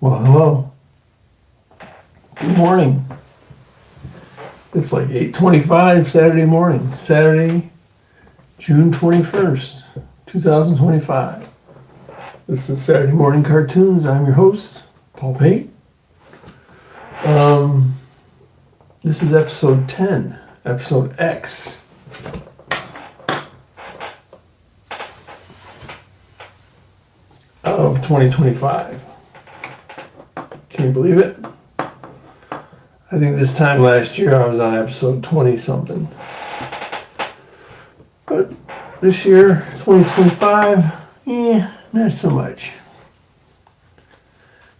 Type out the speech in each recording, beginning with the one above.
Well, hello. Good morning. It's like 8:25 Saturday morning. Saturday, June 21st, 2025. This is Saturday Morning Cartoons. I'm your host, Paul Pate. This is episode 10, episode X. Of 2025. Can you believe it? I think this time last year I was on episode 20 something. But this year, 2025, not so much.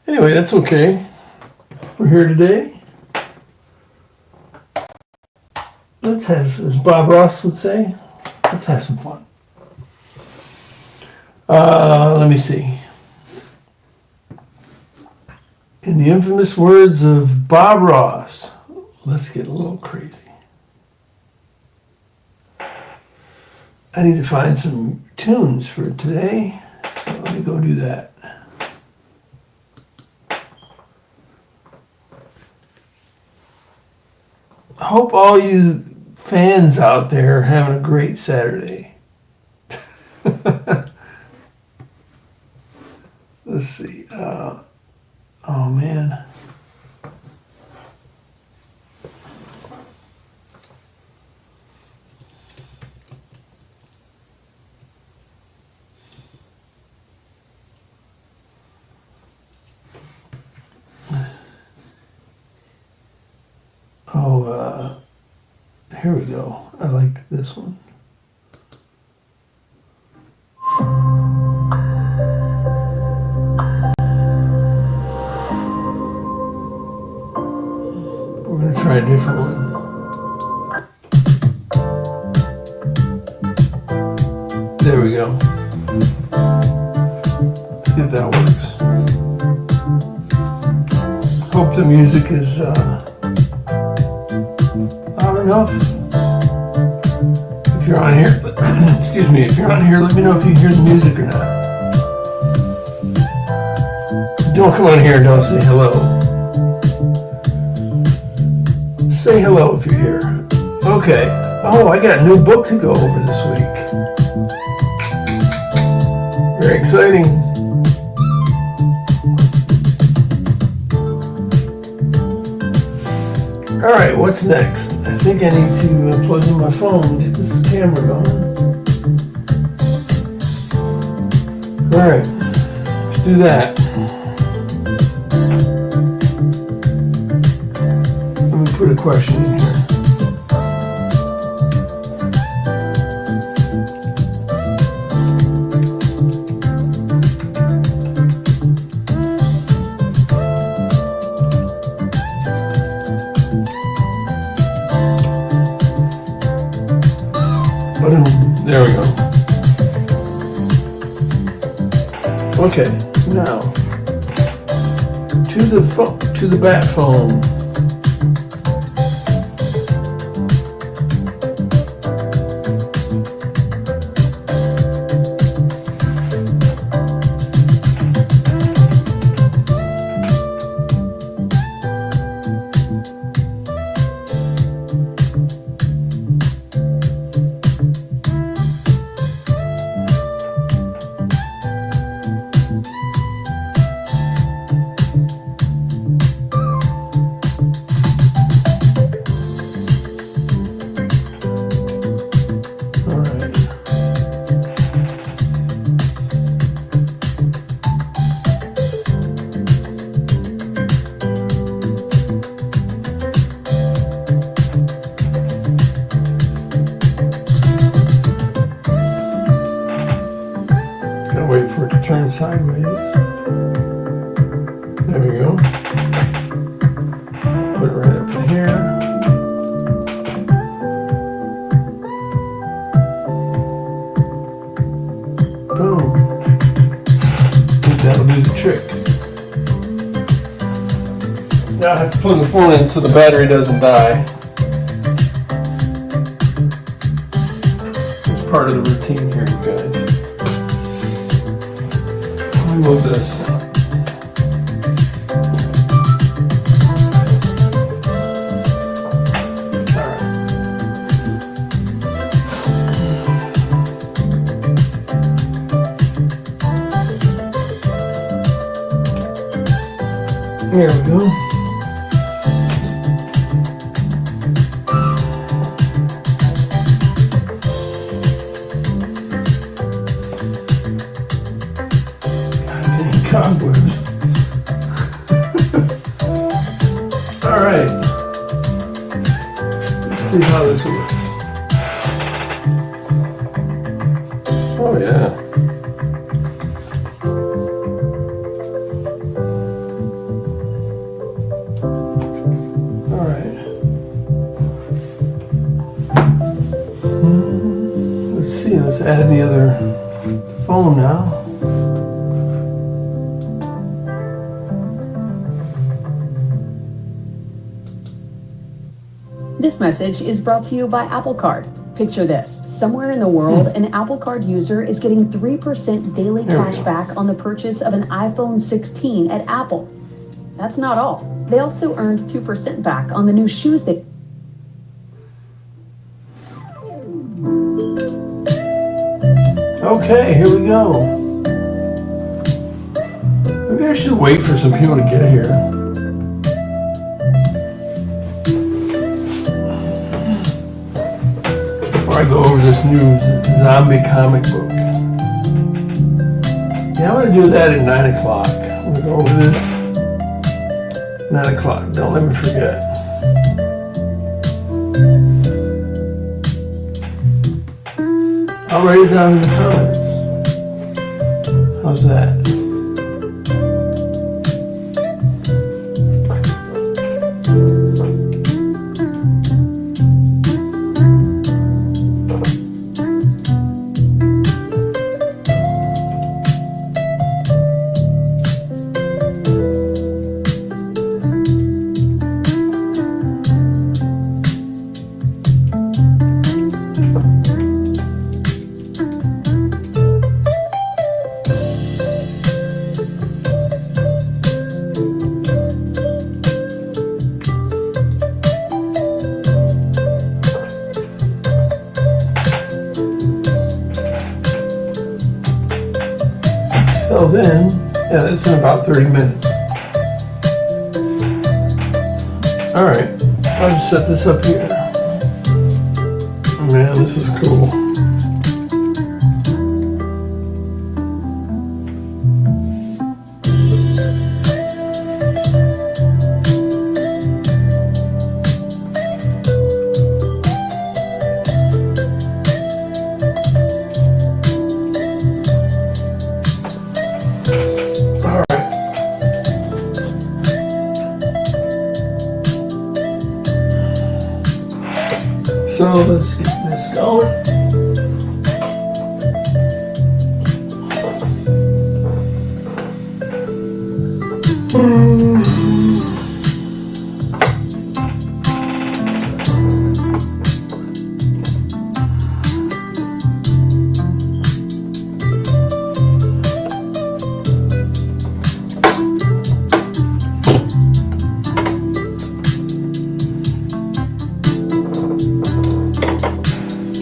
Anyway, that's okay. We're here today. Let's have, as Bob Ross would say, let's have some fun. Let me see. In the infamous words of Bob Ross, let's get a little crazy. I need to find some tunes for today, so let me go do that. I hope all you fans out there are having a great Saturday. Let's see. Oh man. Here we go. I liked this one. We're going to try a different one. There we go. See if that works. Hope the music is loud enough. If you're on here, excuse me, if you're on here, let me know if you hear the music or not. Don't come on here and don't say hello. Say hello if you're here. Okay. Oh, I got a new book to go over this week. Very exciting. All right, what's next? I think I need to plug in my phone and get this camera going. All right, let's do that. Let me put a question in here. There we go. Okay, now to the bat phone. Wait for it to turn sideways. There we go. Put it right up in here. Boom. I think that'll do the trick. Now I have to plug the phone in so the battery doesn't die. It's part of the routine here, you guys. Move this. There we go. Cobwebs. All right. Let's see how this works. Oh yeah. All right. Let's see. Let's add the other phone now. This message is brought to you by Apple Card. Picture this. Somewhere in the world, an Apple Card user is getting 3% daily cash back on the purchase of an iPhone 16 at Apple. That's not all. They also earned 2% back on the new shoes they... Okay, here we go. Maybe I should wait for some people to get here. I go over this new zombie comic book. Yeah, I'm going to do that at 9 o'clock. I'm going to go over this 9 o'clock. Don't let me forget. I'll write it down in the comments. How's that? So then, yeah, that's in about 30 minutes. All right, I'll just set this up here. Man, this is cool. So let's get this going.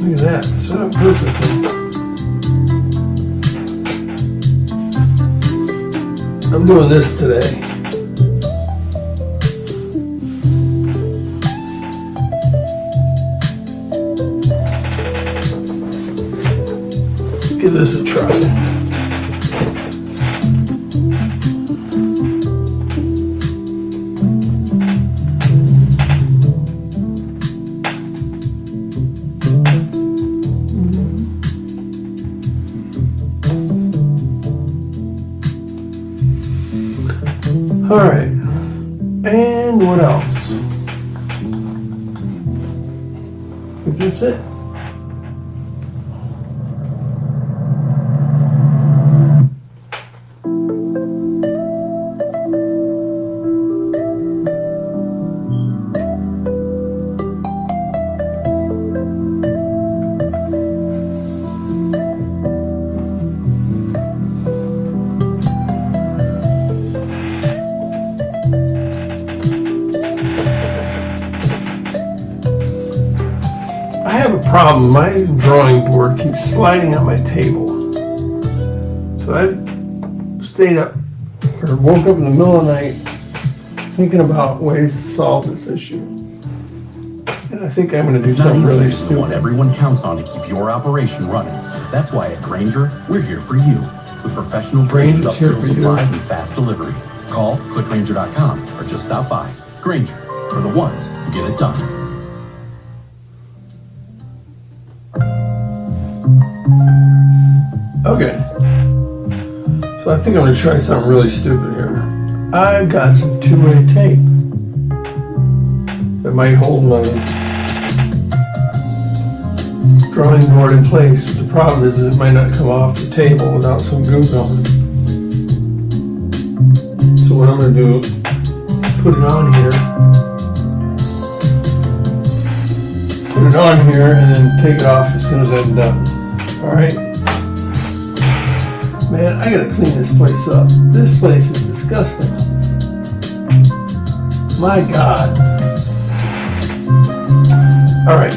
Look at that, set up perfectly. I'm doing this today. Let's give this a try. All right, and what else? I think that's it. I have a problem. My drawing board keeps sliding on my table. So I stayed up, or woke up in the middle of the night, thinking about ways to solve this issue. And I think I'm gonna do It's not something easy really being the one stupid. everyone counts on to keep your operation running. That's why at Grainger, we're here for you. With professional grade Grainger's here industrial for you. supplies and fast delivery. Call clickgrainger.com or just stop by. Grainger, for the ones who get it done. Okay. So I think I'm gonna try something really stupid here. I've got some two-way tape that might hold my drawing board in place. But the problem is it might not come off the table without some glue going. So what I'm gonna do is put it on here. Put it on here and then take it off as soon as I'm done. Alright? Man, I gotta clean this place up. This place is disgusting. My God. Alright.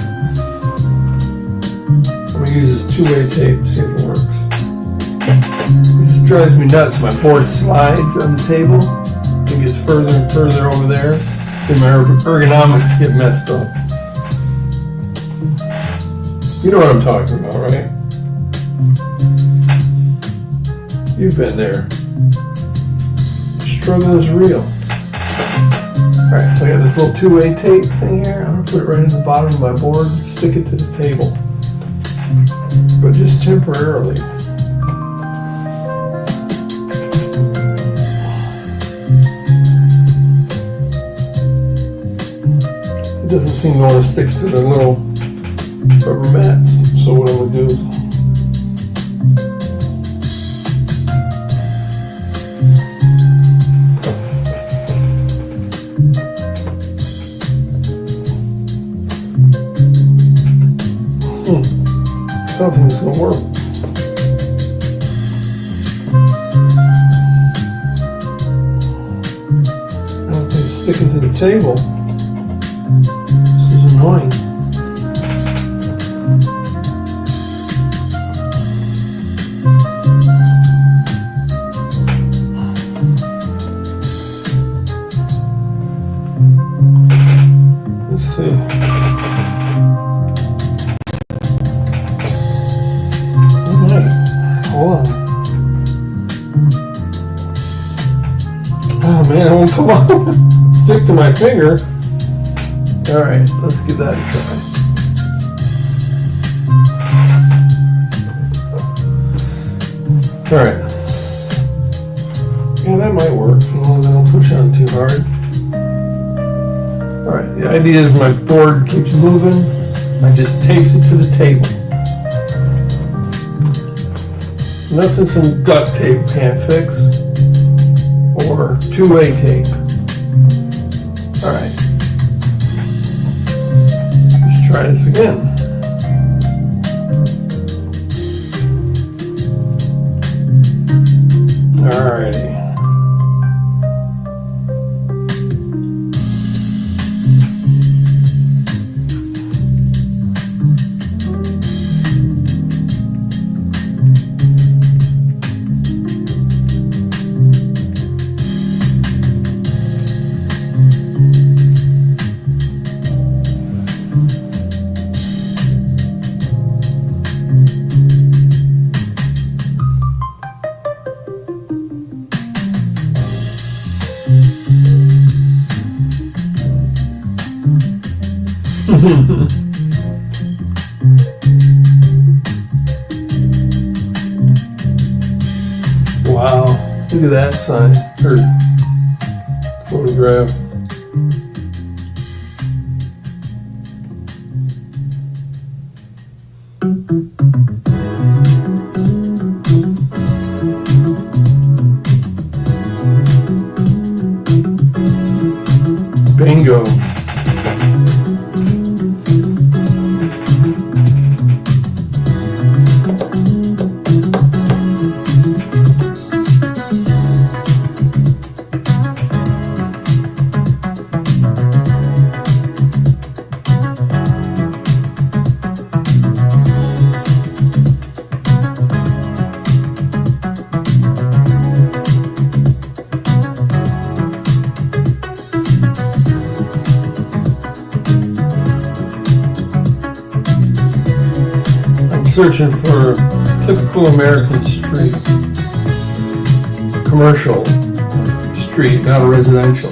I'm gonna use this two-way tape to see if it works. This drives me nuts. My board slides on the table. It gets further and further over there. And my ergonomics get messed up. You know what I'm talking about, right? You've been there. Struggle is real. Alright, so I got this little two-way tape thing here. I'm gonna put it right in the bottom of my board, stick it to the table. But just temporarily. It doesn't seem to want to stick to the little rubber mats. So what I'm gonna do is I don't think it's gonna work. I don't think it's sticking to the table. This is annoying. Let's see. Hold on. Oh man, it won't come on. Stick to my finger. Alright, let's give that a try. Alright. Yeah, that might work. As long as I don't push on too hard. Alright, the idea is my board keeps moving. I just taped it to the table. Nothing some duct tape can't fix. Or two-way tape. Alright. Let's try this again. Alrighty. Wow, look at that sign or photograph. Bingo. searching for typical American street, commercial street, not a residential.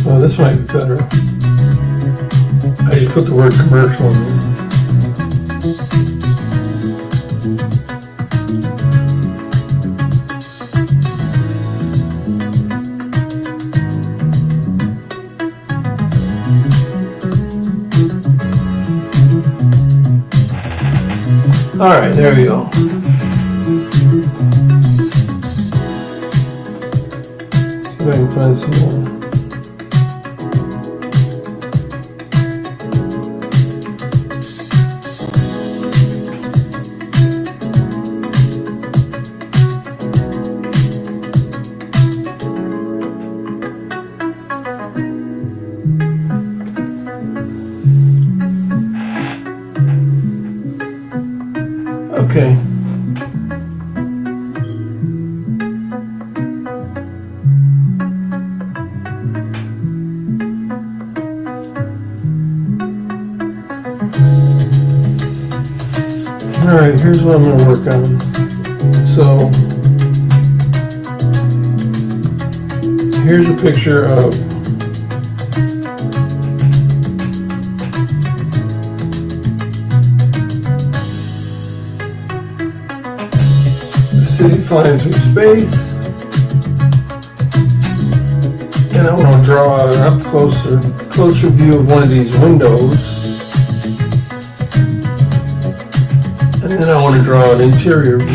Oh, this might be better. I just put the word commercial in there. All right, there we go. See if I can find some more. Okay. All right, here's what I'm going to work on. So, here's a picture of city flying through space, and I want to draw an up closer view of one of these windows, and then I want to draw an interior view.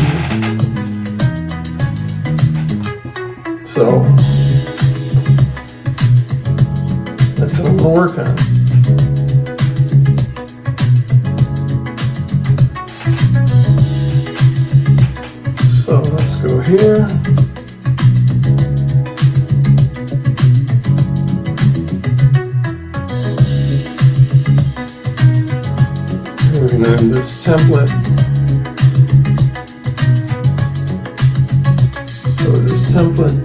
So that's what I'm going to work on. So let's go here. We're going to end this template. Go to this template.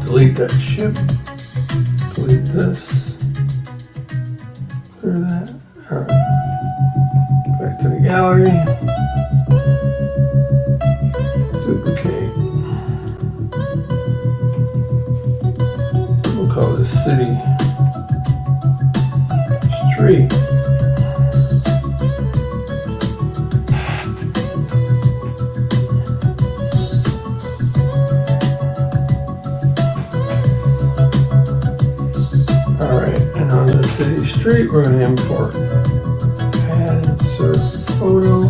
Delete that ship. Delete this. Clear that. All right. Back to the gallery. Duplicate. We'll call this city street. Alright, and on the city street we're going to import add insert photo.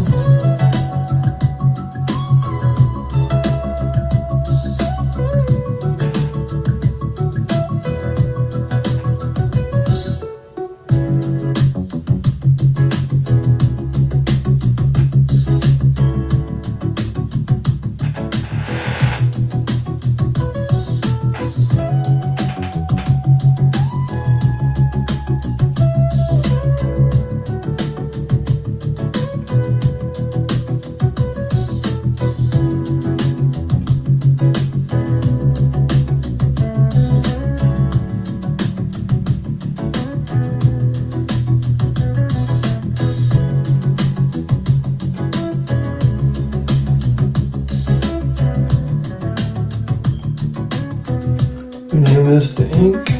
Name this to ink.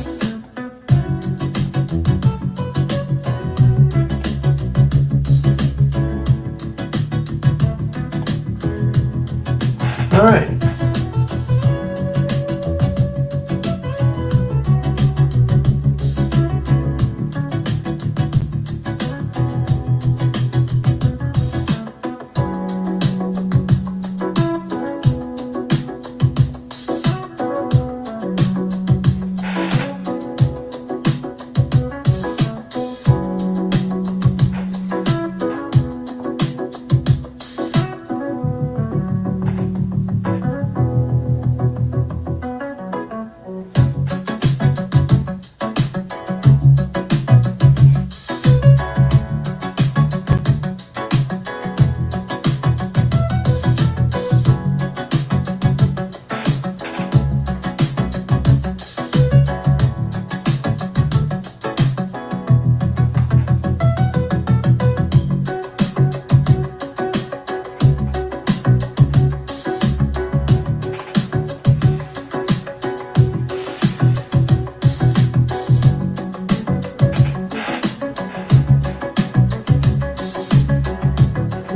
All right.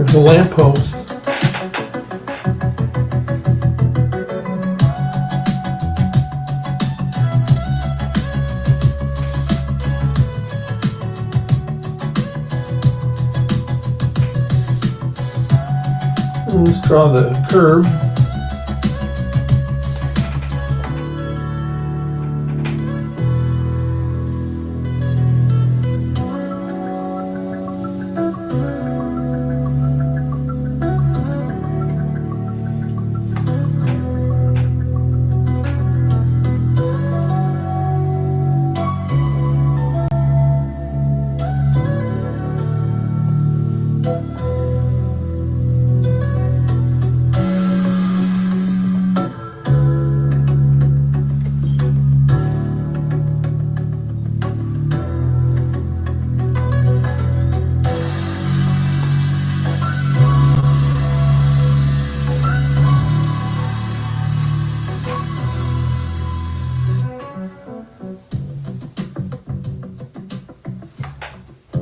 There's a lamppost. Let's draw the curb.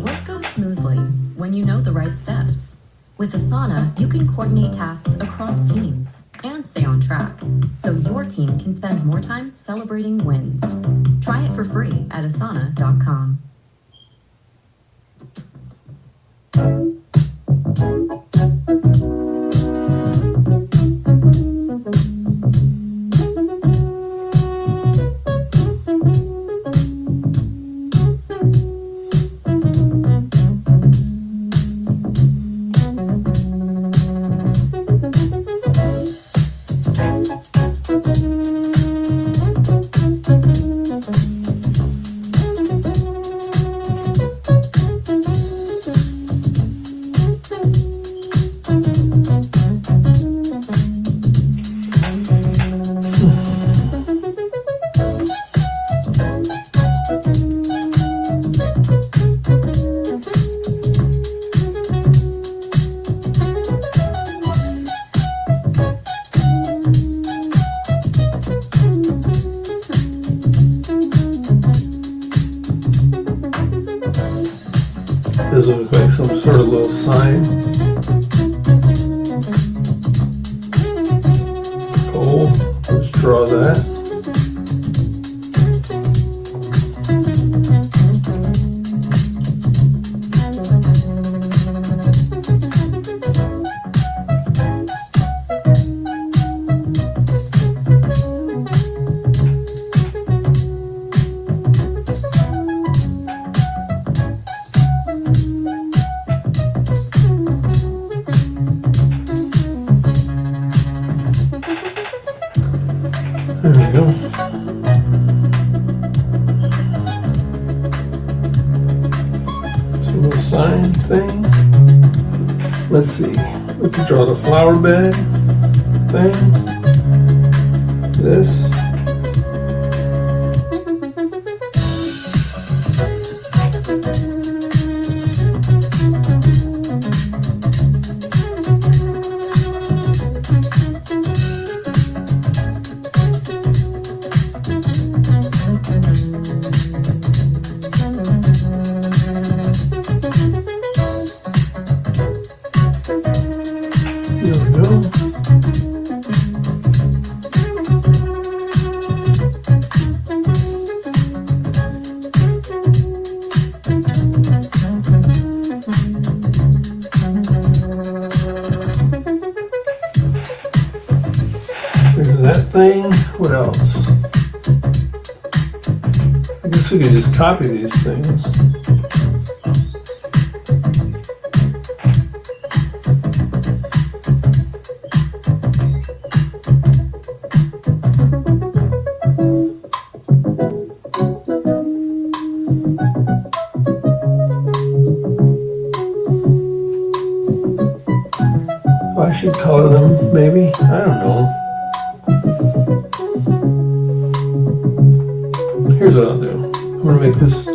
Work goes smoothly when you know the right steps. With Asana, you can coordinate tasks across teams and stay on track, so your team can spend more time celebrating wins. Try it for free at asana.com. This looks like some sort of little sign. Pole. Let's draw that. There we go. Some little sign thing. Let's see. We could draw the flower bed thing. This. There we go. There's that thing. What else? I guess we could just copy these things. I should color them, maybe. I don't know. Here's what I'll do. I'm gonna make this.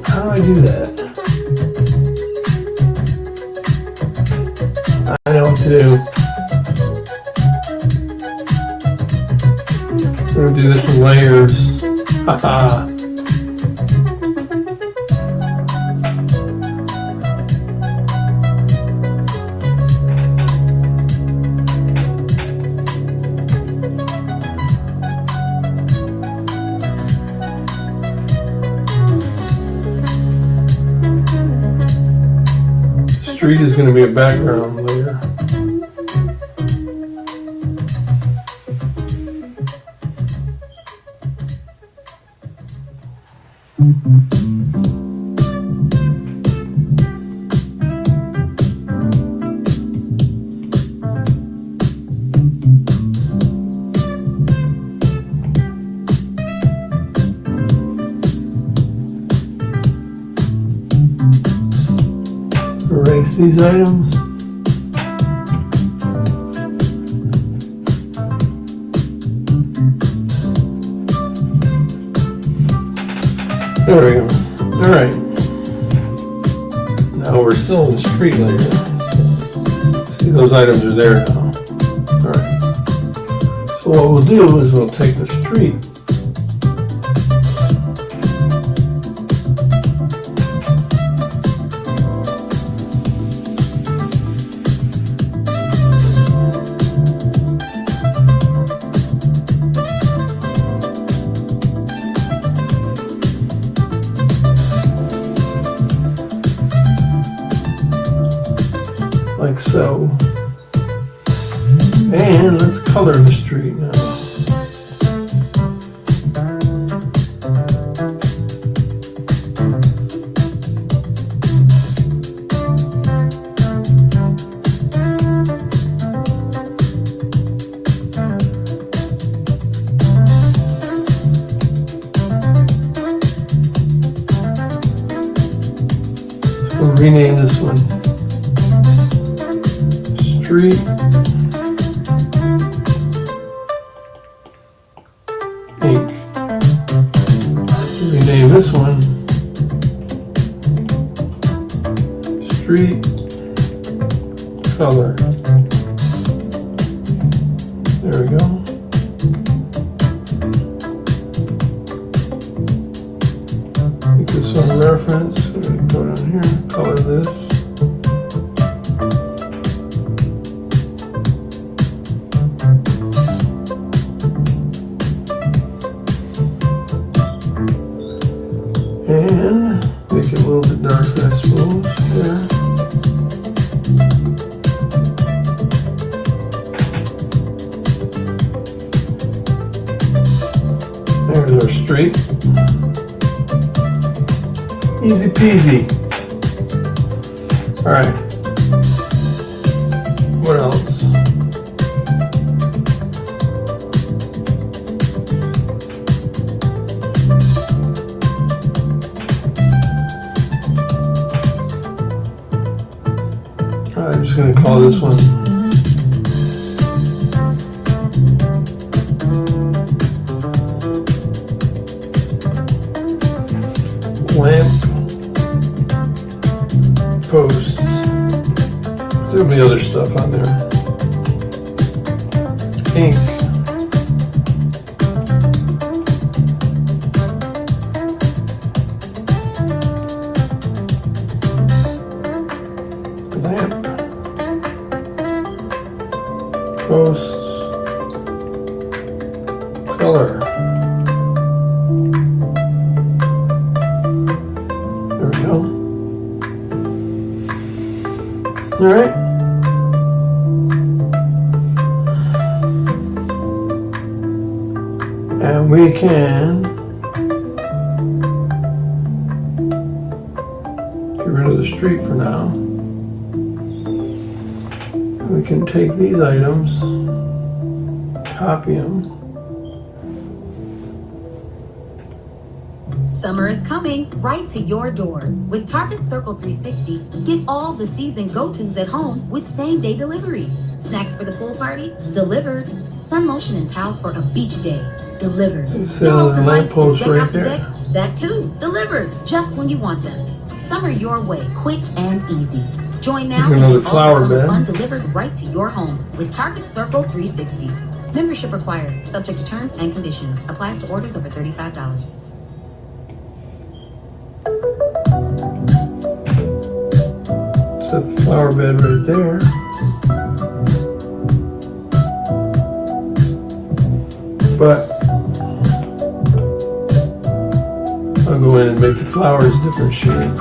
How do I do that? I know what to do. I'm gonna do this in layers. Haha. street is going to be a background layer. Erase these items. There we go. Alright. Now we're still in the street layer. See, those items are there now. Alright. So what we'll do is we'll take the street. Like so. And let's color the street now. We'll rename this one Street Ink. Rename this one Street Color. There we go. Make this one a reference. We're going to go down here, color this. And make it a little bit darker, I suppose. There. There's our street. Easy peasy. Alright. What else? I'm just going to call this one Lamp Posts. There'll be other stuff on there. Ink. Lamp Posts Color. There we go. All right. And we can get rid of the street for now. We can take these items, copy them. Summer is coming right to your door. With Target Circle 360, get all the season go-tos at home with same-day delivery. Snacks for the pool party? Delivered. Sun lotion and towels for a beach day? Delivered. Pillows and lampposts deck right out the there. deck? That too. Delivered. Just when you want them. Summer your way, quick and easy. Join now Here's and another get all flower the summer bed. fun delivered right to your home with Target Circle 360. Membership required. Subject to terms and conditions. Applies to orders over $35. Set the flower bed right there. But I'll go in and make the flowers different shape.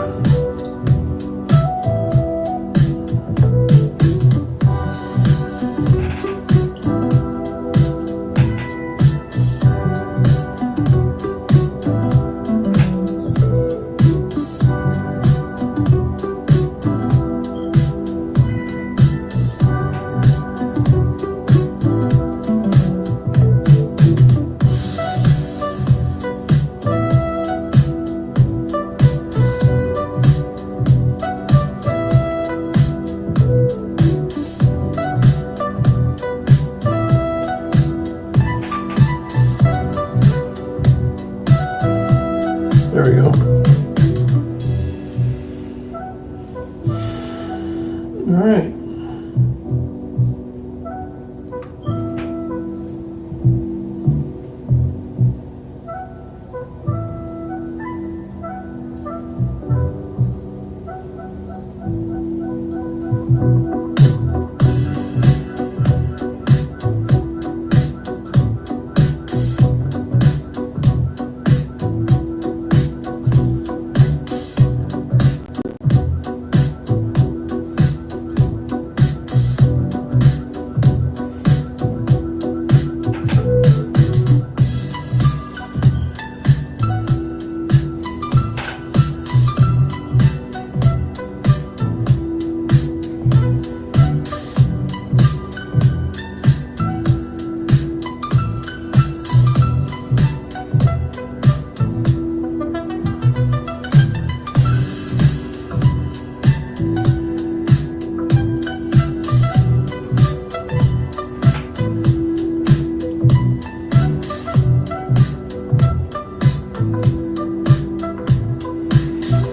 All right.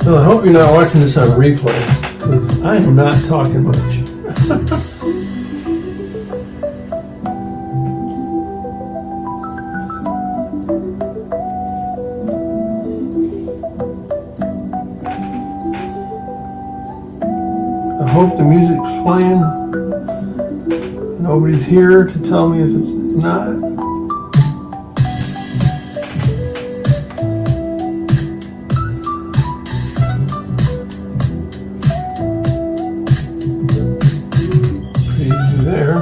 So I hope you're not watching this on replay, because I am not talking much. I hope the music's playing. Nobody's here to tell me if it's not. There.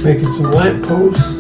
Making some lamp posts.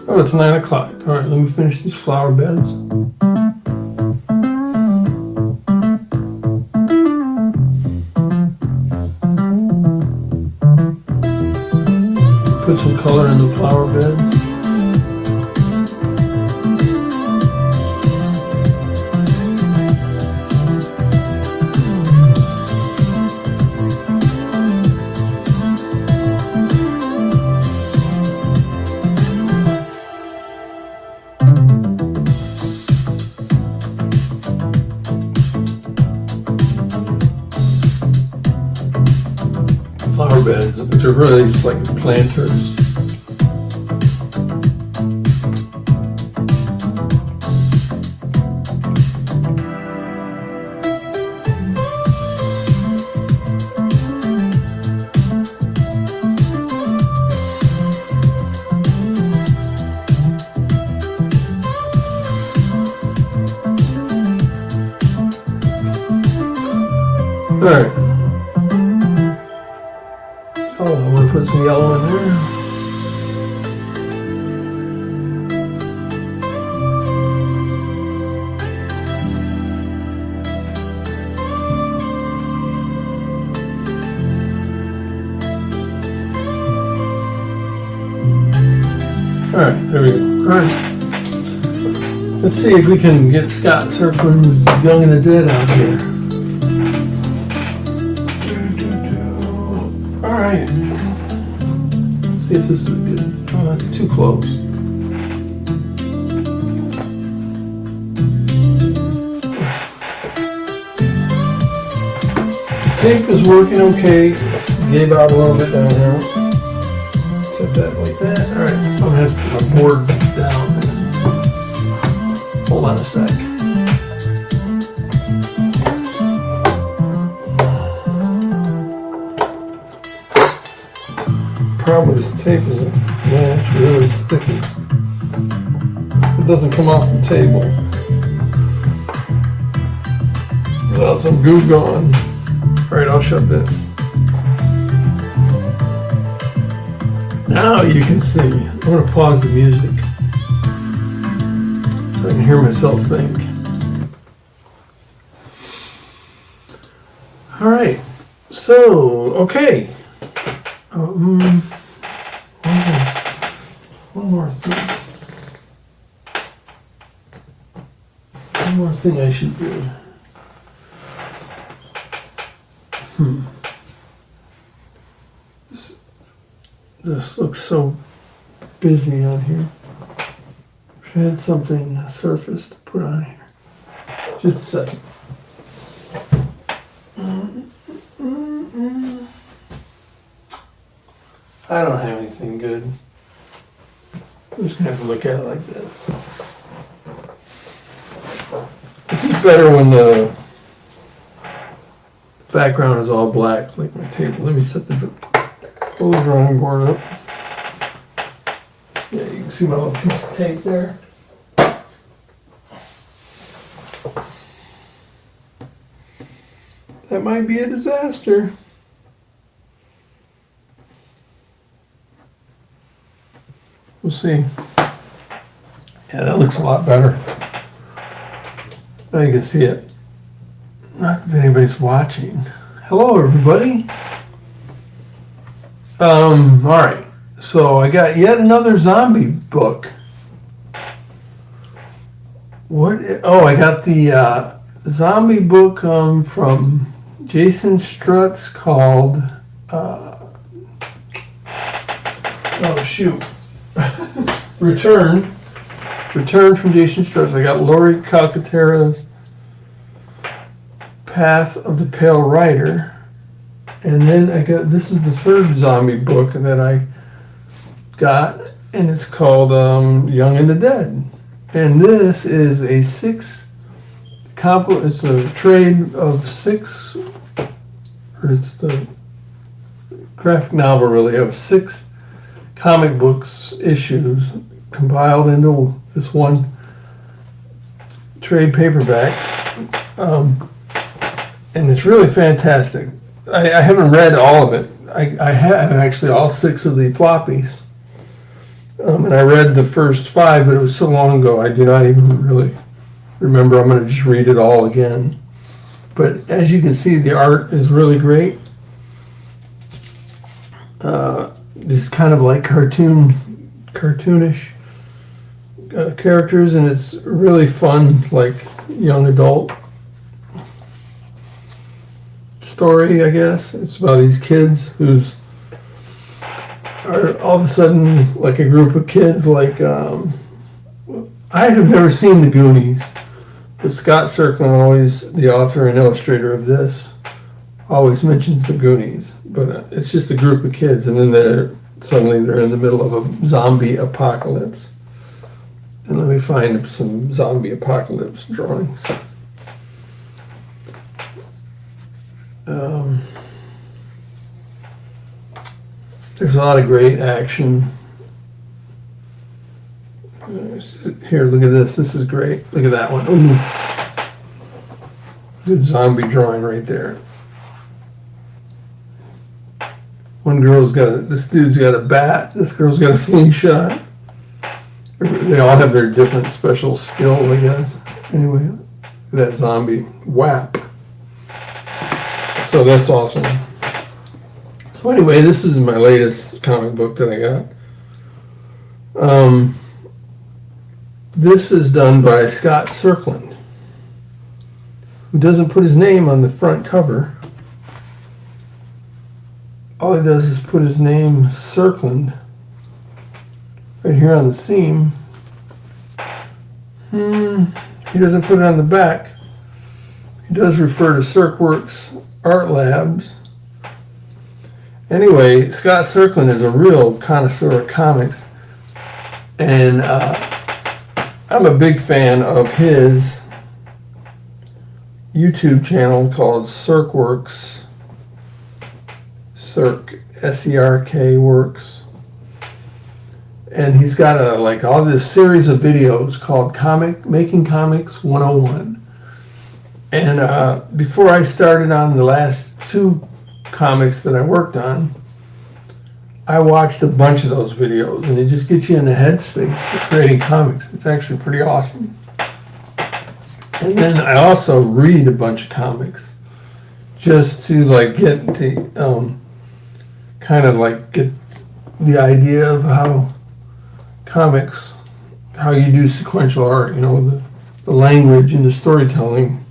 Oh, it's 9 o'clock. All right, let me finish these flower beds. Put some color in the flower beds. Flower beds, which are really just like planters. All right. Oh, I want to put some yellow in there. All right, there we go. All right. Let's see if we can get Scott Serklin's Young and the Dead out here. All right. Let's see if this is good. Oh, that's too close. Tape is working okay. Gave out a little bit down here. Set that like that. All right. I'm gonna have to put my board down. Hold on a sec. problem with this tape is that, man, it's really sticky. It doesn't come off the table without some goo gone. Alright, I'll shut this. Now you can see. I'm going to pause the music so I can hear myself think. Alright, so, okay. One more thing. One more thing I should do. This looks so busy on here. Wish I had something surface to put on here. Just a second. I don't have anything good. I'm just gonna have to look at it like this. This is better when the background is all black, like my table. Let me set the pull the drawing board up. Yeah, you can see my little piece of tape there. That might be a disaster. We'll see. Yeah, that looks a lot better. Now you can see it. Not that anybody's watching. Hello, everybody. Alright. So I got yet another zombie book. What? Oh, I got the zombie book from Jason Strutz called oh shoot. Return from Jason Strutz. I got Lori Calcaterra's Path of the Pale Rider. And then I got, this is the third zombie book that I got, and it's called Young and the Dead. And this is it's a trade of 6, or it's the graphic novel really, of 6 comic books issues compiled into this one trade paperback. And it's really fantastic. I haven't read all of it. I have actually all 6 of the floppies. And I read the first 5, but it was so long ago I do not even really remember. I'm going to just read it all again. But as you can see, the art is really great. It's kind of like cartoonish characters, and it's really fun, like young adult story, I guess. It's about these kids who's are all of a sudden like a group of kids, like I have never seen the Goonies, but Scott Serkland, always the author and illustrator of this, always mentions the Goonies. But it's just a group of kids, and then they're in the middle of a zombie apocalypse. And let me find some zombie apocalypse drawings. There's a lot of great action. Here, look at this. This is great. Look at that one. Ooh. Good zombie drawing right there. One girl's got this dude's got a bat. This girl's got a slingshot. They all have their different special skill, I guess. Anyway, that zombie whap. So that's awesome. So anyway, this is my latest comic book that I got. This is done by Scott Serkland, who doesn't put his name on the front cover. All he does is put his name, Serkland, right here on the seam. He doesn't put it on the back. He does refer to CircWorks Art Labs. Anyway, Scott Serkland is a real connoisseur of comics, and I'm a big fan of his YouTube channel called CircWorks. Circ, SERK Works. And he's got all this series of videos called Making Comics 101. And before I started on the last 2 comics that I worked on, I watched a bunch of those videos, and it just gets you in the headspace for creating comics. It's actually pretty awesome. And then I also read a bunch of comics just to get to kind of get the idea of how comics, how you do sequential art, the language and the storytelling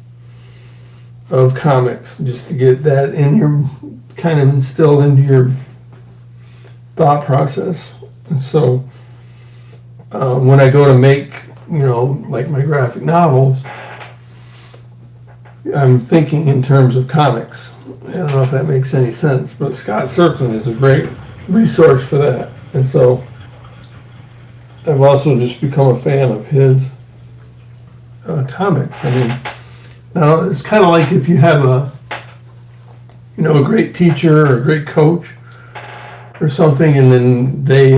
of comics, just to get that in your, kind of instilled into your thought process. And so when I go to make, my graphic novels, I'm thinking in terms of comics. I don't know if that makes any sense, but Scott Circlin is a great resource for that. And so I've also just become a fan of his comics. I mean, now it's kind of like if you have a great teacher or a great coach or something, and then they,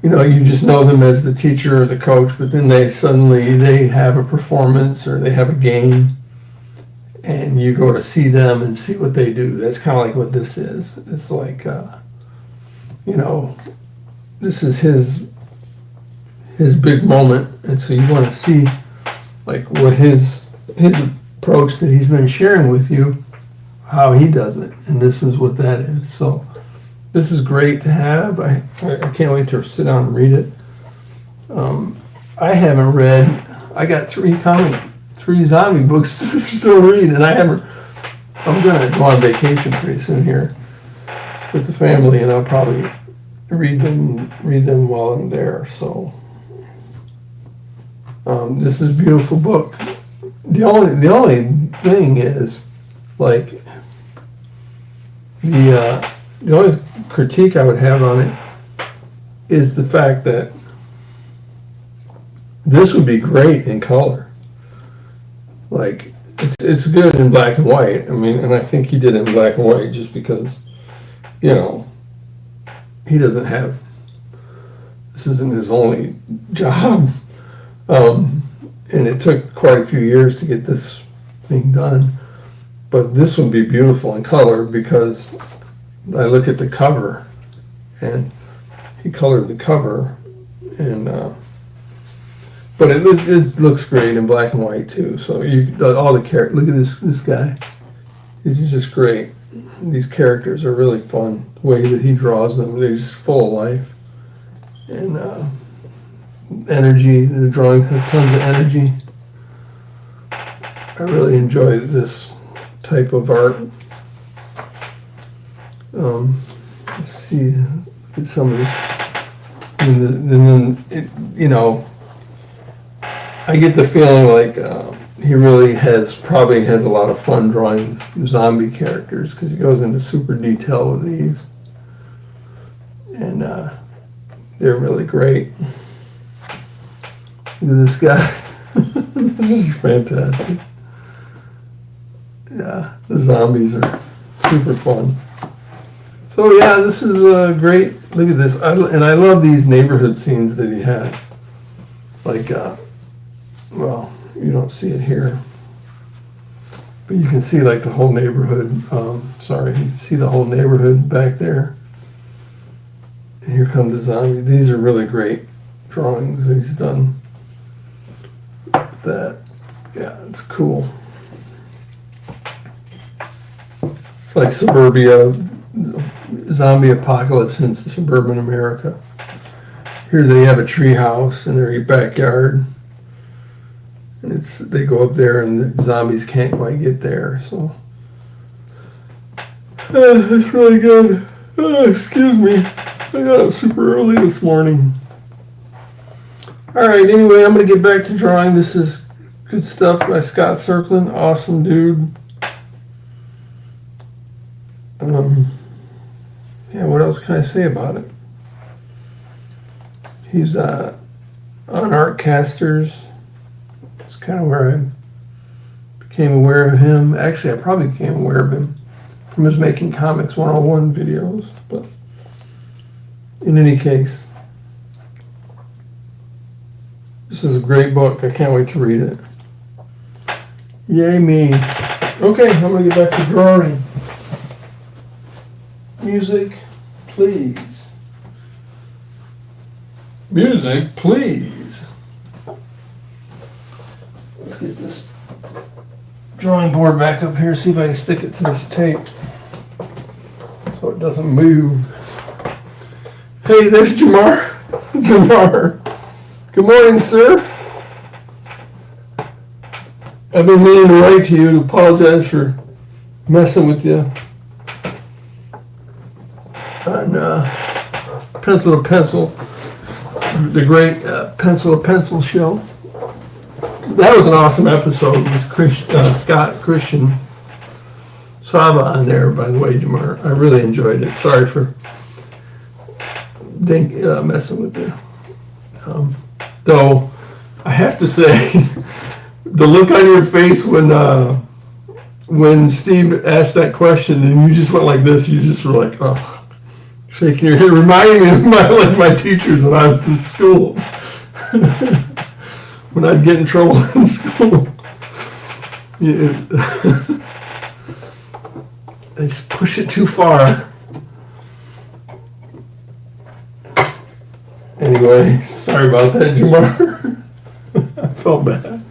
you just know them as the teacher or the coach, but then they have a performance or they have a game, and you go to see them and see what they do. That's kind of like what this is. It's like, this is his big moment, and so you want to see what his approach that he's been sharing with you, how he does it, and this is what that is. So this is great to have. I can't wait to sit down and read it. I haven't read. I got 3 zombie books to still read, and I'm gonna go on vacation pretty soon here with the family, and I'll probably read them while I'm there. So this is a beautiful book. The only thing is, the only critique I would have on it is the fact that this would be great in color. It's good in black and white. I mean, and I think he did it in black and white just because, he doesn't have, this isn't his only job. And it took quite a few years to get this thing done. But this would be beautiful in color because I look at the cover, and he colored the cover, and but it looks great in black and white too. So all the characters. Look at this guy. He's just great. These characters are really fun. The way that he draws them, they're just full of life and energy. The drawings have tons of energy. I really enjoy this type of art. Let's see, look at some of it. And then it, I get the feeling like he really probably has a lot of fun drawing zombie characters because he goes into super detail with these. And they're really great. Look at this guy. This is fantastic. Yeah, the zombies are super fun. So yeah, this is great. Look at this. And I love these neighborhood scenes that he has. Well, you don't see it here, but you can see the whole neighborhood. You can see the whole neighborhood back there. And here come the zombie. These are really great drawings that he's done. That, yeah, it's cool. It's like suburbia, zombie apocalypse in suburban America. Here they have a tree house in their backyard. And they go up there and the zombies can't quite get there, so. It's really good. Excuse me. I got up super early this morning. Alright, anyway, I'm going to get back to drawing. This is good stuff by Scott Circlin. Awesome dude. Yeah, what else can I say about it? He's on Artcasters. It's kind of where I became aware of him. Actually, I probably became aware of him from his Making Comics 101 videos. But in any case, this is a great book. I can't wait to read it. Yay me. Okay, I'm going to get back to drawing. Music, please. Music, please. Let's get this drawing board back up here, see if I can stick it to this tape so it doesn't move. Hey, there's Jamar. Jamar. Good morning, sir. I've been meaning to write to you to apologize for messing with you on Pencil to Pencil, the great Pencil to Pencil show. That was an awesome episode with Scott Christian Sava on there, by the way, Jamar. I really enjoyed it. Sorry for messing with you. Though, I have to say, the look on your face when Steve asked that question and you just went like this, you just were like, oh, shaking your head, reminding me of my teachers when I was in school. When I'd get in trouble in school. Yeah. They just push it too far. Anyway, sorry about that, Jamar. I felt bad.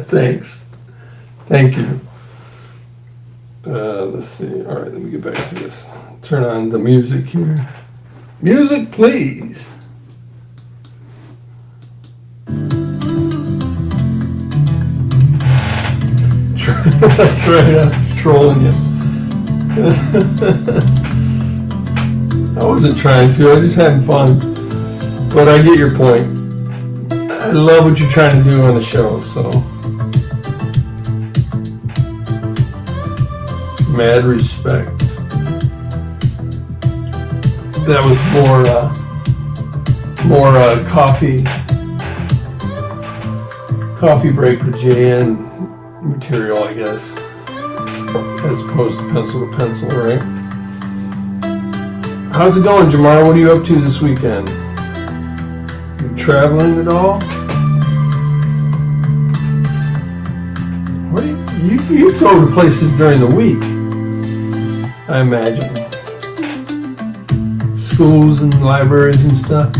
Thanks. Thank you. Let's see. All right, let me get back to this. Turn on the music here. Music, please. That's right, I was trolling you. I wasn't trying to, I was just having fun. But I get your point. I love what you're trying to do on the show, so. Mad respect. That was more coffee break with JN material, I guess, as opposed to Pencil to Pencil, right? How's it going, Jamar? What are you up to this weekend? You traveling at all? What you go to places during the week, I imagine. Schools and libraries and stuff.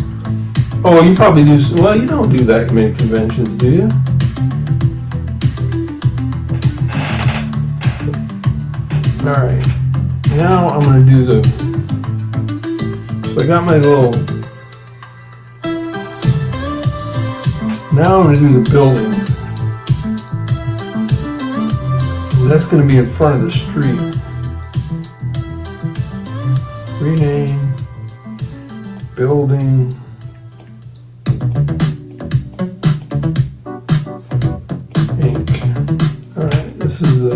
Oh, you probably do. Well, you don't do that many conventions, do you? All right. Now I'm going to do the. So I got my little. Now I'm going to do the building. And that's going to be in front of the street. Rename. Building. Ink. Alright, this is the.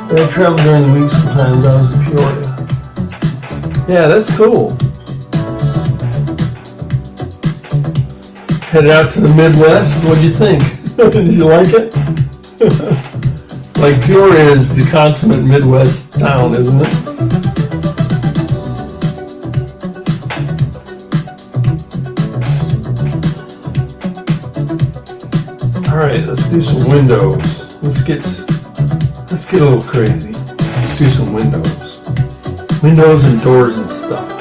I travel during the week sometimes. I was in Peoria. Yeah, that's cool. Headed out to the Midwest. What'd you think? Did you like it? Like Peoria is the consummate Midwest town, isn't it? All right, let's do some windows. Let's get a little crazy. Let's do some windows and doors and stuff.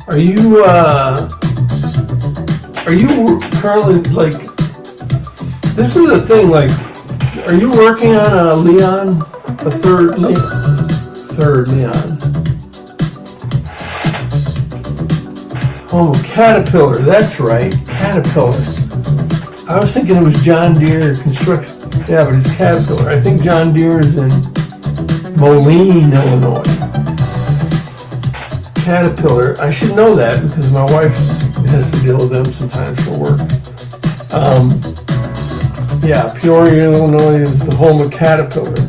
Are you currently, like, this is the thing, like, are you working on a Leon, a third Leon? Oh, Caterpillar, that's right, Caterpillar. I was thinking it was John Deere Construction. Yeah, but it's Caterpillar. I think John Deere is in Moline, Illinois. Caterpillar. I should know that because my wife has to deal with them sometimes for work. Yeah, Peoria, Illinois is the home of Caterpillar.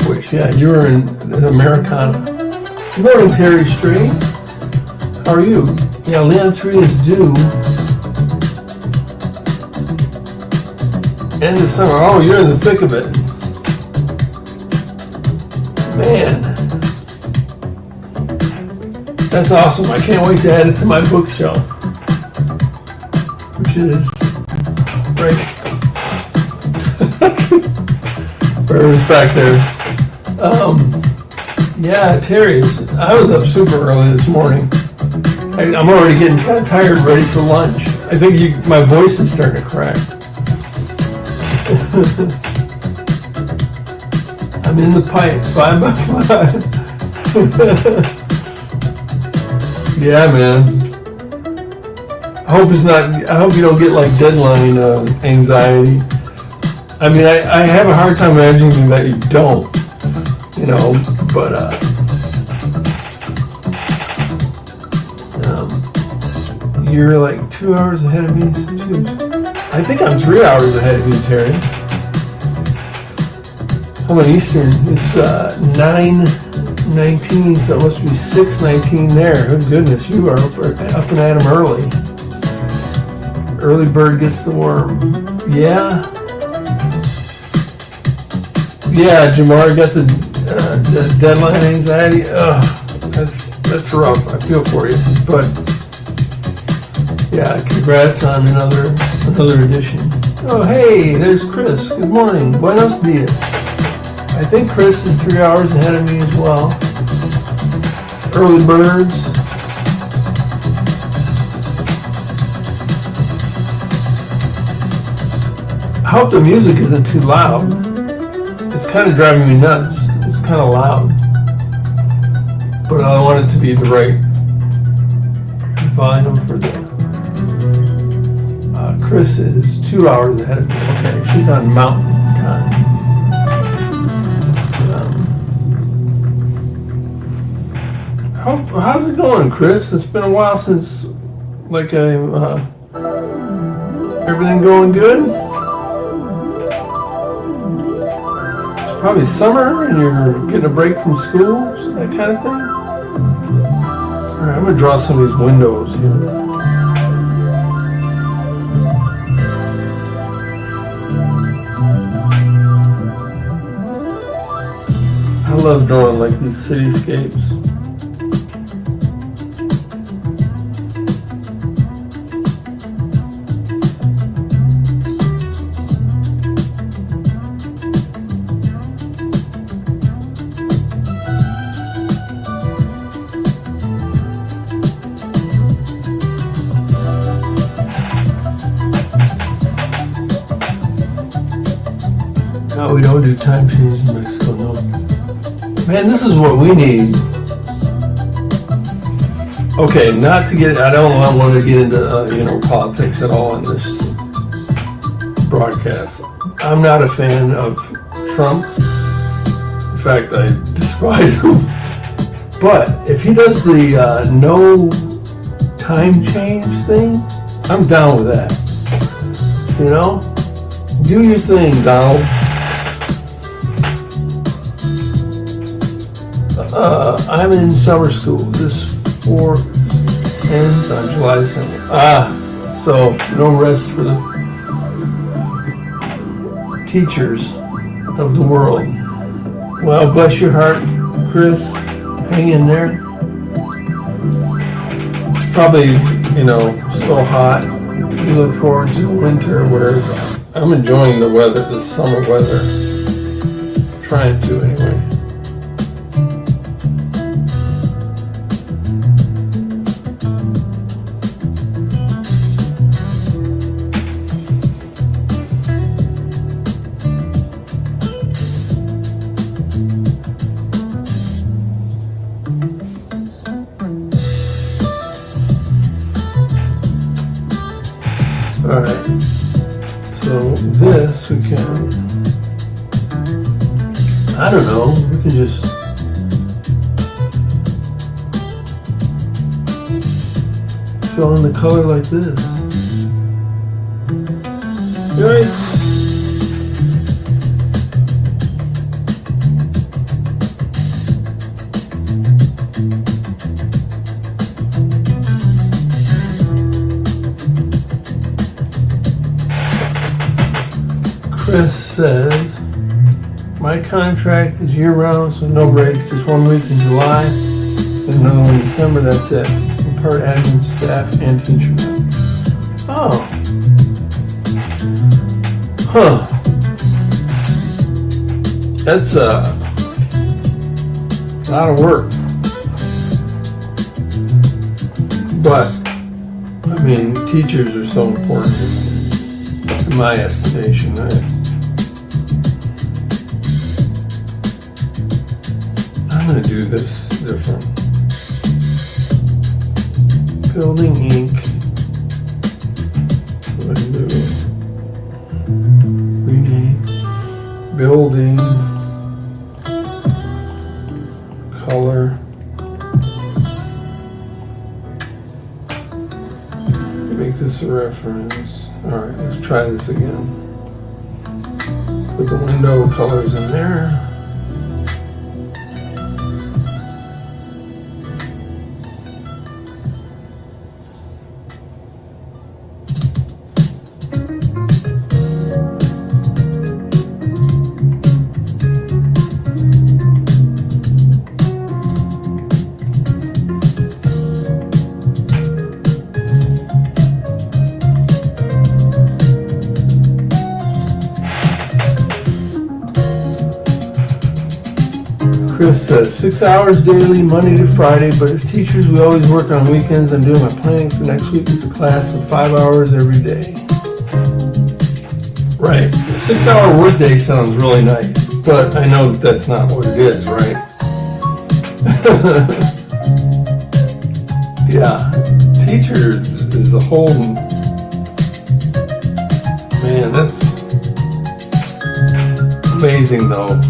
Which, yeah, you were in the Americana. Good morning, Terry Stray. How are you? Yeah, Leon 3 is due. End of summer. Oh, you're in the thick of it. Man. That's awesome. I can't wait to add it to my bookshelf. Which is right. Where's back there? Yeah, Terry's. I was up super early this morning. I'm already getting kind of tired, ready for lunch. I think my voice is starting to crack. I'm in the pipe, 5 by 5. Yeah, man. I hope you don't get like deadline anxiety. I mean, I have a hard time imagining that you don't, but you're like 2 hours ahead of me. I think I'm 3 hours ahead of you, Terry. I'm on Eastern. It's 9:19, so it must be 6:19 there. Oh goodness, you are up and at 'em early. Early bird gets the worm. Yeah. Yeah, Jamar got the deadline anxiety. Ugh, that's rough. I feel for you, but yeah, congrats on another edition. Oh, hey, there's Chris. Good morning. Buenos dias. I think Chris is 3 hours ahead of me as well. Early birds. I hope the music isn't too loud. It's kind of driving me nuts. It's kind of loud. But I want it to be the right volume for the... Chris is 2 hours ahead of me. Okay, she's on mountain time. How's it going, Chris? It's been a while since, everything going good? It's probably summer and you're getting a break from school, that kind of thing. All right, I'm gonna draw some of these windows here. I love drawing like these cityscapes. No, we don't do time change in Mexico, no. Man, this is what we need. Okay, I don't want to get into, politics at all in this broadcast. I'm not a fan of Trump. In fact, I despise him. But if he does the no time change thing, I'm down with that. Do your thing, Donald. I'm in summer school. This 4 ends on July 2nd. So no rest for the teachers of the world. Well, bless your heart, Chris. Hang in there. It's probably, so hot. You look forward to the winter, whereas I'm enjoying the weather, the summer weather. Trying to, anyway. Alright, so this we can, I don't know, we can just fill in the color like this. Yikes. Chris says, my contract is year-round, so no breaks, just 1 week in July, and another one in December, that's it. I'm part admin, staff, and teacher. Oh. Huh. That's a lot of work. But, I mean, teachers are so important, in my estimation. I'm gonna do this different. Building Inc. What do I do? Rename. Building. Color. Make this a reference. Alright, let's try this again. Put the window colors in there. Chris says 6 hours daily, Monday to Friday, but as teachers we always work on weekends. I'm doing my planning for next week. It's a class of 5 hours every day. Right, a 6 hour workday sounds really nice, but I know that that's not what it is, right? Yeah, teacher is a whole, man, that's amazing though.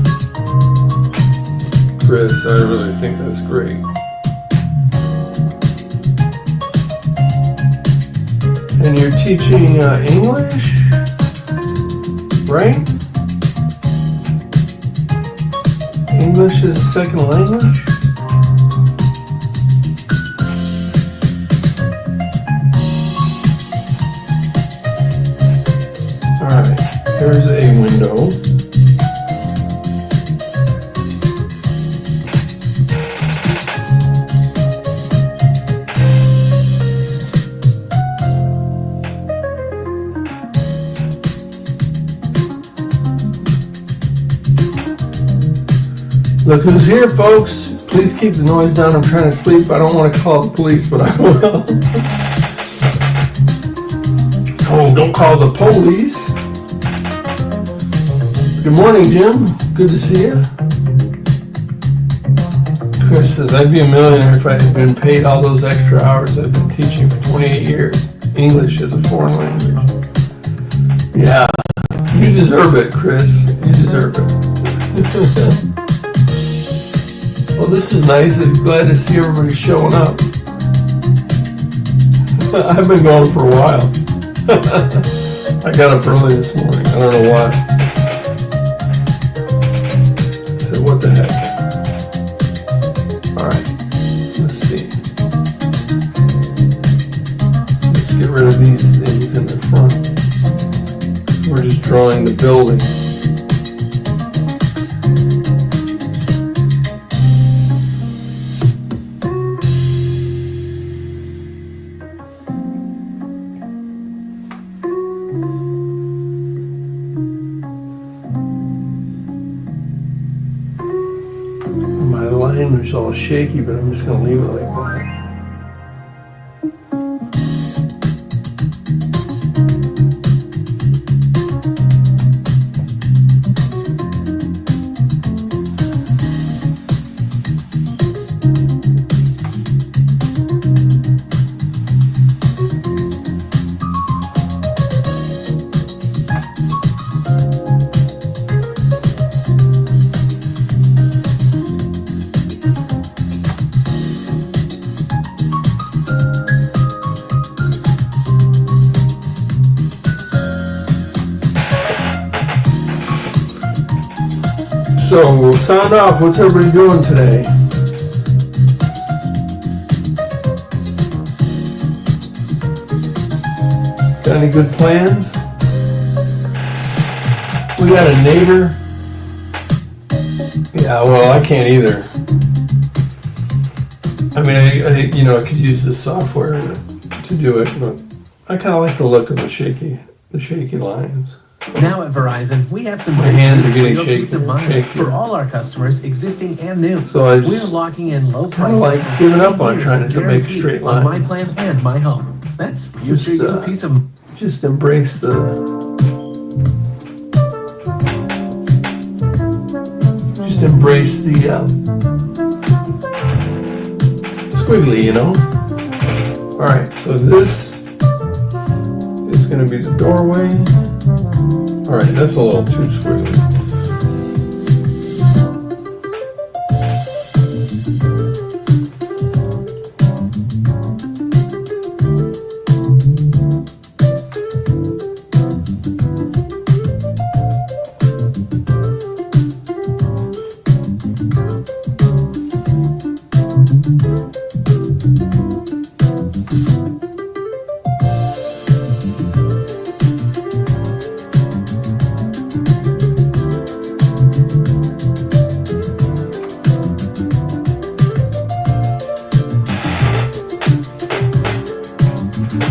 Chris, I really think that's great. And you're teaching English, right? English is a second language? Alright, there's a window. Look who's here, folks. Please keep the noise down. I'm trying to sleep. I don't want to call the police, but I will. Oh, don't call the police. Good morning, Jim. Good to see you. Chris says, I'd be a millionaire if I had been paid all those extra hours I've been teaching for 28 years. English as a foreign language. Yeah, you deserve it, Chris. You deserve it. Well, this is nice. I'm glad to see everybody showing up. I've been going for a while. I got up early this morning. I don't know why. I said, what the heck? Alright, let's see. Let's get rid of these things in the front. We're just drawing the building. My line was all shaky, but I'm just going to leave it like that. So we'll sound off. What's everybody doing today? Got any good plans? We got a neighbor. Yeah, well, I can't either. I mean, I could use this software to do it, but I kind of like the look of the shaky lines. Now at Verizon, we have some My great hands are news for getting your peace of shaky, mind shaky. for all our customers, existing and new. So I We're just locking in low kinda prices like for giving up 50 on years trying to make guaranteed straight on My lines. Plan and My Home. That's future you peace of mind. just embrace the squiggly, you know. All right, so this is going to be the doorway. All right, that's a little too squiggly.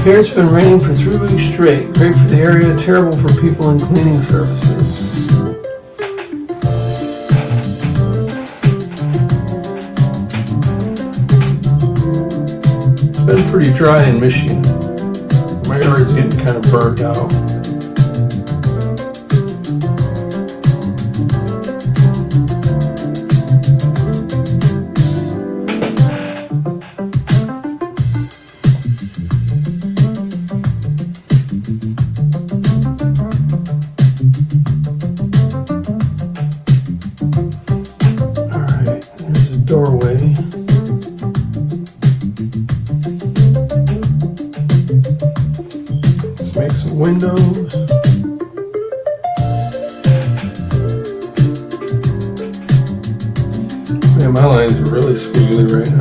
Here it's been raining for 3 weeks straight. Great for the area, terrible for people in cleaning services. It's been pretty dry in Michigan. My yard's getting kind of burnt out. Doorway. Let's make some windows. Man, my lines are really squiggly right now.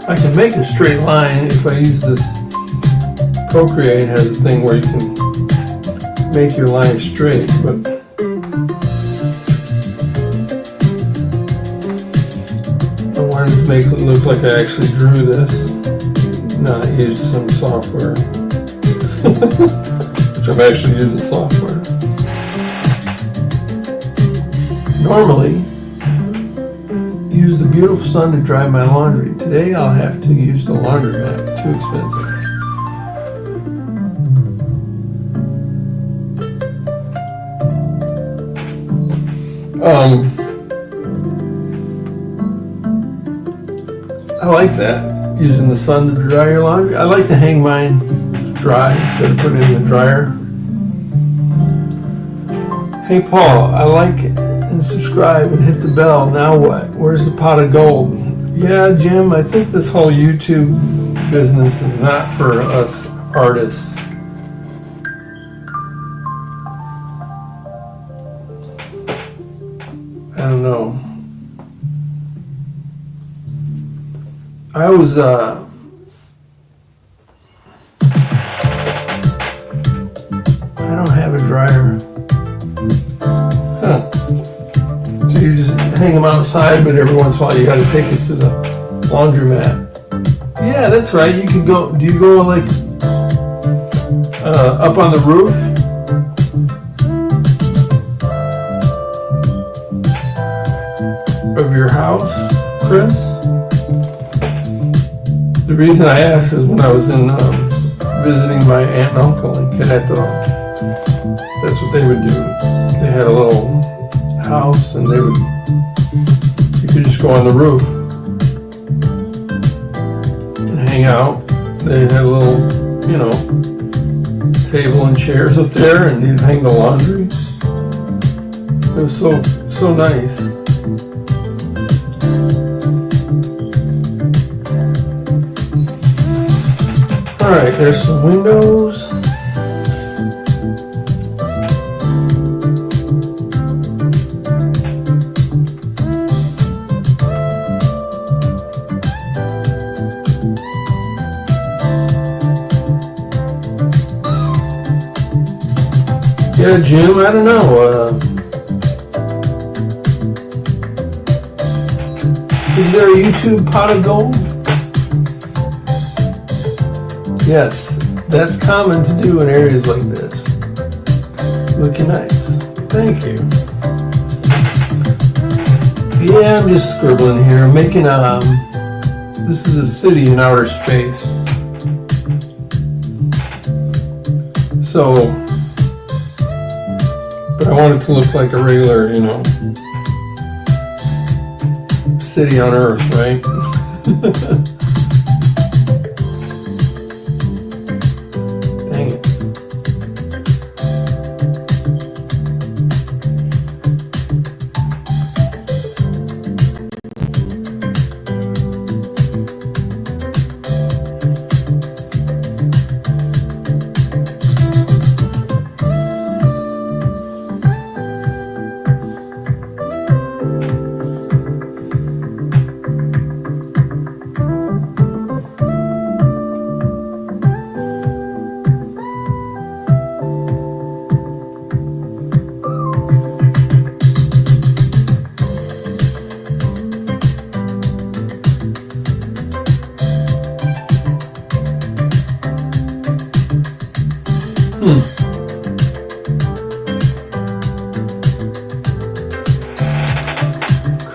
I can make a straight line if I use this. Procreate has a thing where you can make your line straight, but I wanted to make it look like I actually drew this, not use some software, which I'm actually using software. Normally, use the beautiful sun to dry my laundry. Today I'll have to use the laundromat. Too expensive. I like that, using the sun to dry your laundry. I like to hang mine dry instead of putting it in the dryer. Hey Paul, I like it. And subscribe and hit the bell. Now what? Where's the pot of gold? Yeah, Jim, I think this whole YouTube business is not for us artists. I don't know. I was I don't have a dryer. Huh. So you just hang them outside, but every once in a while you gotta take it to the laundromat. Yeah, that's right. You can go, do you go like up on the roof? Of your house, Chris? The reason I asked is when I was in visiting my aunt and uncle in Querétaro, that's what they would do. They had a little house and you could just go on the roof. hang out. They had a little, you know, table and chairs up there, and you'd hang the laundry. It was so nice. All right, there's some windows. Yeah, Jim, I don't know. Is there a YouTube pot of gold? Yes, that's common to do in areas like this. Looking nice. Thank you. Yeah, I'm just scribbling here. I'm making this is a city in outer space. So, but I want it to look like a regular, you know, city on Earth, right? Dang it.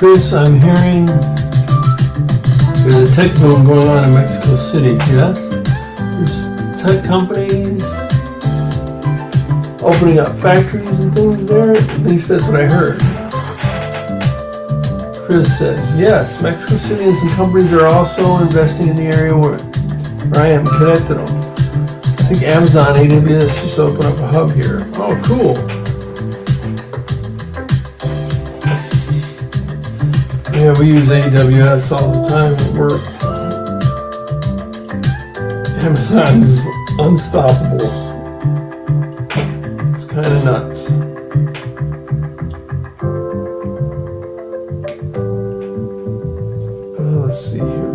Chris, I'm hearing there's a tech boom going on in Mexico City. Yes? There's tech companies opening up factories and things there. At least that's what I heard. Chris says, yes, Mexico City and some companies are also investing in the area where I am connected them. I think Amazon AWS just opened up a hub here. Oh, cool. Yeah, we use AWS all the time at work. Amazon's unstoppable. It's kind of nuts. Let's see here.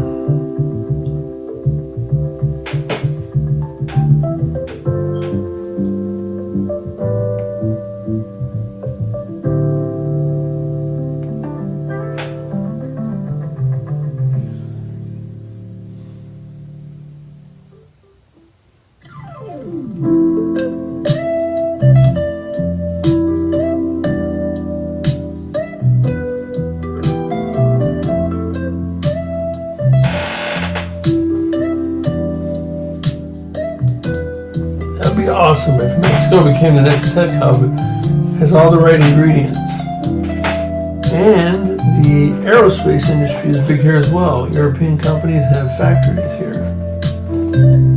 That'd be awesome if Mexico became the next tech hub. It has all the right ingredients. And the aerospace industry is big here as well. European companies have factories here.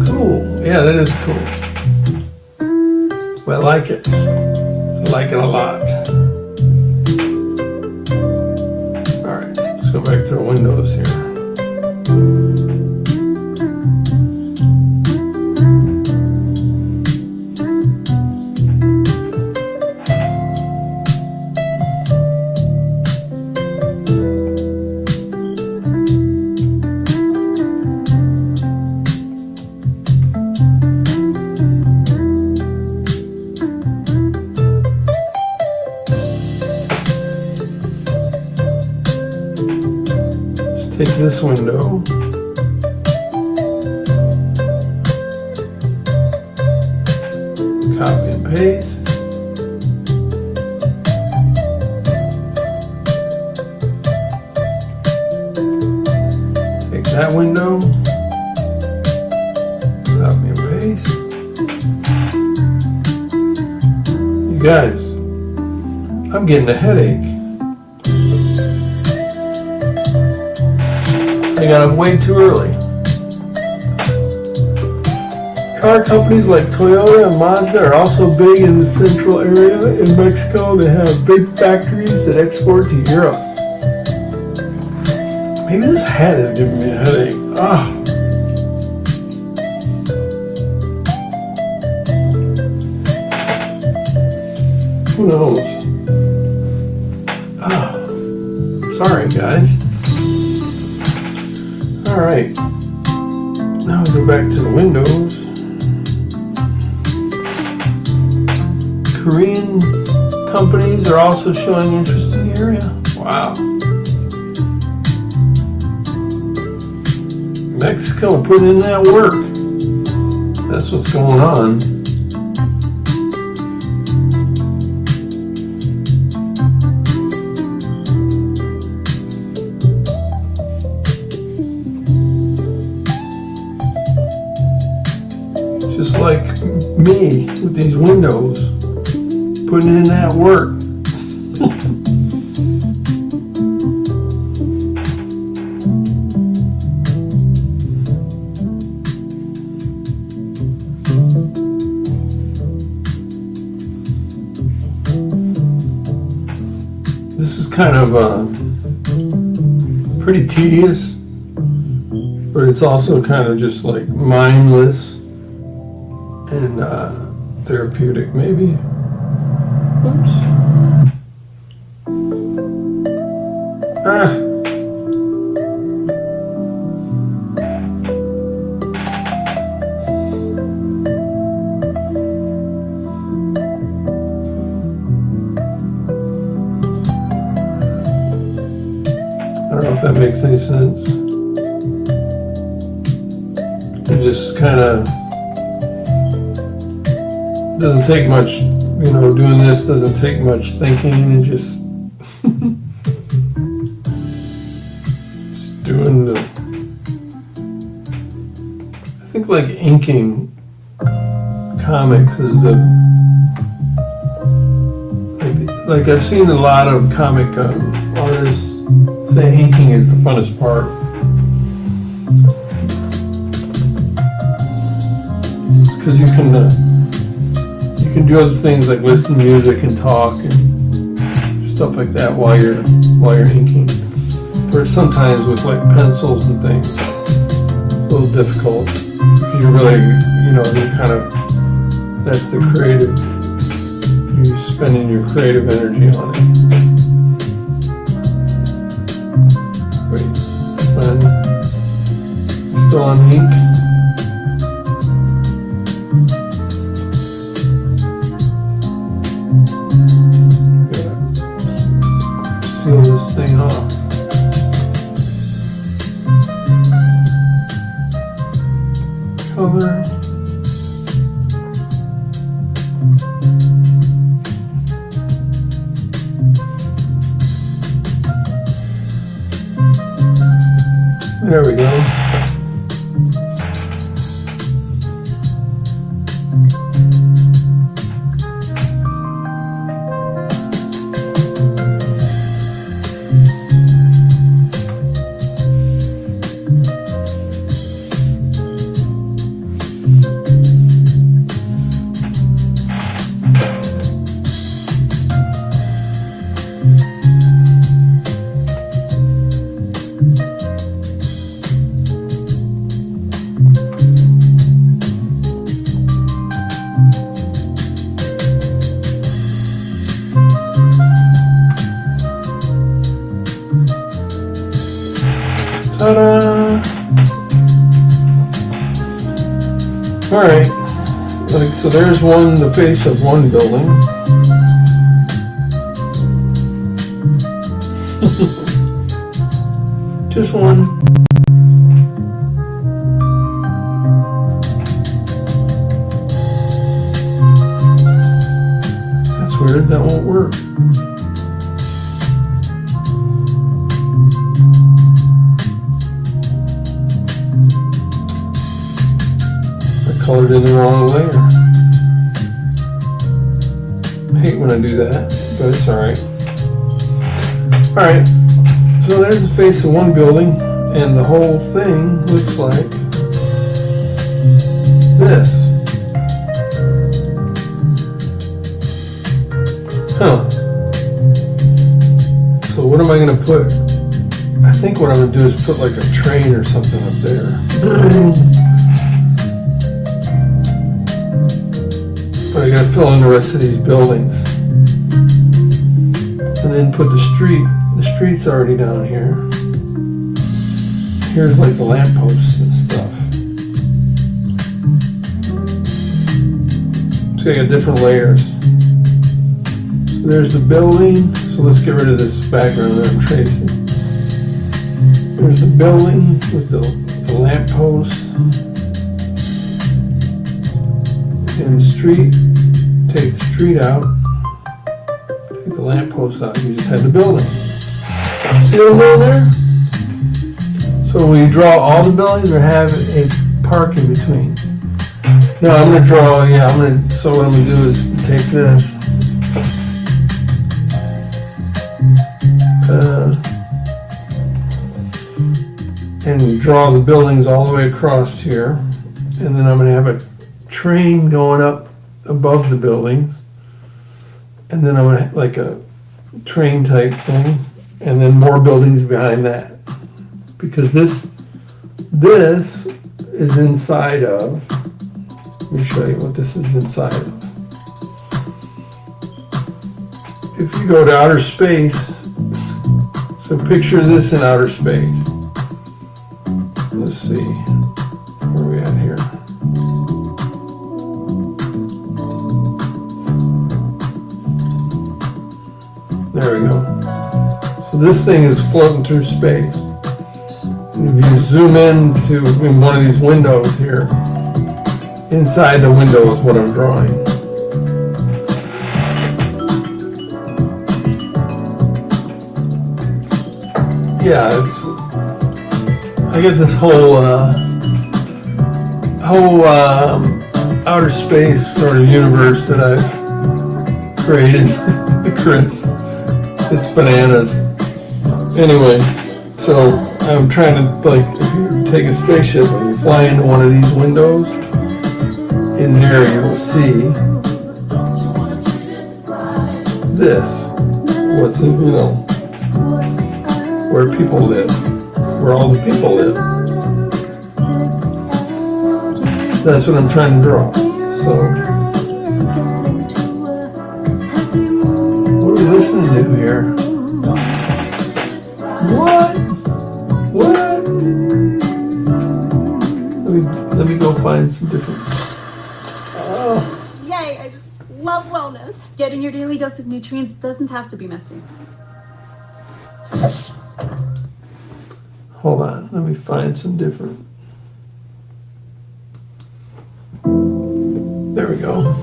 Cool. Yeah, that is cool. Well, I like it. I like it a lot. Alright, let's go back to the windows here. Take this window, copy and paste, take that window, copy and paste. You guys, I'm getting a headache. I got up way too early. Car companies like Toyota and Mazda are also big in the central area. In Mexico, they have big factories that export to Europe. Maybe this hat is giving me a headache. Ah. Who knows? Ah. Sorry, guys. All right. Now we go back to the windows. Korean companies are also showing interest in the area. Wow. Mexico putting in that work. That's what's going on. Just like me with these windows, putting in that work. This is kind of pretty tedious, but it's also kind of just like mindless and therapeutic, maybe. Oops. Ah. I don't know if that makes any sense. It just kind of doesn't take much, you know, doing this doesn't take much thinking. It just doing the, I think like inking comics is the, like I've seen a lot of comic artists say inking is the funnest part. Because you can do other things like listen to music and talk and stuff like that while you're inking. Or sometimes with like pencils and things, it's a little difficult because you're really, you know, you kind of, that's the creative, you're spending your creative energy on it. Wait, still on ink? Seal this thing off. Color. There we go. Ta-da! Alright, like, so there's the face of one building. Just one. That's weird, that won't work. Colored in the wrong layer. I hate when I do that, but it's alright. Alright, so there's the face of one building, and the whole thing looks like this. Huh. So what am I gonna put? I think what I'm gonna do is put like a train or something up there. But I gotta fill in the rest of these buildings. And then put the street's already down here. Here's like the lampposts and stuff. So I got different layers. So there's the building. So let's get rid of this background that I'm tracing. There's the building with the lamppost. And the street. Take the street out. Take the lamppost out. You just had the building. See what I'm doing there? So will you draw all the buildings or have a park in between? No, I'm gonna draw, so what I'm gonna do is take this. And draw the buildings all the way across here. And then I'm gonna have a train going up above the buildings. And then I'm gonna, like a train type thing. And then more buildings behind that. Because this is inside of, let me show you what this is inside of. If you go to outer space, so picture this in outer space. Let's see, where are we at here? There we go. So this thing is floating through space. And if you zoom in to one of these windows here, inside the window is what I'm drawing. Yeah, I get this whole outer space sort of universe that I've created, Chris. It's bananas. Anyway, so I'm trying to, like, if you take a spaceship and you fly into one of these windows, in there you'll see this. What's in, where people live, where all the people live. That's what I'm trying to draw. So, what are we listening to here? What? Let me go find some different. Oh. Yay, I just love wellness. Getting your daily dose of nutrients doesn't have to be messy. Hold on, let me find some different. There we go.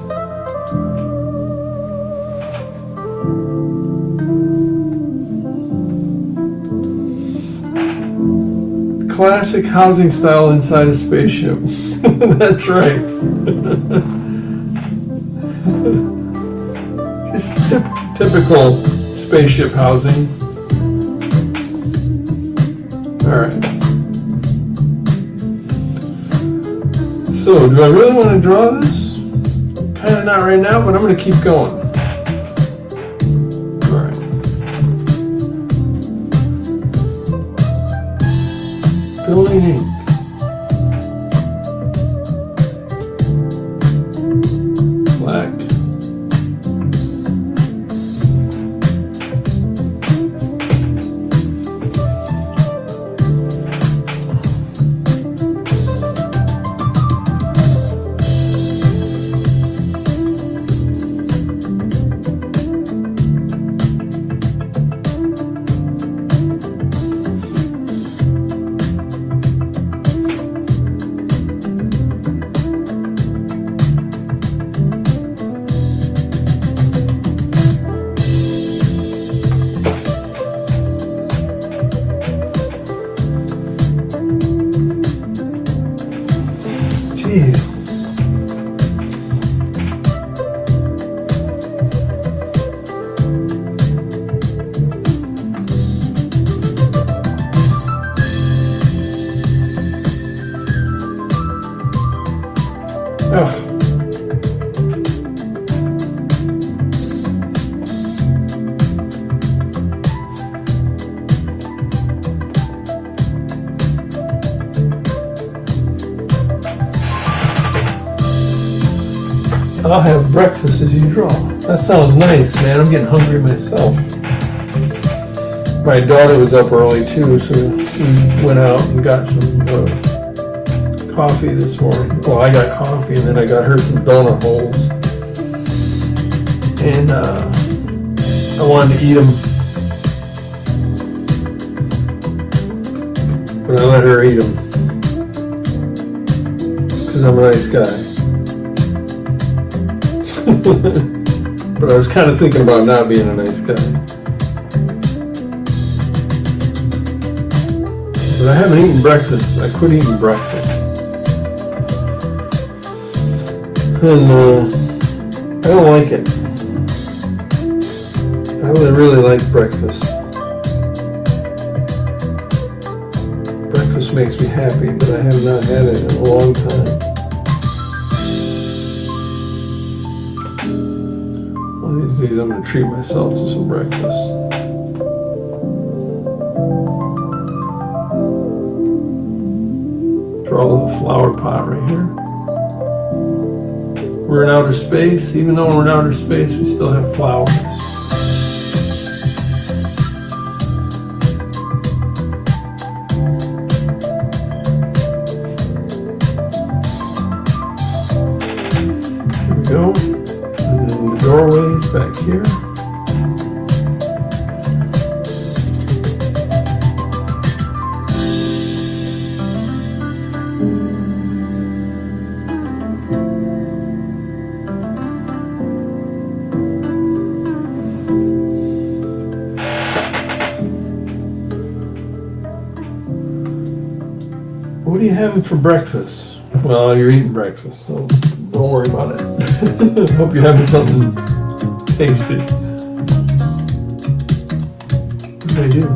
Classic housing style inside a spaceship. That's right. Just typical spaceship housing. All right. So, do I really want to draw this? Kind of not right now, but I'm going to keep going. All right. Building ink. Black. I'll have breakfast as usual. That sounds nice, man. I'm getting hungry myself. My daughter was up early too, so we went out and got some coffee this morning. Well, I got coffee and then I got her some donut holes. And I wanted to eat them, but I let her eat them because I'm a nice guy. But I was kind of thinking about not being a nice guy. But I haven't eaten breakfast. I quit eating breakfast. And I don't like it. I really like breakfast. Breakfast makes me happy, but I have not had it in a long time. One of these days I'm going to treat myself to some breakfast. Draw a little flower pot right here. We're in outer space. Even though we're in outer space, we still have flowers. Here we go. And then the doorway is back here. What are you having for breakfast? Well, you're eating breakfast, so don't worry about it. Hope you're having something tasty. What did I do?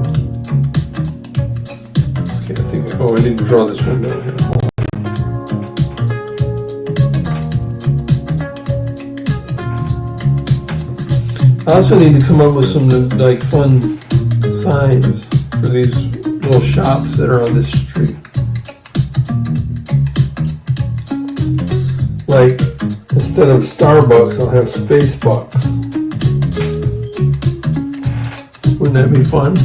Okay, I think, oh, I need to draw this one down here. I also need to come up with some like fun signs for these little shops that are on this street. Like, instead of Starbucks, I'll have Space Bucks. Wouldn't that be fun?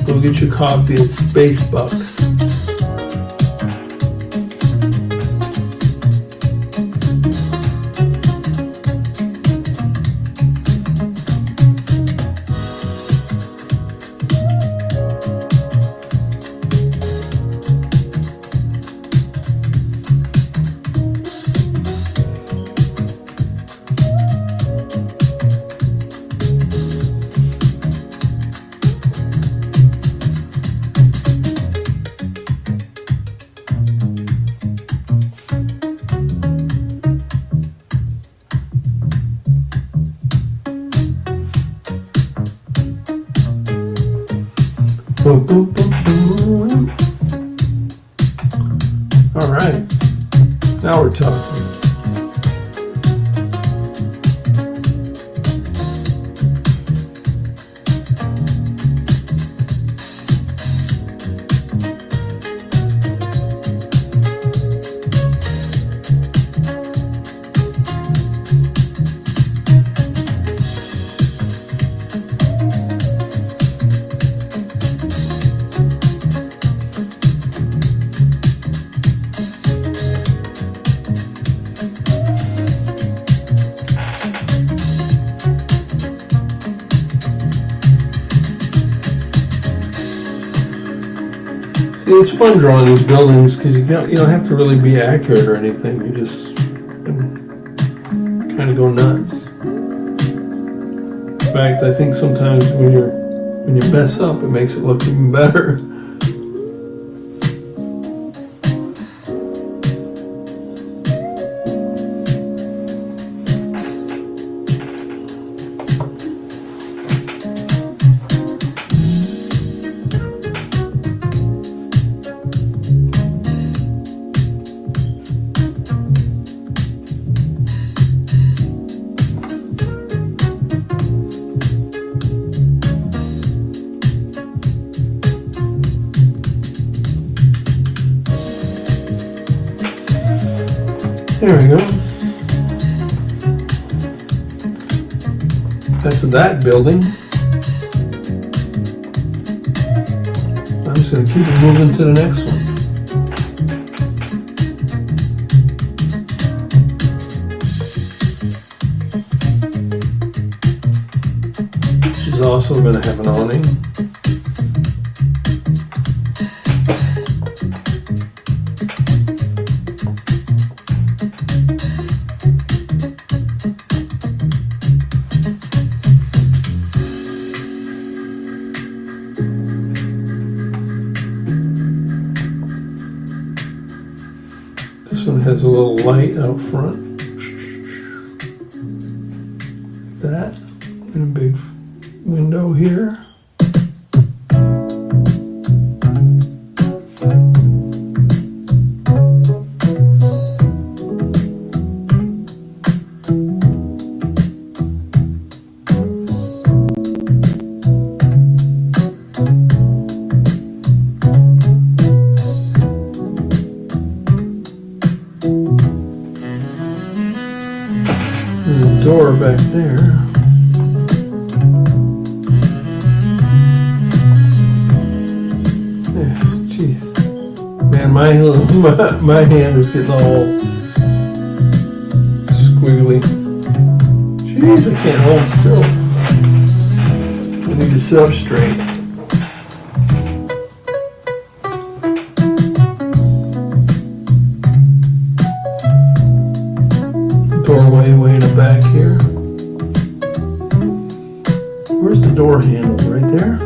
Go get your coffee at Space Bucks. Boom, boom, boom, boom. All right, now we're talking. See, it's fun drawing these buildings because you don't have to really be accurate or anything. You just kind of go nuts. In fact, I think sometimes when you mess up, it makes it look even better. There we go. That's that building. I'm just gonna keep it moving to the next one. She's also gonna have an awning. This one has a little light out front. That, and a big window here. There's a door back there. Jeez. Man, my hand is getting all squiggly. Jeez, I can't hold still. I need to sit up straight. Doorway way in the back here. Where's the door handle? Right there?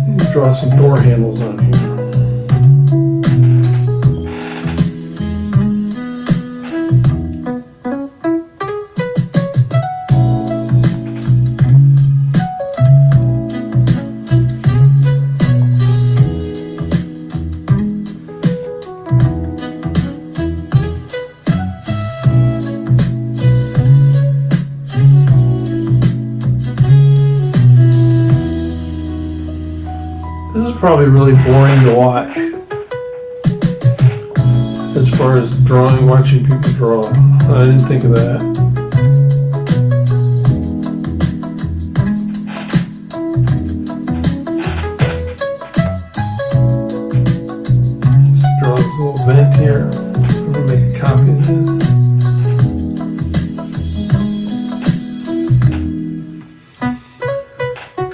Need to draw some door handles on here. This is probably really boring to watch as far as watching people draw. I didn't think of that. Just draw this little vent here. I'm gonna make a copy of this.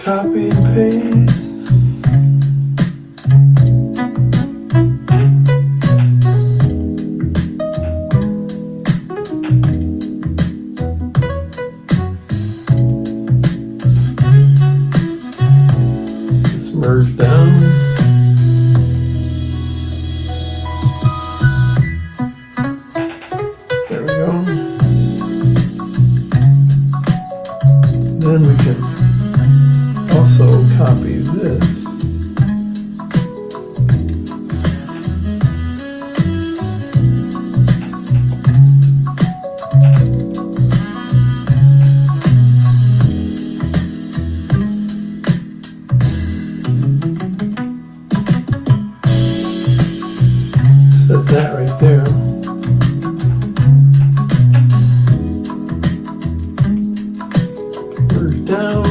Copy and paste. Merge down. There we go. Then we can also copy this. Set that right there. Merge down.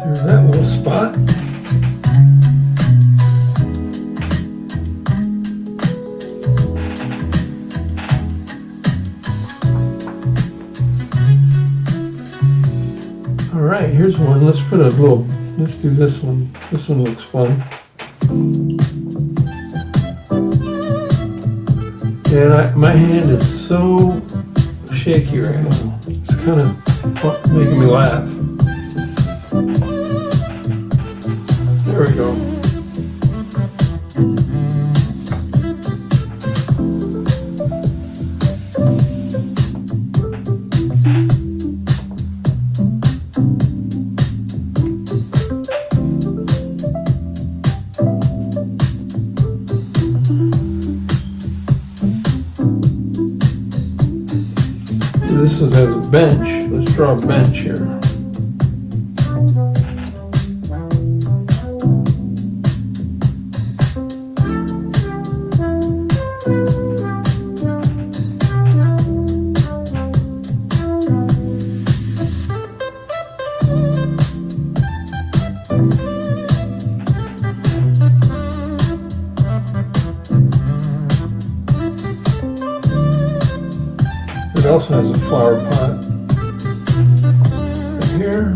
There's that little spot. All right, here's one. Let's do this one. This one looks fun. And my hand is so shaky right now. It's kind of making me laugh. There we go. This has a bench. Let's draw a bench here. It also has a flower pot right here.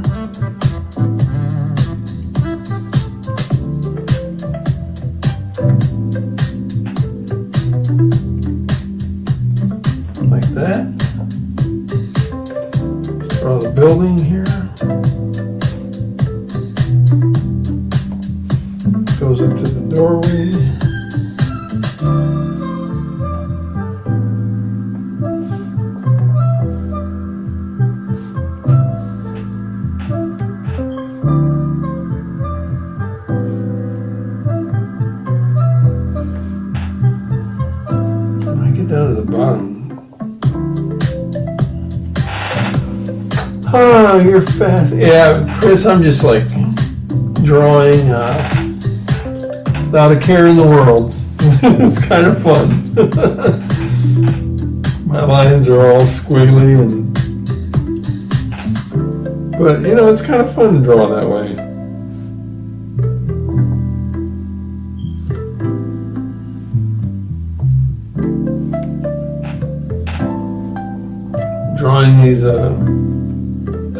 Like that. Draw the building here. Goes up to the doorway. Down to the bottom. Oh, you're fast. Yeah, Chris, I'm just like drawing without a care in the world. It's kind of fun. My lines are all squiggly, but you know, it's kind of fun to draw that way. Drawing these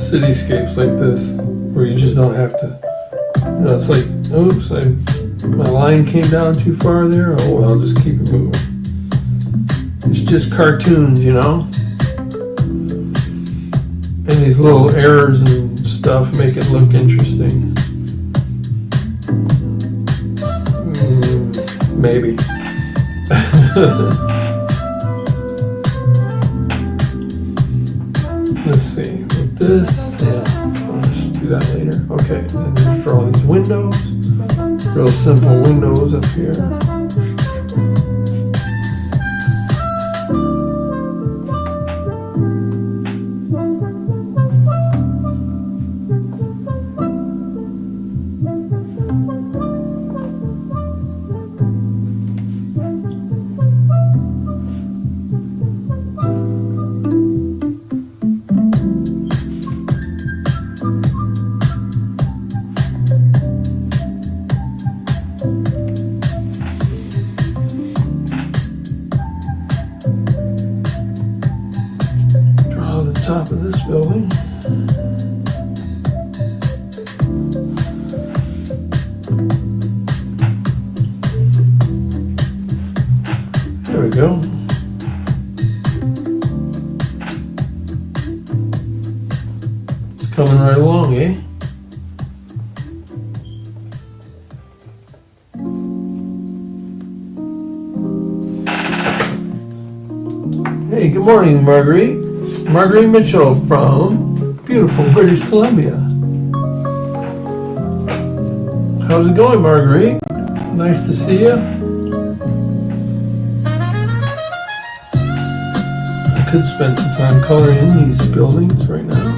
cityscapes like this, where you just don't have to, you know, it's like, oops, my line came down too far there. Oh well, I'll just keep it moving. It's just cartoons, you know? And these little errors and stuff make it look interesting. Maybe. Let's see, with this, yeah, I'll just do that later. Okay, and just draw these windows. Real simple windows up here. Top of this building. There we go. It's coming right along, eh? Hey, good morning, Marguerite. Marguerite Mitchell from beautiful British Columbia. How's it going, Marguerite? Nice to see you. I could spend some time coloring in these buildings right now.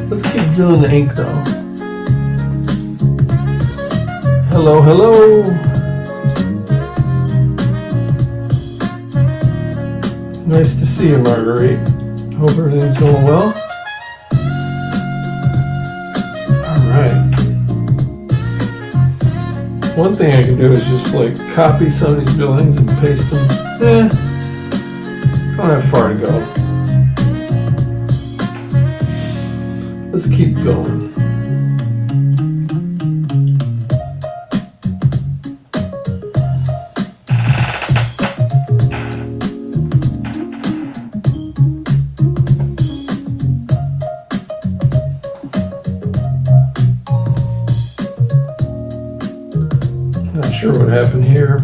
Let's keep doing the ink though. Hello, hello. Nice to see you, Marguerite. Hope everything's going well. Alright. One thing I can do is just like copy some of these buildings and paste them. Don't have far to go. Let's keep going. happen here.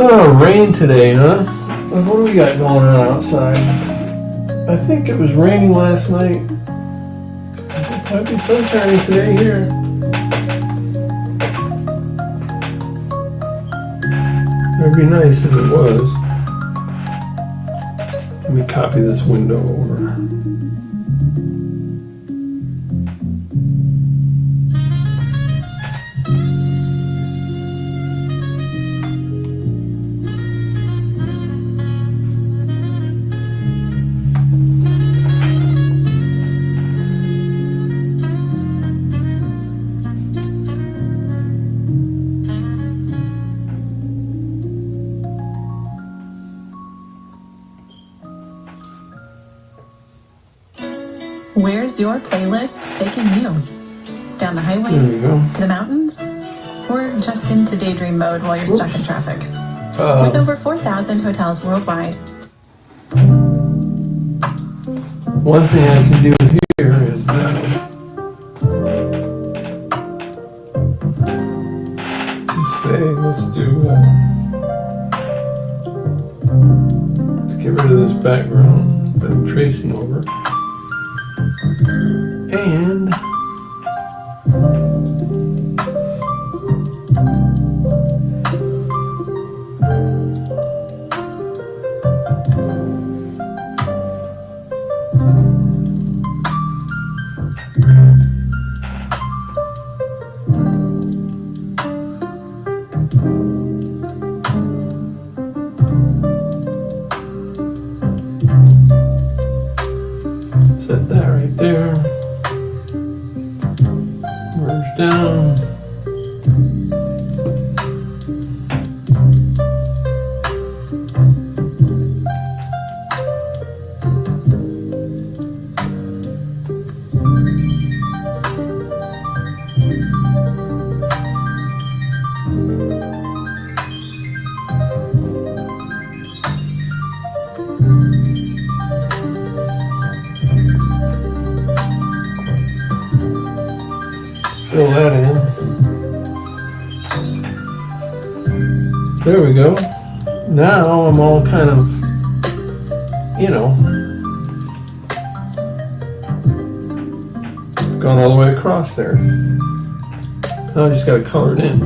Oh, rain today, huh? What do we got going on outside? I think it was raining last night. Might be sunshiny today here. It'd be nice if it was. Let me copy this window over. Where's your playlist taking you? Down the highway? There you go. To the mountains? Or just into daydream mode while you're stuck in traffic? With over 4,000 hotels worldwide. One thing I can do here is just say, let's get rid of this background that I'm tracing over. And set that right there. Merge down. Fill that in. There we go. Now I'm all kind of, gone all the way across there. Now I just got to color it in.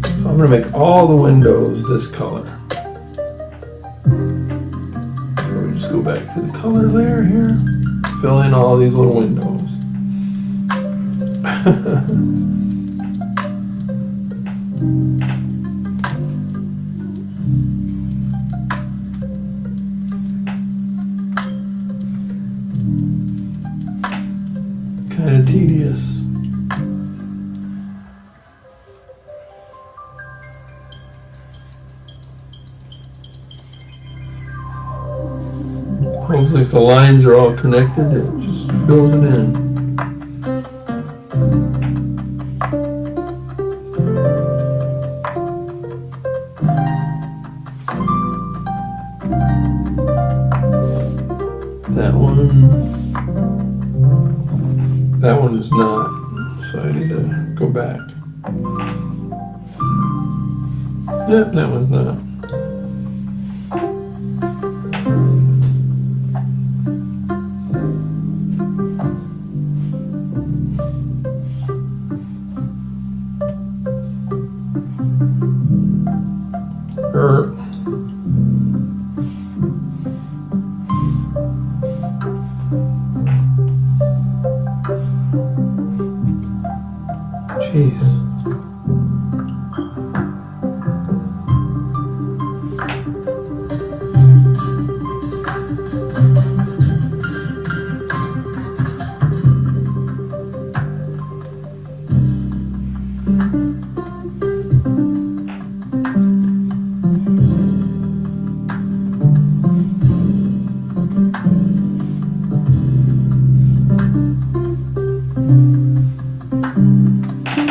So I'm going to make all the windows this color. So we just go back to the color layer here. Fill in all these little windows. Seems like the lines are all connected. It just fills it in. That one is not, so I need to go back. Yep, that one's not. Jeez.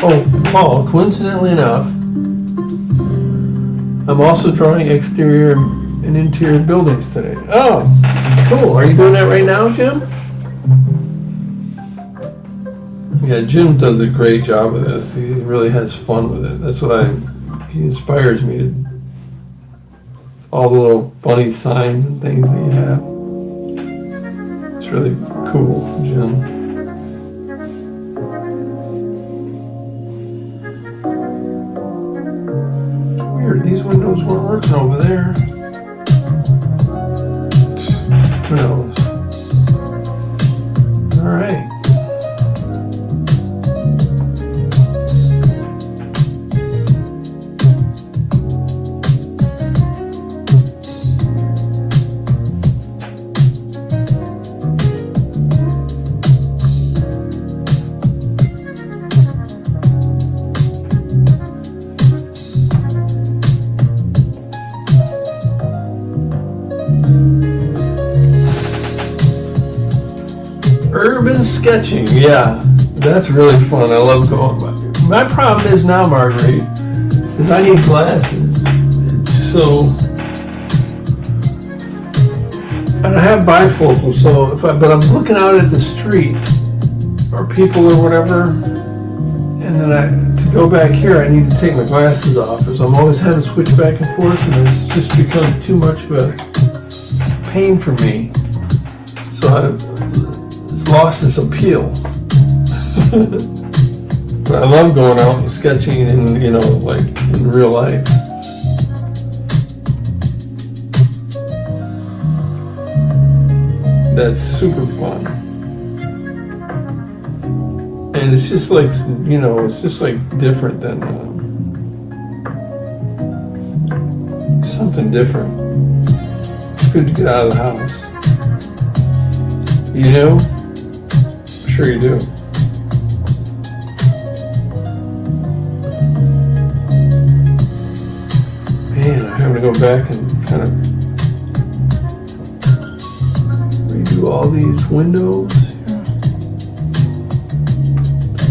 Oh, Paul, coincidentally enough, I'm also drawing exterior and interior buildings today. Oh, cool. Are you doing that right now, Jim? Yeah, Jim does a great job with this. He really has fun with it. That's what he inspires me to. All the little funny signs and things that you have. It's really cool, Jim. These windows weren't working over there. Who knows? All right. Urban sketching, yeah, that's really fun. I love going. My problem is now, Marguerite, is I need glasses. So, and I have bifocals. So but I'm looking out at the street or people or whatever, and then to go back here, I need to take my glasses off, as I'm always having to switch back and forth, and it's just become too much of a pain for me. So it's lost its appeal. But I love going out and sketching in, like in real life. That's super fun. And it's just like, it's just like different than something different. It's good to get out of the house. You know? Sure you do. Man, I'm having to go back and kind of redo all these windows.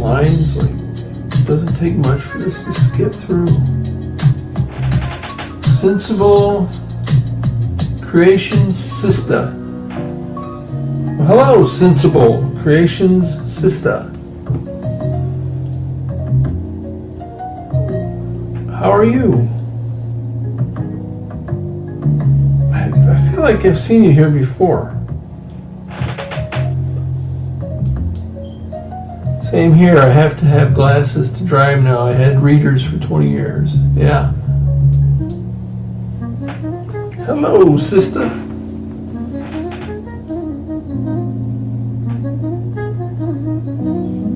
Lines, like, it doesn't take much for this to skip through. Sensible Creations Sista. Well, hello, Sensible Creations Sista. How are you? I feel like I've seen you here before. Same here, I have to have glasses to drive now. I had readers for 20 years. Yeah. Hello, sister.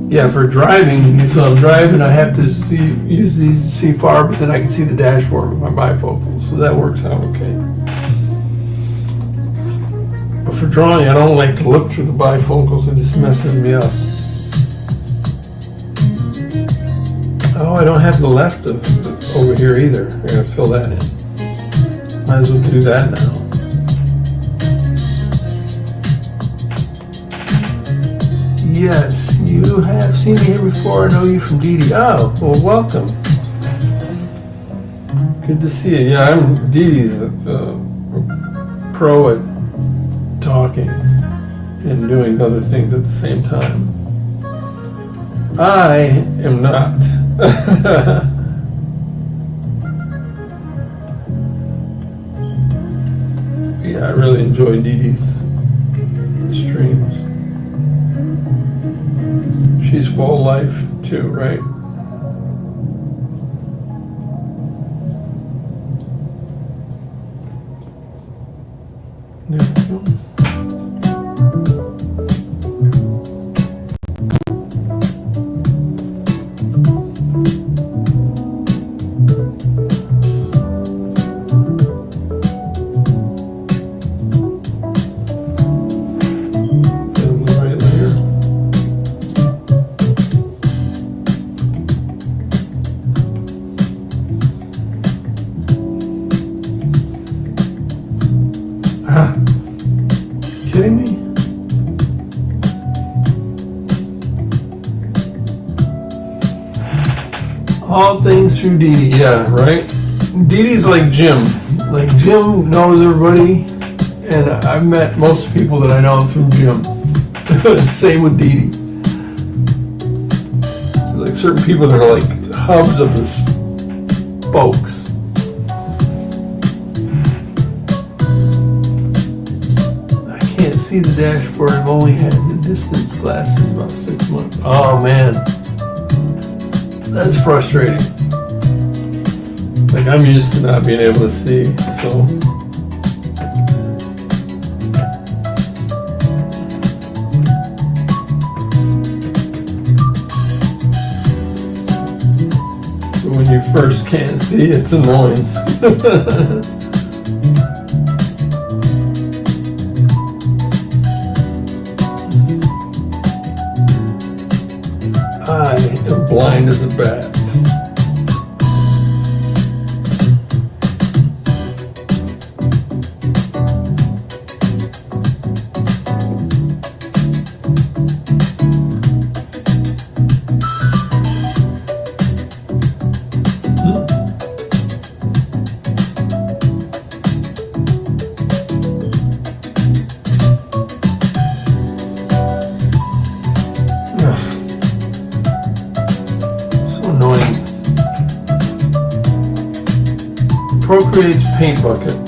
Yeah, for driving, so I'm driving, I have to use these to see far, but then I can see the dashboard with my bifocals, so that works out okay. But for drawing, I don't like to look through the bifocals, it just messes me up. Oh, I don't have the left over here either. I gotta fill that in. Might as well do that now. yes, you have seen me here before. I know you from Dee Dee. Oh, well, welcome. Good to see you. Yeah, Dee Dee's pro at talking and doing other things at the same time. I am not. Yeah, I really enjoy Dee Dee's streams. She's full life too, right? There we go. Film the right layer. Ah, kidding me? All things through Dee Dee, yeah, right? Dee Dee's like Jim. Like Jim knows everybody, and I've met most people that I know through Jim. Same with Dee Dee. There's like certain people that are like hubs of the spokes. I can't see the dashboard. I've only had the distance glasses about 6 months. Oh man, that's frustrating. Like I'm used to not being able to see, so. But when you first can't see, it's annoying. I am blind as a bat. Annoying. Procreate's paint bucket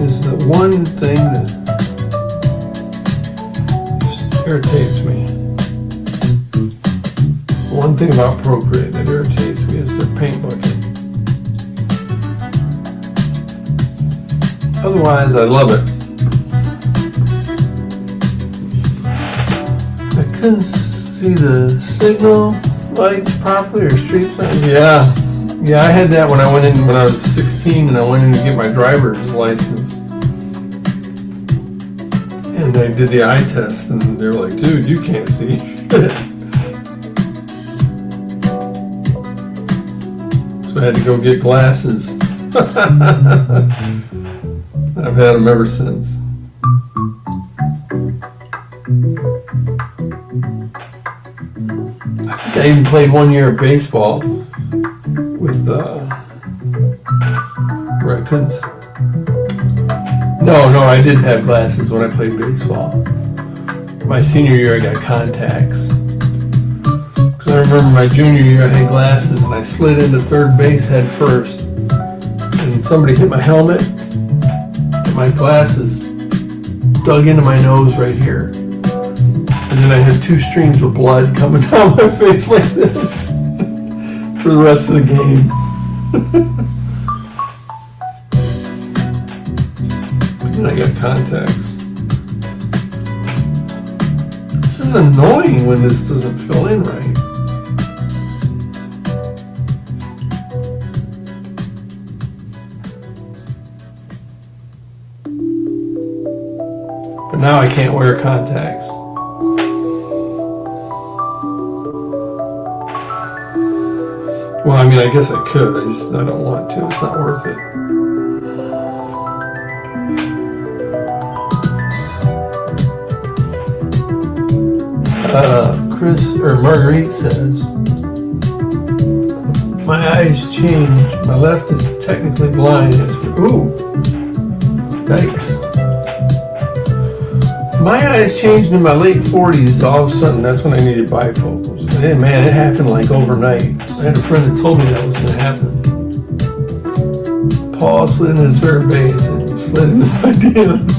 is the one thing that just irritates me. One thing about Procreate that irritates me is their paint bucket. Otherwise, I love it. I couldn't see the signal lights properly or street signs. Yeah, I had that when I went in when I was 16 and I went in to get my driver's license. And I did the eye test and they're like, dude, you can't see. So I had to go get glasses. I've had them ever since. I think I even played 1 year of baseball with where I couldn't. No, I did have glasses when I played baseball. My senior year, I got contacts. Because I remember my junior year, I had glasses and I slid into third base head first, and somebody hit my helmet, and my glasses dug into my nose right here. And then I had 2 streams of blood coming down my face like this for the rest of the game. And then I got contacts. This is annoying when this doesn't fill in right. But now I can't wear contacts. Well, I mean, I guess I could. I don't want to. It's not worth it. Chris or Marguerite says, my eyes changed. My left is technically blind. Ooh, yikes. My eyes changed in my late 40s. All of a sudden, that's when I needed bifocals. Hey, man, it happened like overnight. I had a friend that told me that was going to happen. Paul slid into third base and slid into my DMs.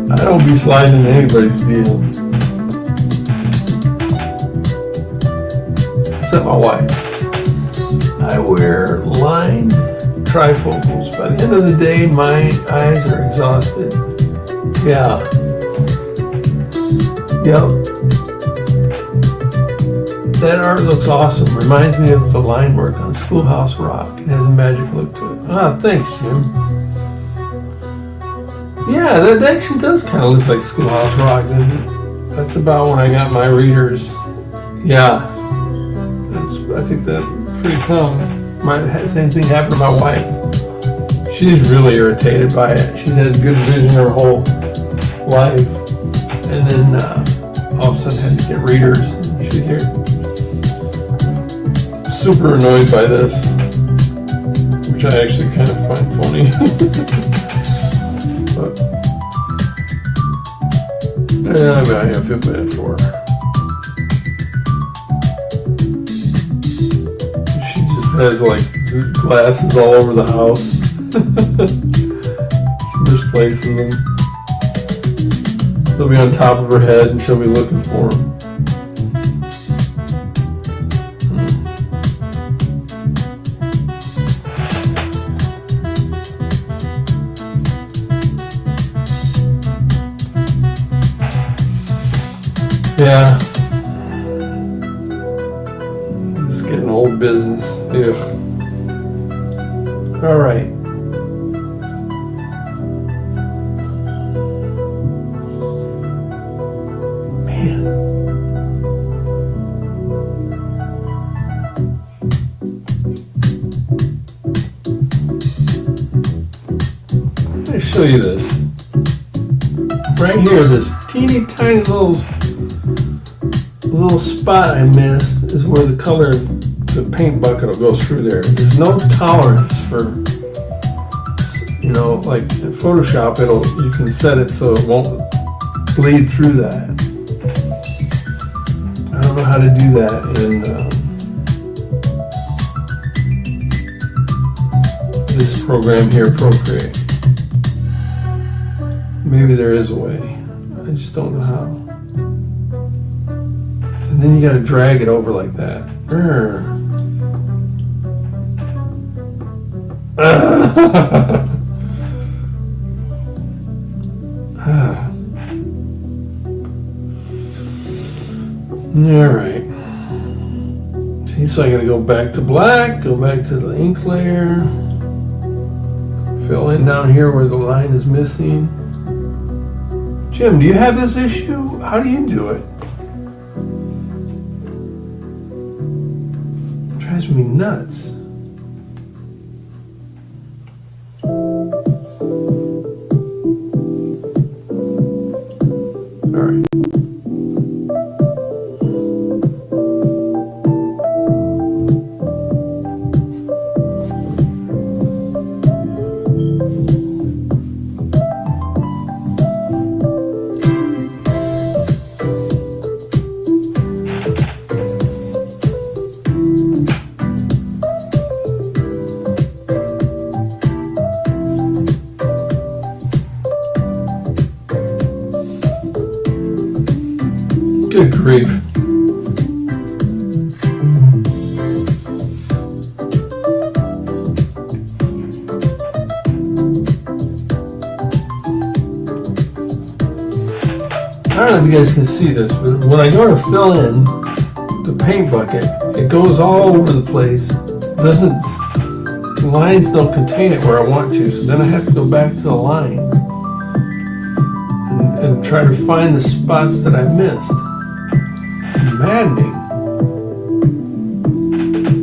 I don't be sliding into anybody's DMs. Except my wife. I wear lined trifocals. By the end of the day, my eyes are exhausted. Yeah. Yep. That art looks awesome. Reminds me of the line work on Schoolhouse Rock. It has a magic look to it. Ah, thanks, Jim. Yeah, that actually does kind of look like Schoolhouse Rock, doesn't it? That's about when I got my readers. Yeah. I think that's pretty common. Same thing happened to my wife. She's really irritated by it. She's had good vision her whole life. And then all of a sudden had to get readers. She's here. Super annoyed by this, which I actually kind of find funny. But, yeah, I feel bad for her. She just has like glasses all over the house. She misplaces them. They'll be on top of her head and she'll be looking for them. Yeah. It's getting old business. Ugh. All right. Man. Let me show you this. Right here, this teeny tiny little spot I missed is where the color, the paint bucket will go through there. There's no tolerance for, you know, like in Photoshop, you can set it so it won't bleed through that. I don't know how to do that in this program here, Procreate. Maybe there is a way. I just don't know how. And then you gotta drag it over like that. Alright. See, so I gotta go back to black, go back to the ink layer, fill in down here where the line is missing. Jim, do you have this issue? How do you do it? It drives me nuts. All right. Good grief. I don't know if you guys can see this, but when I go to fill in the paint bucket, it goes all over the place. The lines don't contain it where I want to, so then I have to go back to the line and try to find the spots that I missed. Maddening.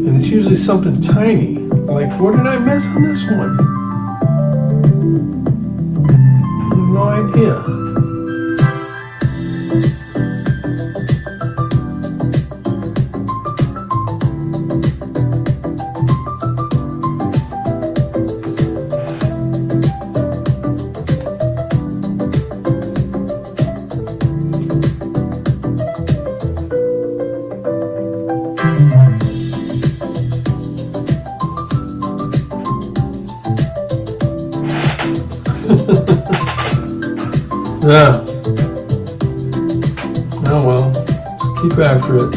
And it's usually something tiny. Like, what did I miss on this one? I have no idea. Yeah. Oh well. Just keep after it.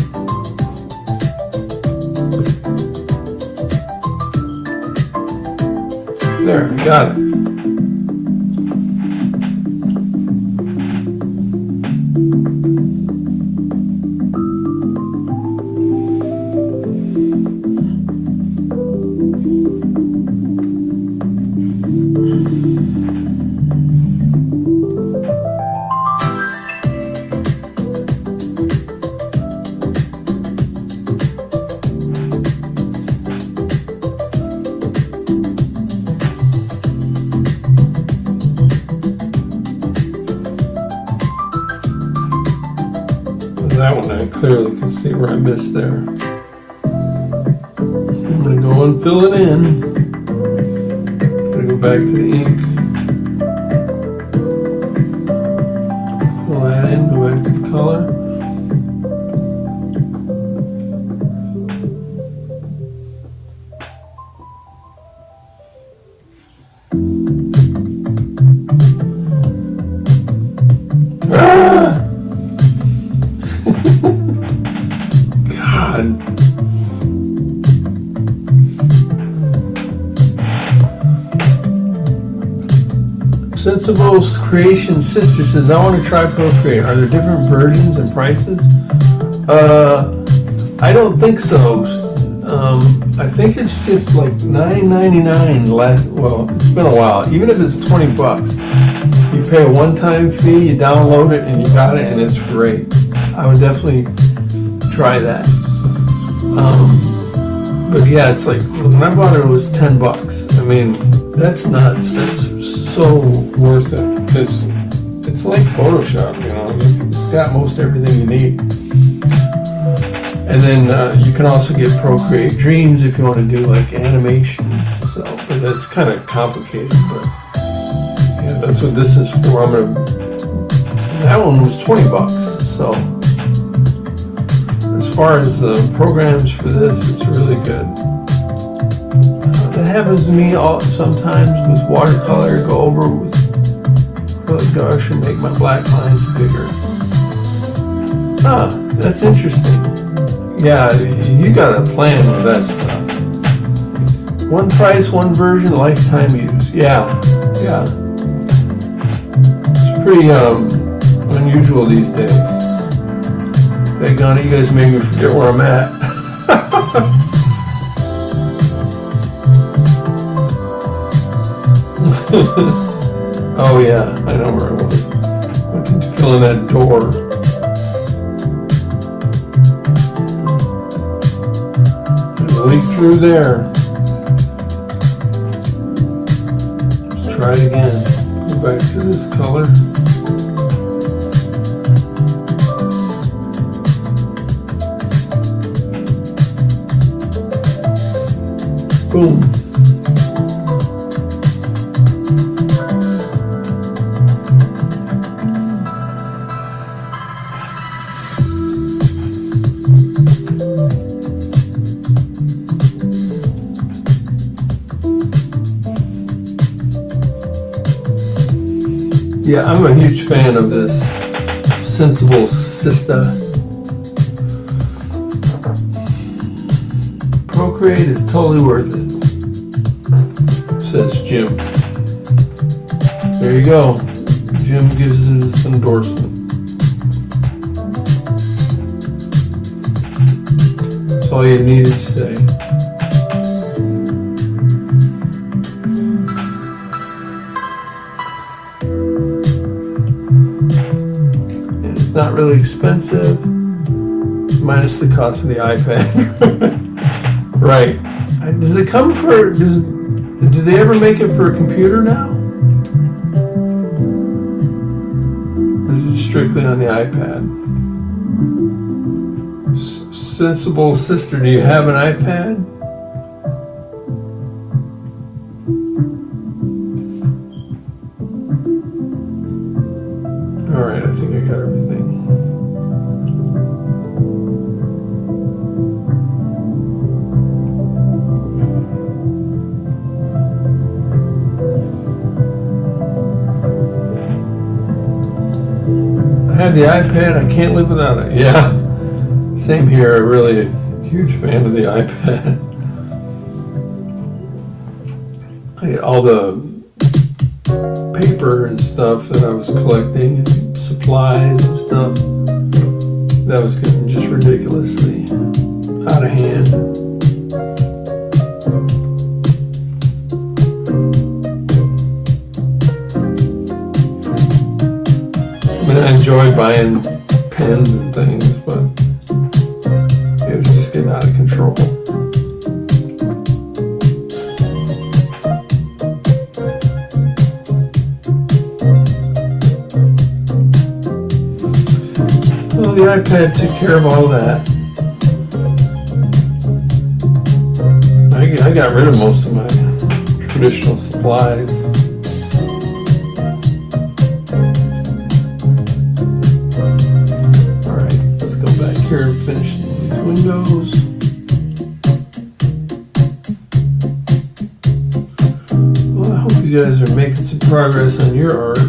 There, I got it. That one I clearly can see where I missed there. I'm gonna go and fill it in. Gonna go back to the ink. Fill that in, go back to the color. God. Sensible Creation Sister says, I want to try Procreate. Are there different versions and prices? I don't think so. I think it's just like $9.99 less. Well, it's been a while. Even if it's $20, you pay a one-time fee, you download it, and you got it, and it's great. I would definitely try that. But yeah, it's like when I bought it, it was $10. I mean, that's nuts. That's so worth it. It's like Photoshop, you know. It's got most everything you need. And then you can also get Procreate Dreams if you want to do like animation. So, but that's kind of complicated. But yeah, that's what this is for. That one was $20. So as far as the programs for this, it's really good. That happens to me sometimes with watercolor. Go over with acrylic brush and make my black lines bigger. That's interesting. Yeah, you got a plan with that stuff. One price, one version, lifetime use. Yeah. It's pretty unusual these days. Daggone it, you guys made me forget where I'm at. Oh yeah, I know where I was. Looking to fill in that door. There's a leak through there. Let's try it again. Go back to this color. Boom. Yeah, I'm a huge fan of this Sensible Sista. Procreate is totally worth it, says Jim. There you go. Jim gives it his endorsement. That's all you needed to say. Not really expensive, minus the cost of the iPad. Right. Does it come for, do they ever make it for a computer now? Or is it strictly on the iPad? Sensible Sister, do you have an iPad? Alright, I think I got everything. have the iPad. I can't live without it. Yeah, same here. I'm really a huge fan of the iPad. I get all the paper and stuff that I was collecting, and supplies and stuff. That was getting just ridiculously out of hand. I mean, I enjoy buying pens and things, but it was just getting out of control. Well, the iPad took care of all that. I got rid of most of my traditional supplies. Here and finish these windows. Well, I hope you guys are making some progress on your art.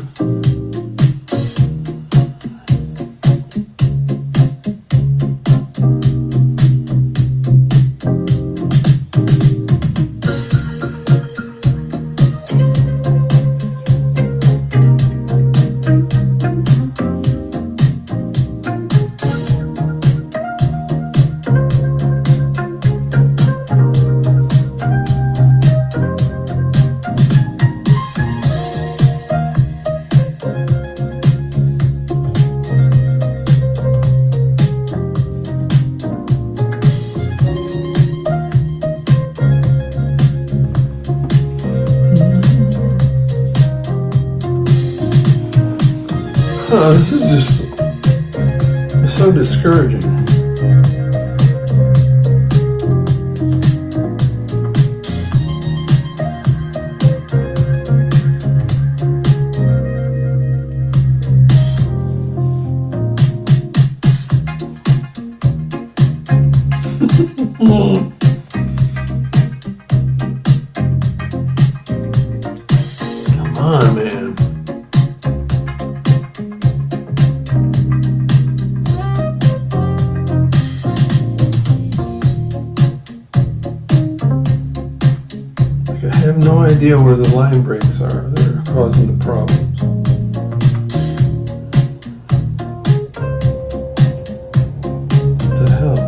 Oh, this is just so discouraging. Come on, man. I have no idea where the line breaks are that are causing the problems. What the hell?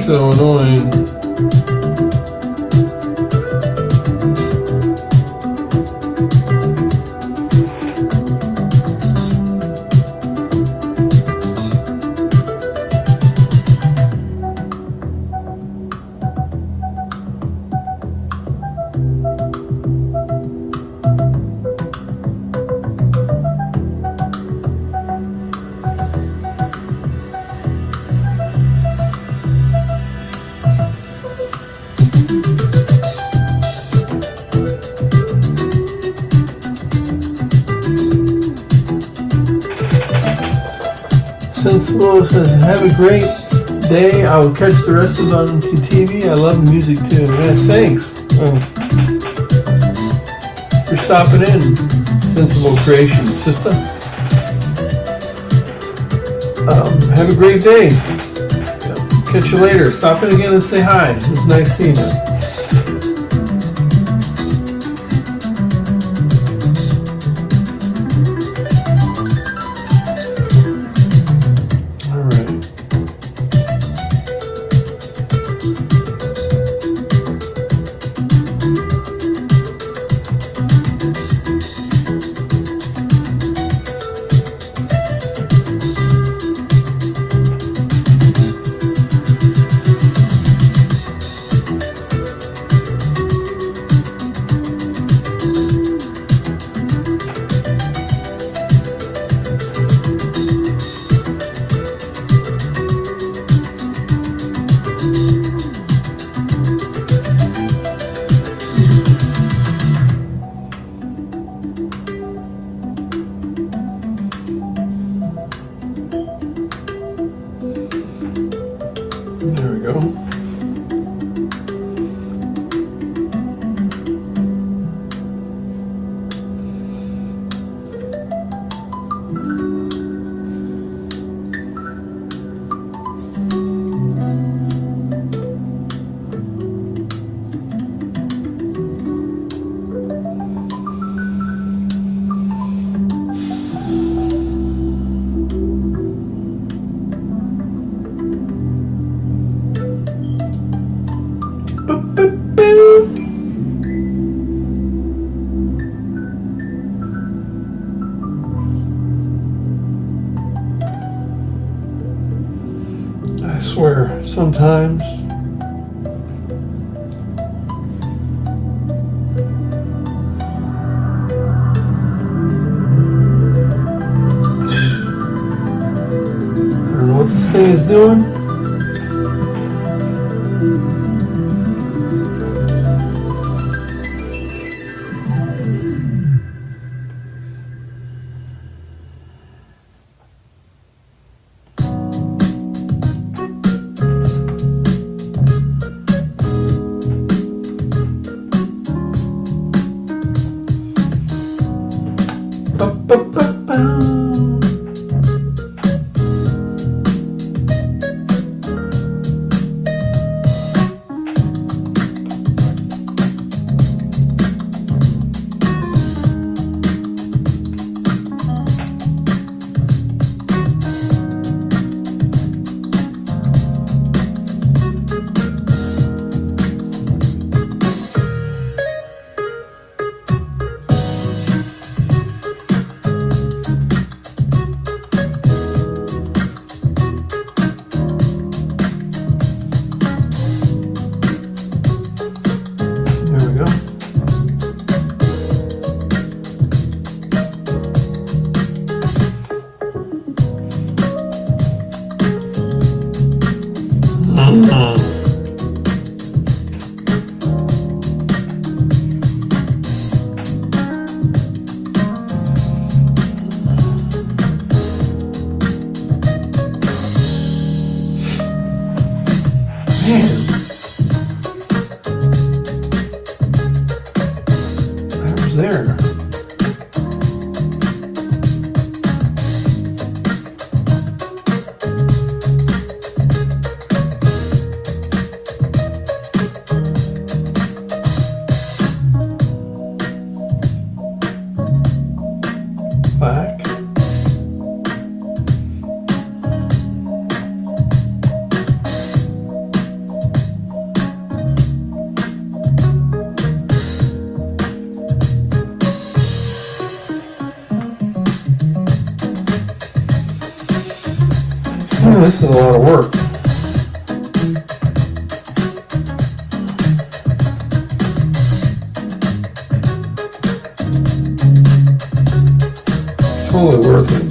So annoying. Sensible says, have a great day. I will catch the rest of it on TV. I love music too. Yeah, thanks for stopping in, Sensible Creation System. Have a great day. Catch you later. Stop in again and say hi. It was nice seeing you. There we go. I swear, sometimes I don't know what this thing is doing. There. Back. Oh, this is a lot of work. Totally worth it.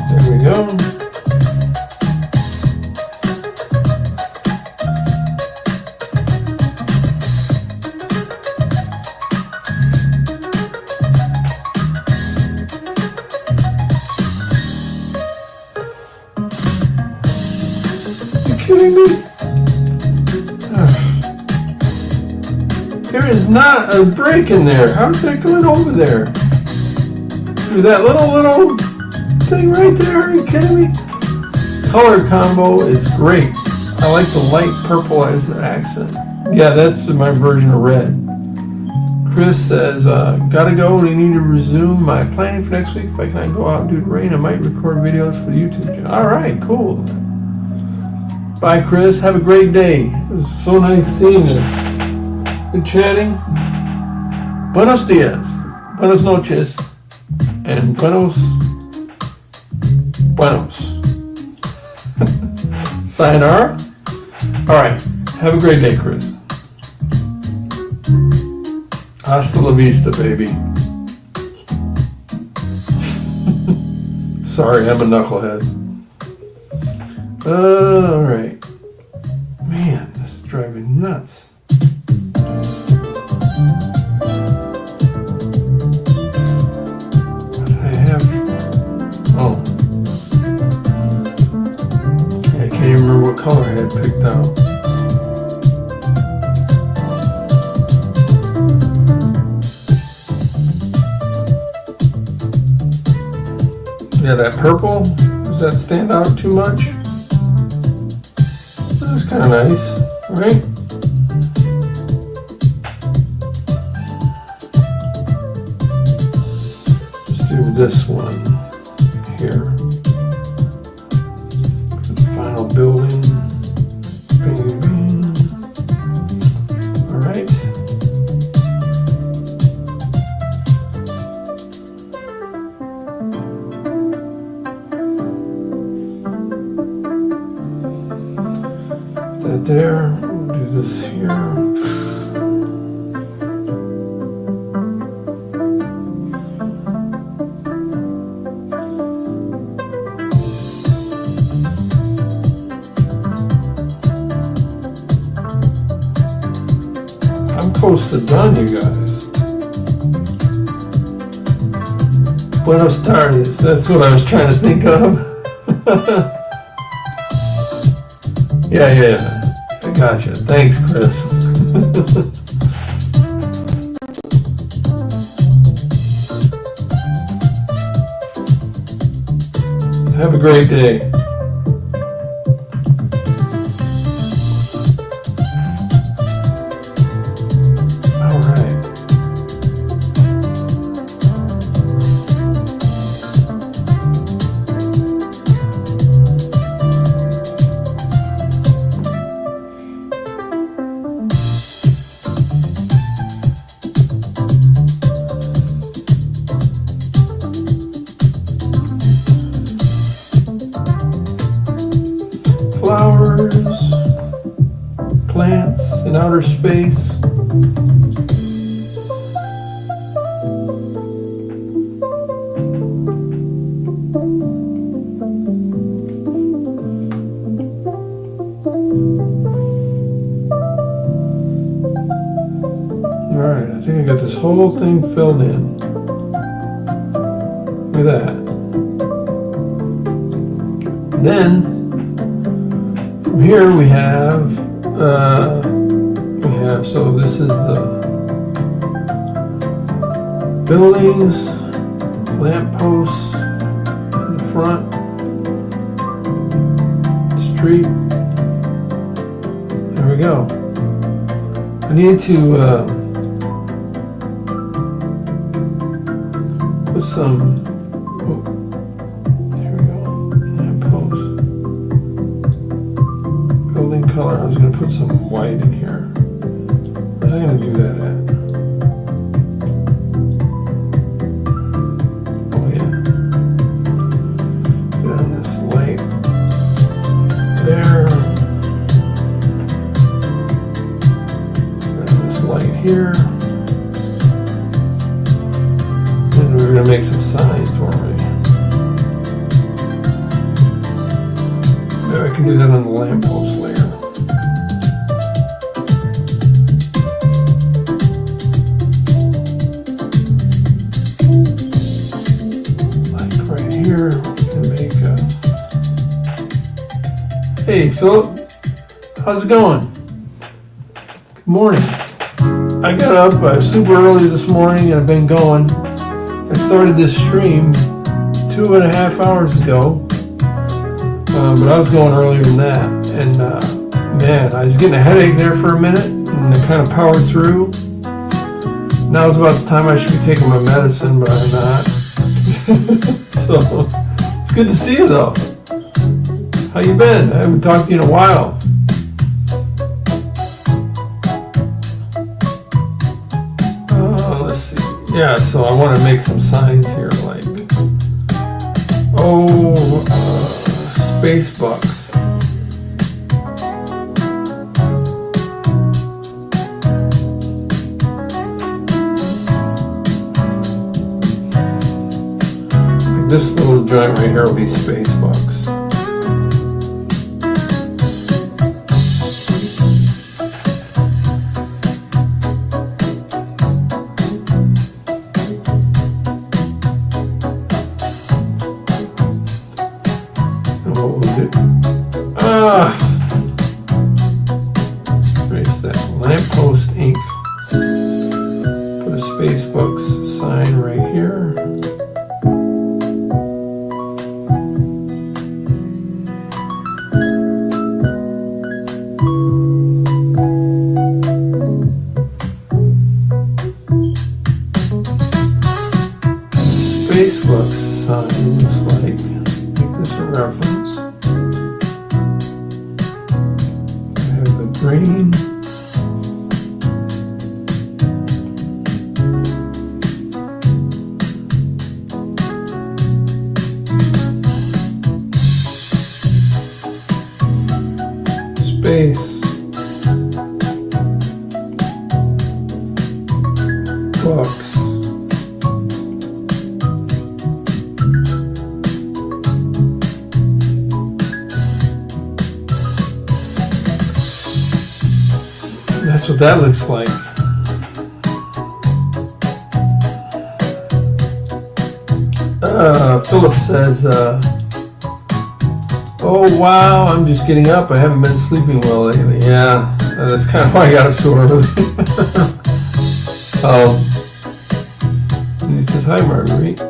There we go. Kidding me? There is not a break in there. How's that going over there? Through that little thing right there? Are you kidding me? Color combo is great. I like the light purple as the accent. Yeah, that's my version of red. Chris says, gotta go. We need to resume my planning for next week. If I can go out due to rain, I might record videos for the YouTube channel. All right, cool. Bye, Chris. Have a great day. It was so nice seeing you. Good chatting. Buenos dias. Buenas noches. And buenos. Sayonara. All right. Have a great day, Chris. Hasta la vista, baby. Sorry, I'm a knucklehead. All right. Man, this is driving me nuts. What did I have? Oh. I can't even remember what color I had picked out. Yeah, that purple. Does that stand out too much? That's kind of nice, right? Let's do this one here. The final building. Bing, bing. All right. That there. We'll do this here. I'm close to done, you guys. Buenos tardes. That's what I was trying to think of. Yeah. I gotcha. Thanks, Chris. Have a great day. All right. Flowers, plants in outer space. Alright, I think I got this whole thing filled in. Look at that. Then from here we have so this is the buildings, lampposts in the front, street. There we go. I need to put some. There we go. Lamppost. Building color. I was going to put some white in here. Where's I going to do that at? Oh yeah. Put on this light there. here. And we're gonna make some signs for me. Maybe I can do that on the lamppost layer. Like right here, we can make a... Hey, Philip, how's it going? Good morning. I got up super early this morning and I've been going. I started this stream 2.5 hours ago. But I was going earlier than that, and man, I was getting a headache there for a minute, and I kind of powered through. Now it's about the time I should be taking my medicine, but I'm not. So, it's good to see you though. How you been? I haven't talked to you in a while. Let's see. Yeah, so I want to make some signs here, like, Space Bucks. This little joint right here will be Space Bucks. Erase that. Lamppost ink. Put a Spacebucks sign right here. Spacebucks sign looks like. Make this a reference. Green. Space. Bucks. That's what that looks like. Philip says, oh wow, I'm just getting up. I haven't been sleeping well lately. Yeah, that's kind of why I got up so early. And he says, hi Marguerite.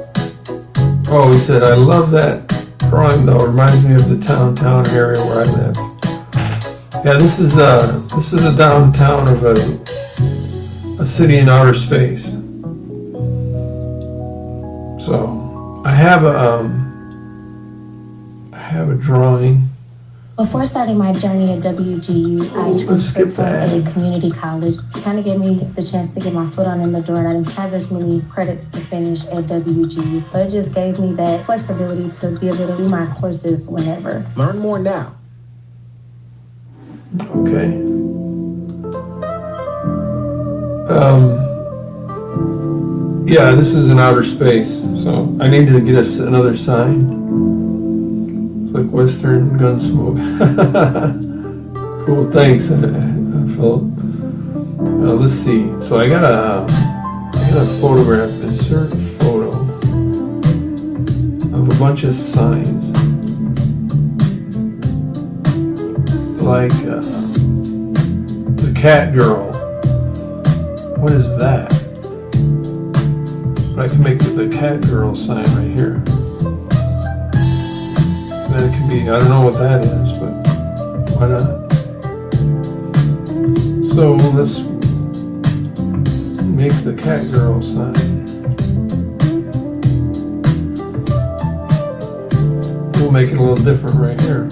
Oh, he said, I love that drawing though. It reminds me of the town area where I live. Yeah, this is a downtown of a city in outer space. So I have a drawing. Before starting my journey at WGU, I transferred from a community college. It kind of gave me the chance to get my foot on in the door, and I didn't have as many credits to finish at WGU. But it just gave me that flexibility to be able to do my courses whenever. Learn more now. Okay. Yeah, this is in outer space, so I need to get us another sign. It's like Western Gunsmoke. Cool, thanks, Philip. Let's see. So I got a photograph, insert photo of a bunch of signs. Like the cat girl. What is that? But I can make the cat girl sign right here. That could be, I don't know what that is, but why not? So let's make the cat girl sign. We'll make it a little different right here.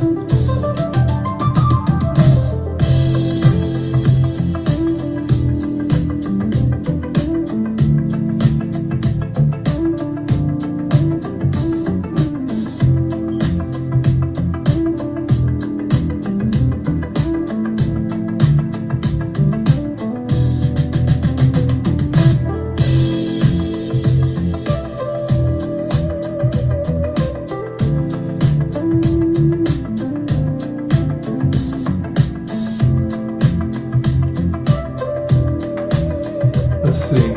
see.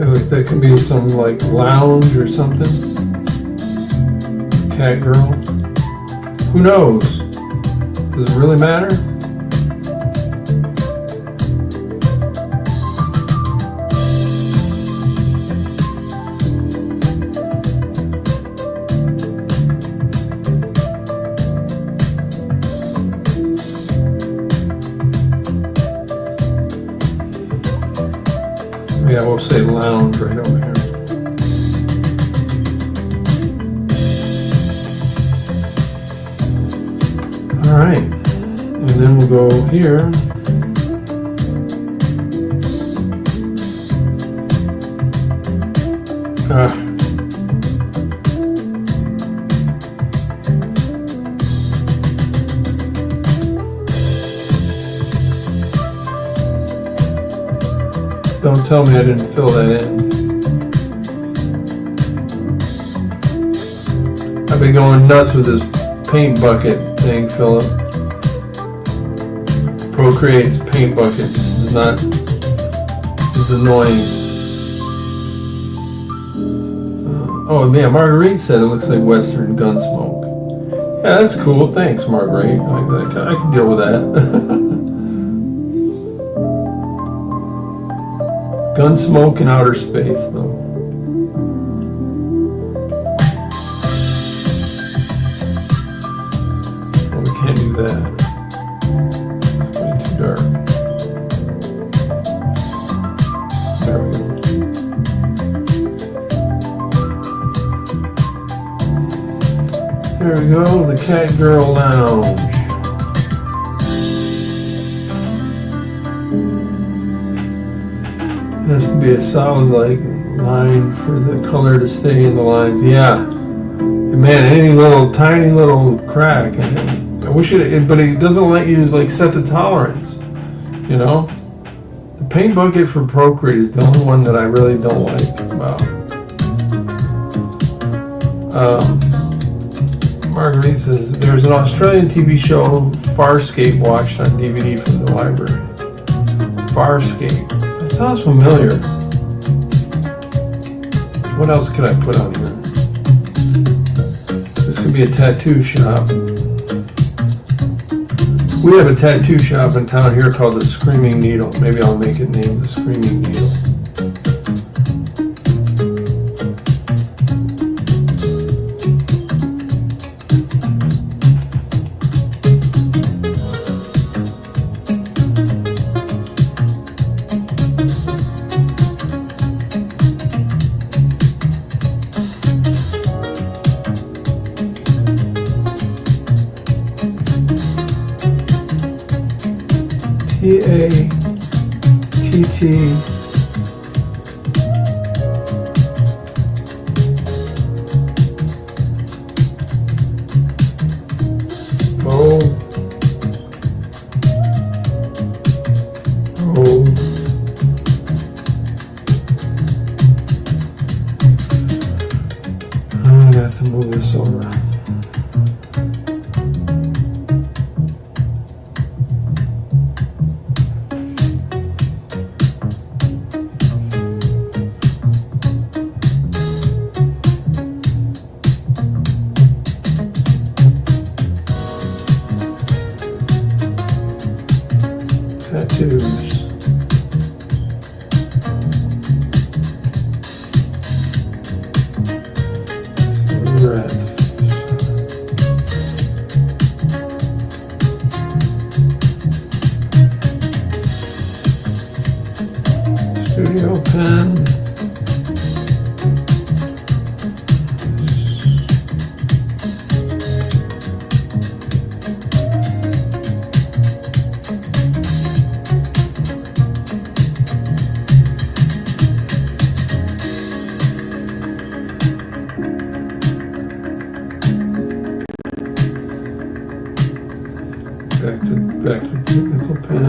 Like that can be some like lounge or something. Cat girl. Who knows? Does it really matter? Yeah, we'll say lounge right over here. All right, and then we'll go here. Don't tell me I didn't fill that in. I've been going nuts with this paint bucket thing, Philip. Procreate's paint bucket is annoying. Oh yeah, Marguerite said it looks like Western Gunsmoke. Yeah, that's cool. Thanks, Marguerite. I can deal with that. Gunsmoke in outer space, though. Oh, we can't do that. It's way too dark. There we go. There we go, the Cat Girl Lounge. Has to be a solid like line for the color to stay in the lines. Yeah, and man, any little tiny little crack, and I wish it, but it doesn't let you like set the tolerance. You know, the paint bucket for Procreate is the only one that I really don't like about. Marguerite says there's an Australian TV show Farscape watched on DVD from the library. Farscape. Sounds familiar. What else could I put on here? This could be a tattoo shop. We have a tattoo shop in town here called the Screaming Needle. Maybe I'll make it named the Screaming Needle. T-A-T-T O O I'm gonna have to move this over. Tattoos. Red. Studio pen. Back to technical pen.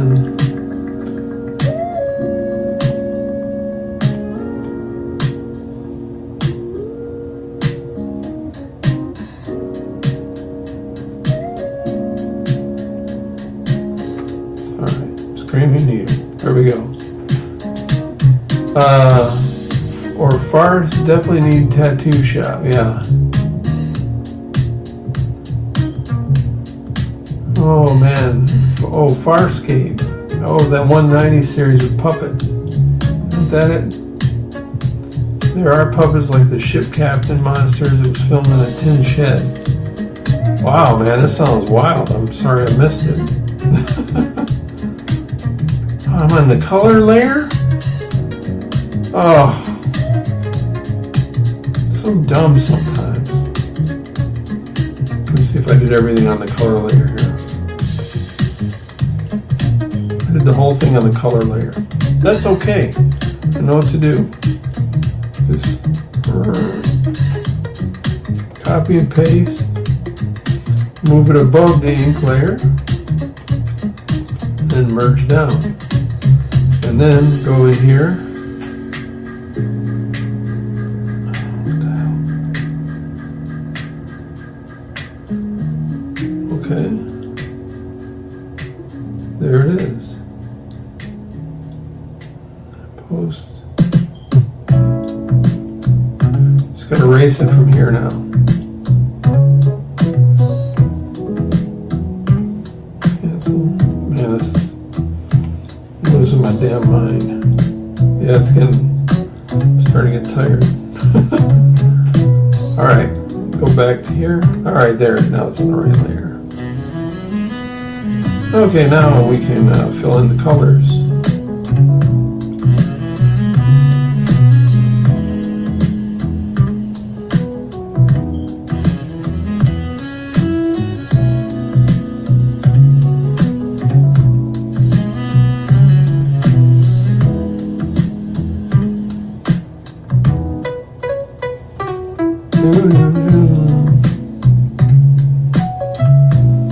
Or farce, definitely need tattoo shop, yeah. Oh man, oh Farscape. Oh, that 190 series of puppets. Isn't that it? There are puppets like the ship captain monsters. It was filmed in a tin shed. Wow, man, this sounds wild. I'm sorry I missed it. I'm on the color layer? Oh. So dumb sometimes. Let's see if I did everything on the color layer here. I did the whole thing on the color layer. That's okay. I know what to do. Just copy and paste. Move it above the ink layer. And merge down. And then go in here. Okay. There it is. Post. Just gotta erase it from here now. Cancel. Man, this is losing my damn mind. Yeah, it's starting to get tired. Alright, go back to here. Alright, there, now it's on the right layer. Okay, now we can fill in the colors.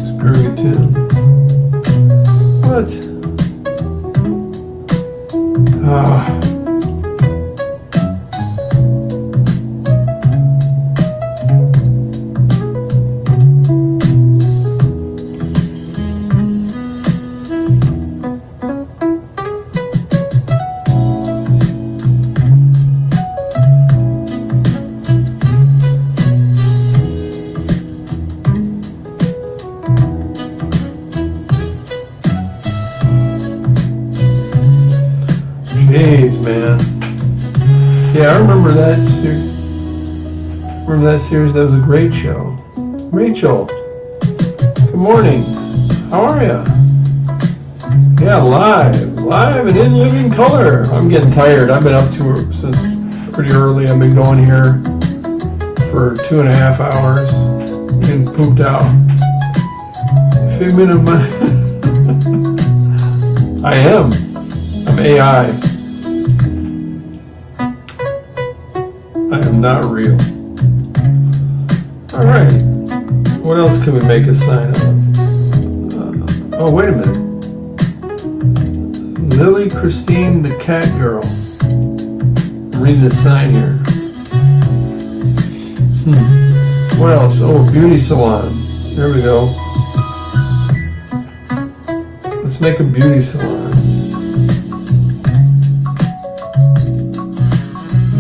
Screw it in. What? Ah. Jeez, man. Yeah, I remember that series. That was a great show. Rachel, good morning. How are you? Yeah, live and in living color. I'm getting tired. I've been up to it since pretty early. I've been going here for 2.5 hours. Getting pooped out. Figment of my... I am. I'm AI. I am not real. Alright. What else can we make a sign of? Oh, wait a minute. Lily Christine the Cat Girl. I'm reading the sign here. What else? Oh, beauty salon. There we go. Let's make a beauty salon.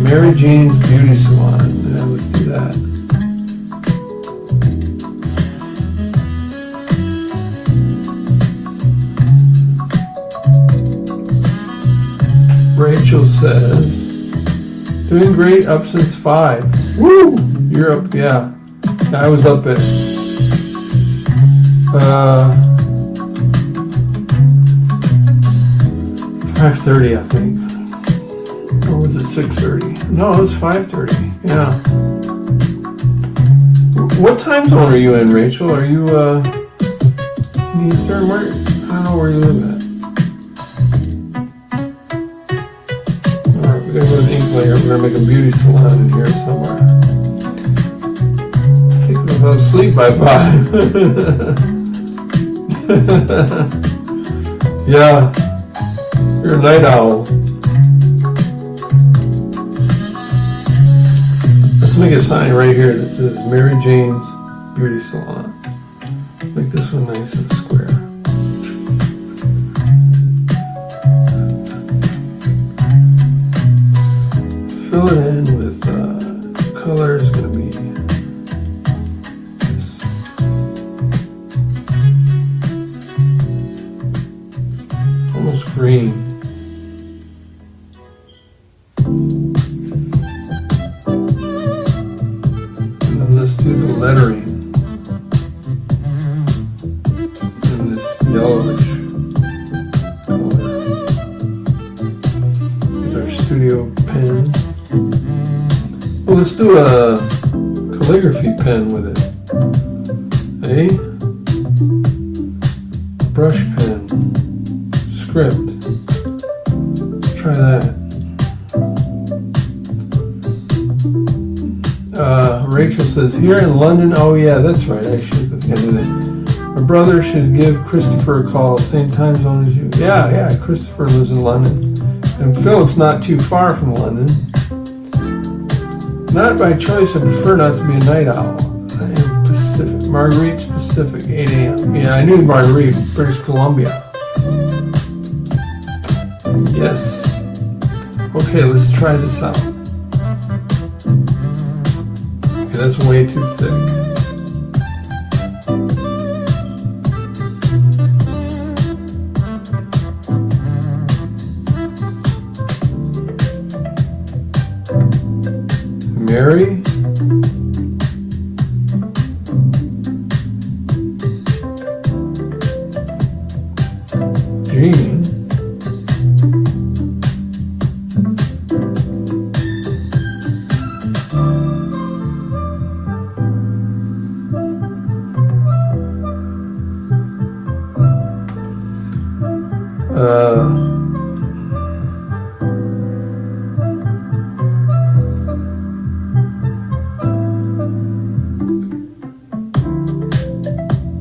Mary Jane's Beauty Salon. Yeah, let's do that. Rachel says, doing great up since 5. Woo! You're up, yeah. I was up at 5:30, I think. Or was it 6:30? No, it was 5:30. Yeah. What time zone are you in, Rachel? Are you in Eastern? Where? I don't know where you live at. Alright, we're gonna go to the ink layer. We're gonna make a beauty salon in here somewhere. I think I fell asleep by 5. Yeah. You're a night owl. Let's make a sign right here that says Mary Jane's Beauty Salon. Make this one nice and square. fill it in with color is going to be this. Almost green. And then let's do the lettering in this yellowish color. With our studio pen. Well, let's do a calligraphy pen with it. Brush pen. Script. Let's try that. Rachel says, here in London, oh yeah, that's right, I should have do that. My brother should give Christopher a call, same time zone as you. Yeah, Christopher lives in London. And Philip's not too far from London. Not by choice, I prefer not to be a night owl. I am Pacific. Marguerite's Pacific, 8 a.m. Yeah, I knew Marguerite, British Columbia. Yes. Okay, let's try this out. Okay, that's way too thick. Mary. Jean.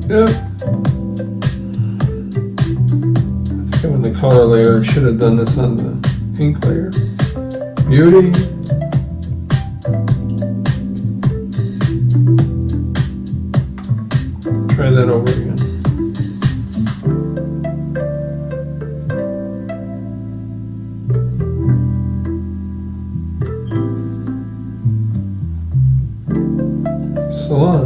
Yep. I think I'm in the color layer. I should have done this on the ink layer. Beauty. Try that over again. Salon.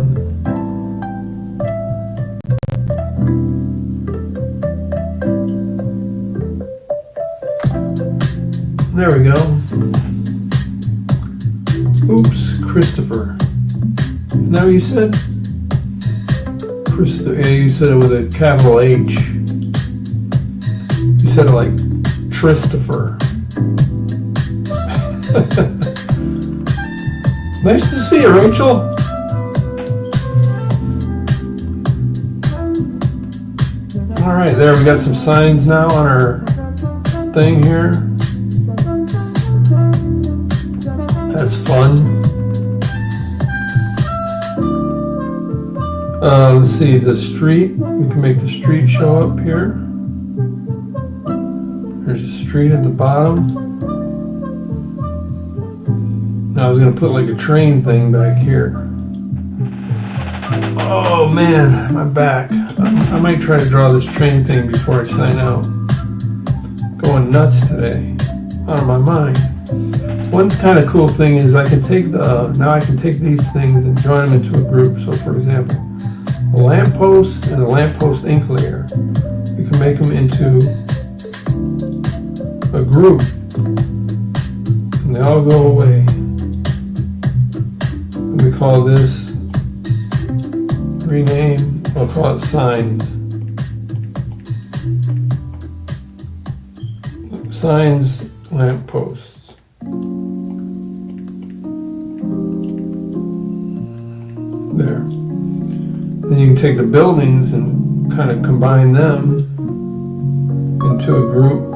There we go. Oops, Christopher. Now you said? Christopher. Yeah, you said it with a capital H. You said it like Christopher. Nice to see you, Rachel. All right, there we got some signs now on our thing here. That's fun. Let's see, the street. We can make the street show up here. There's a street at the bottom. Now I was going to put like a train thing back here. Oh man, my back. I might try to draw this train thing before I sign out. Going nuts today. Out of my mind. One kind of cool thing is I can take now I can take these things and join them into a group. So for example, a lamppost and a lamppost ink layer. We can make them into a group. And they all go away. And we call this, rename, I'll call it signs. Signs, lampposts. There. Then you can take the buildings and kind of combine them into a group,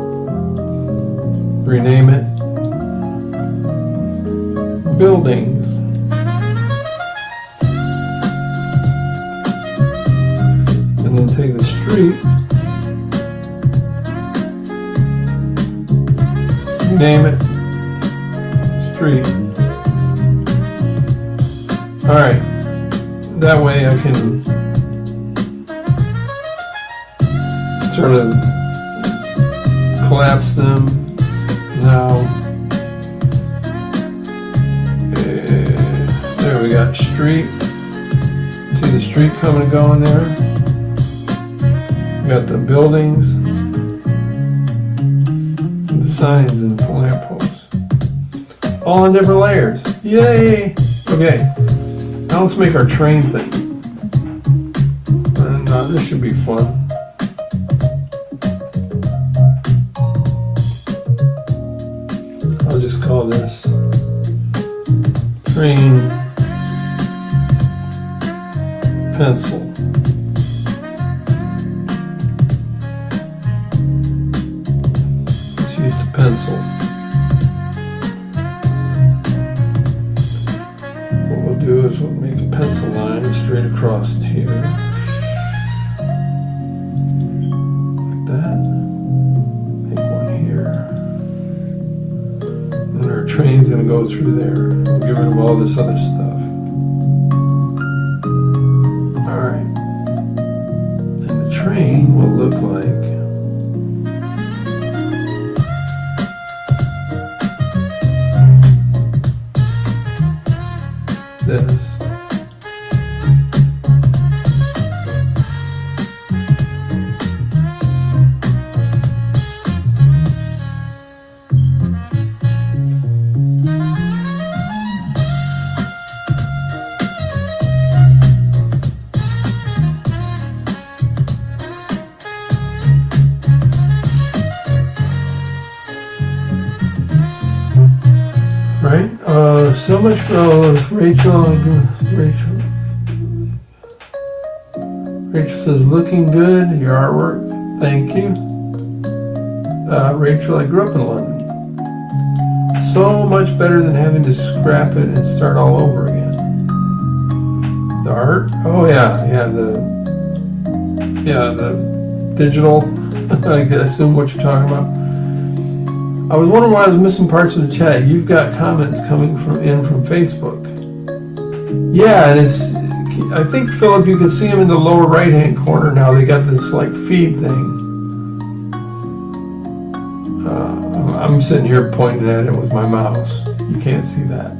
rename it, buildings. And then take the street, rename it, street. All right. That way I can sort of collapse them now. we got street. See the street coming and going there. We got the buildings, the signs and the lampposts. All in different layers. Yay! Okay, now let's make our train thing. And this should be fun. I'll just call this train pencil. Let's use the pencil. What we'll do is we'll make a pencil line straight across here. Like that. Make one here. And our train's gonna go through there. We'll get rid of all this other stuff. Train will look like this. Right? So much goes. Rachel says, looking good, your artwork. Thank you. Rachel, I grew up in London. So much better than having to scrap it and start all over again. The art? Oh yeah, the digital. I assume what you're talking about. I was wondering why I was missing parts of the chat. You've got comments coming from Facebook. Yeah, and it's, I think, Philip, you can see them in the lower right-hand corner now. They got this, like, feed thing. I'm sitting here pointing at it with my mouse. You can't see that.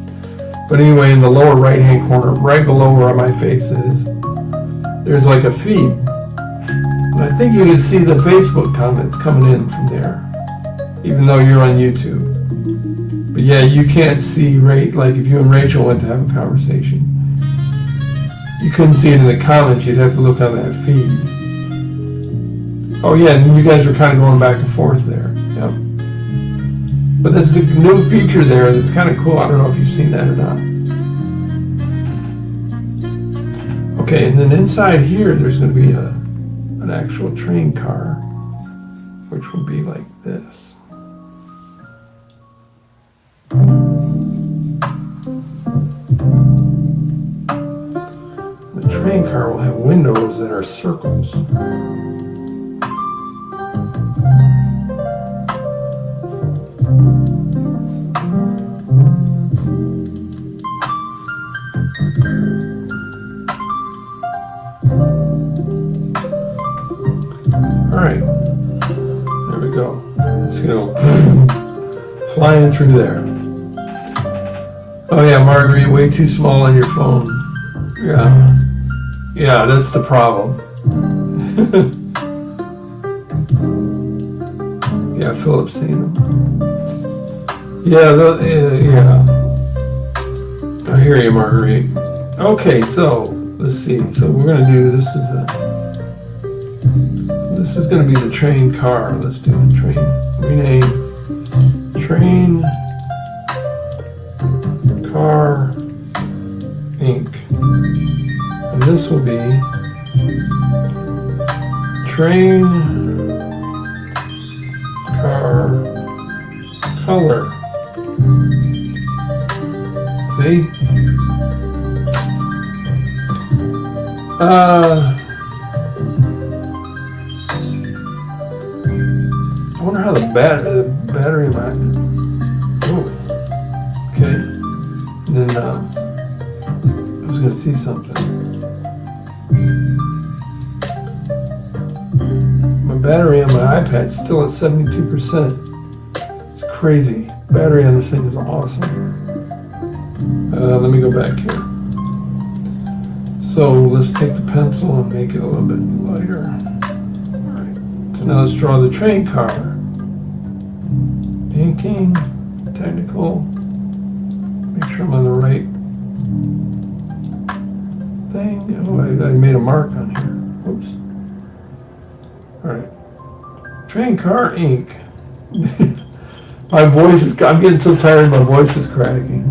But anyway, in the lower right-hand corner, right below where my face is, there's like a feed. And I think you can see the Facebook comments coming in from there, even though you're on YouTube. But yeah, you can't see, like if you and Rachel went to have a conversation, you couldn't see it in the comments. You'd have to look on that feed. Oh yeah, and you guys are kind of going back and forth there. Yep. But there's a new feature there that's kind of cool. I don't know if you've seen that or not. Okay, and then inside here, there's going to be an actual train car, which will be like this. The train car will have windows that are circles. Alright, there we go. Let's go flying through there. Oh yeah, Marguerite, way too small on your phone. Yeah, that's the problem. Yeah, Philip's seen them. Yeah, yeah. I hear you, Marguerite. Okay, so let's see. So we're gonna do this is gonna be the train car. Let's do the train. Rename train car ink. And this will be train car color. See? I wonder how the battery might. Oh, okay. And then I was going to see something. My battery on my iPad's still at 72%. It's crazy. Battery on this thing is awesome. Let me go back here. So let's take the pencil and make it a little bit lighter. Alright, so now let's draw the train car. Inking, technical, make sure I'm on the right thing. Oh, I made a mark on here. Oops. Alright. Train car ink. My voice is, I'm getting so tired my voice is cracking.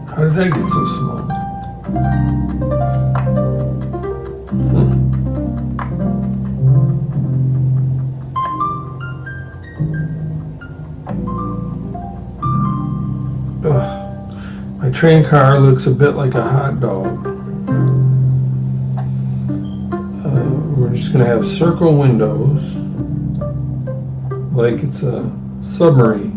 How did that get so small? Ugh. My train car looks a bit like a hot dog. We're just going to have circle windows like it's a submarine.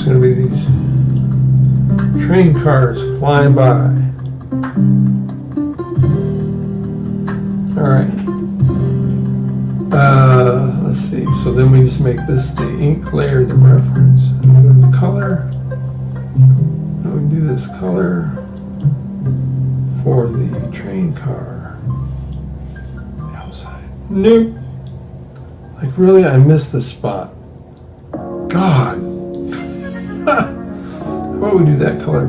Going to be these train cars flying by. All right. Let's see. So then we just make this the ink layer, the reference. And we go to the color. And we do this color for the train car. The outside. Nope. Like really, I missed the spot. God. How about we do that color?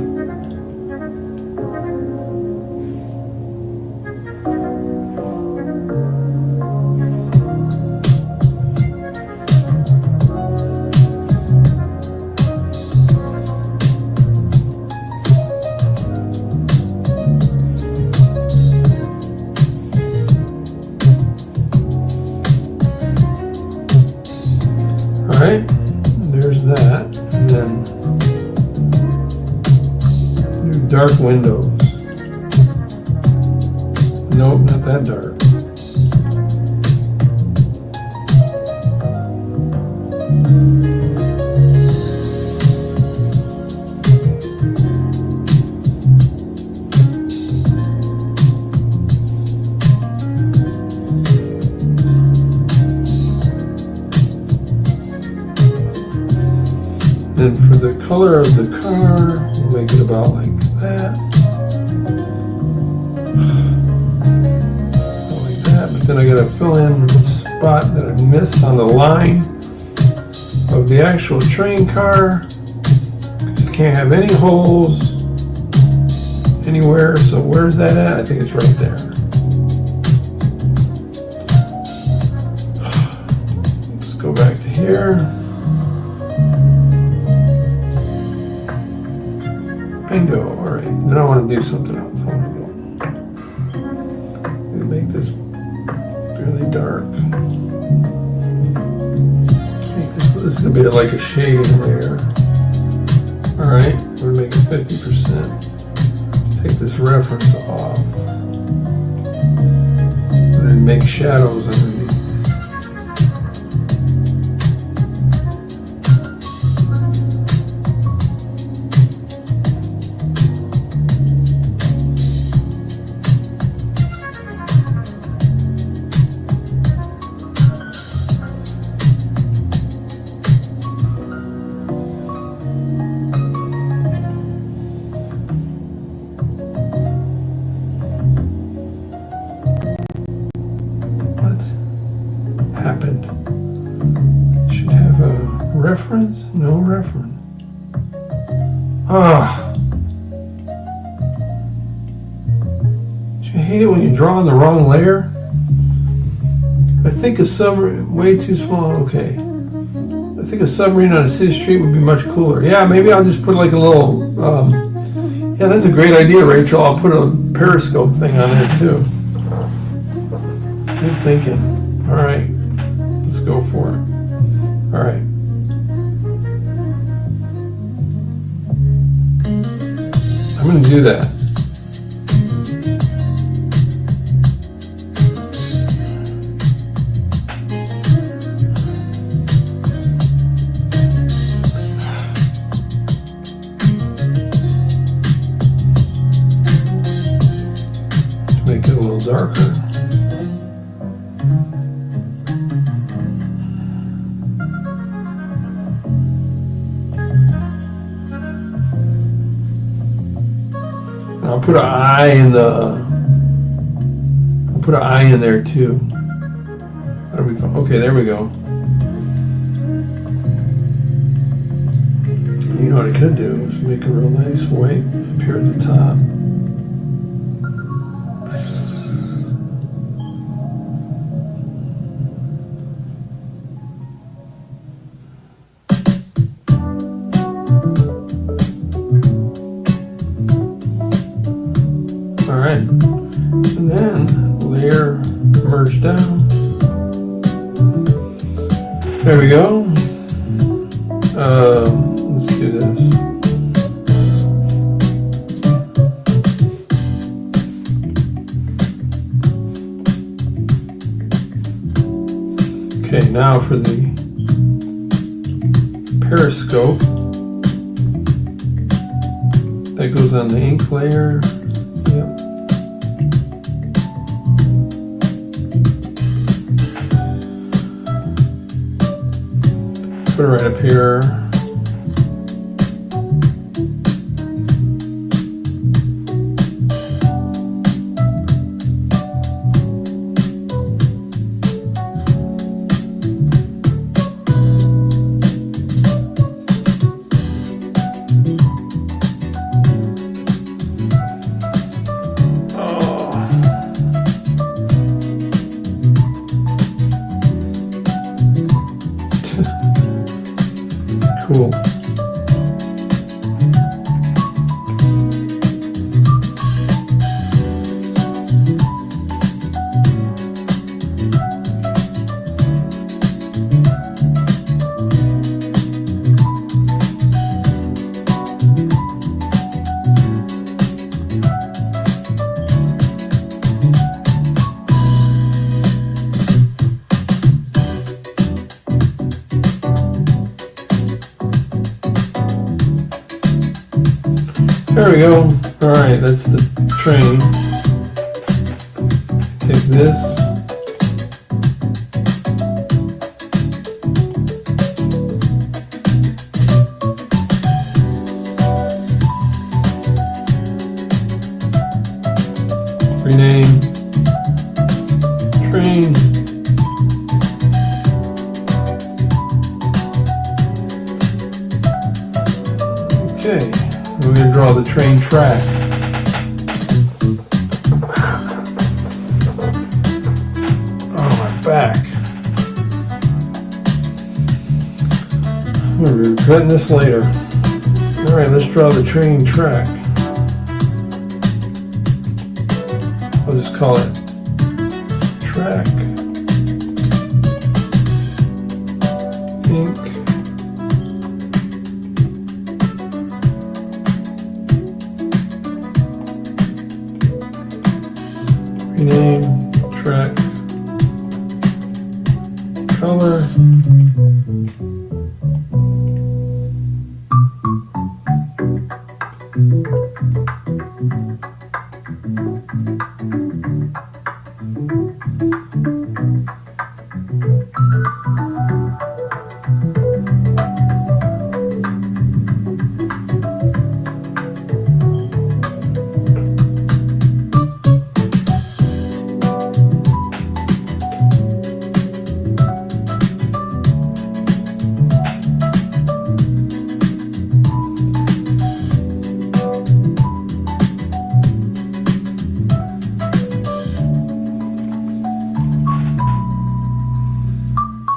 All right, there's that, and then dark windows. Nope, not that dark. Then for the color of the car, we'll make it about like that. Like that, but then I gotta fill in the spot that I missed on the line of the actual train car. You can't have any holes anywhere, so where's that at? I think it's right there. Let's go back to here. Bingo, alright. Then I want to do something else. I want to make this really dark. This is going to be like a shading layer. Alright, we're going to make it 50%. Take this reference off. And then make shadows underneath. Happened. Should have a reference? No reference. Ah. Do you hate it when you draw on the wrong layer? I think a submarine, way too small, okay. I think a submarine on a city street would be much cooler. Yeah, maybe I'll just put like a little, Yeah, that's a great idea, Rachel. I'll put a periscope thing on there too. Good thinking. All right, let's go for it. All right. I'm going to do that. Make it a little darker. And I'll put an eye in there too. That'll be fun. Okay, there we go. You know what I could do is make a real nice white up here at the top. Alright, and then layer merge down. There we go. Let's do this. Okay, now for the periscope. That goes on the ink layer. Yep. Put it right up here. Cool. There we go. Alright, that's the train. Take this. Rename. Train. Okay. We're going to draw the train track. Oh, my back. We'll be regretting this later. Alright, let's draw the train track. I'll just call it track. Ink. Rename, track, color,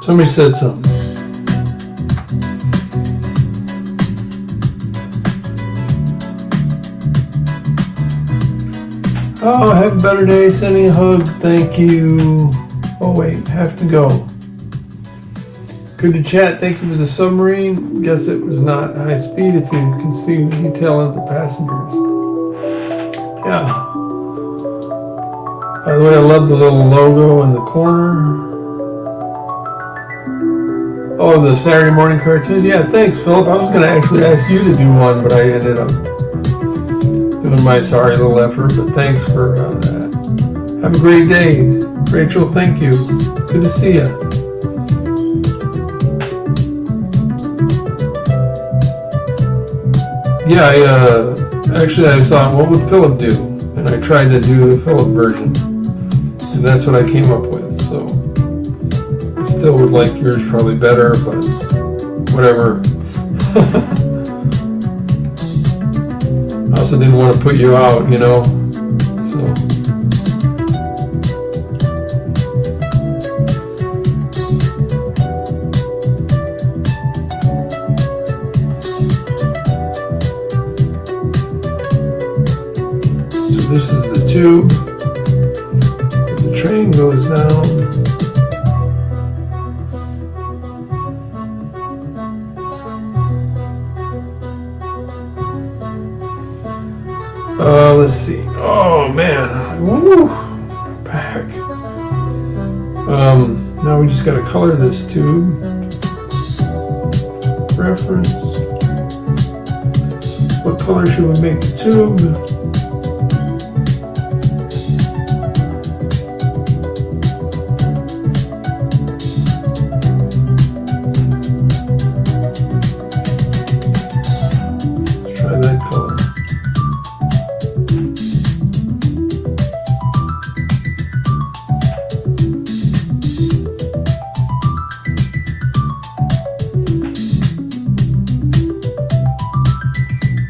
Somebody said something. Oh, have a better day. Sending a hug. Thank you. Oh, wait. Have to go. Good to chat. Thank you for the submarine. Guess it was not high speed if you can see the detail of the passengers. Yeah. By the way, I love the little logo in the corner. Oh, the Saturday morning cartoon. Yeah, thanks, Philip. I was going to actually ask you to do one, but I ended up doing my sorry little effort. But thanks for that. Have a great day. Rachel, thank you. Good to see you. Yeah, I thought, what would Philip do? And I tried to do the Philip version. And that's what I came up with, so. I still would like yours probably better, but whatever. I also didn't want to put you out, you know, so. This is the tube. The train goes down. Let's see. Oh man. Woo! Back. Now we just gotta color this tube. Reference. What color should we make the tube?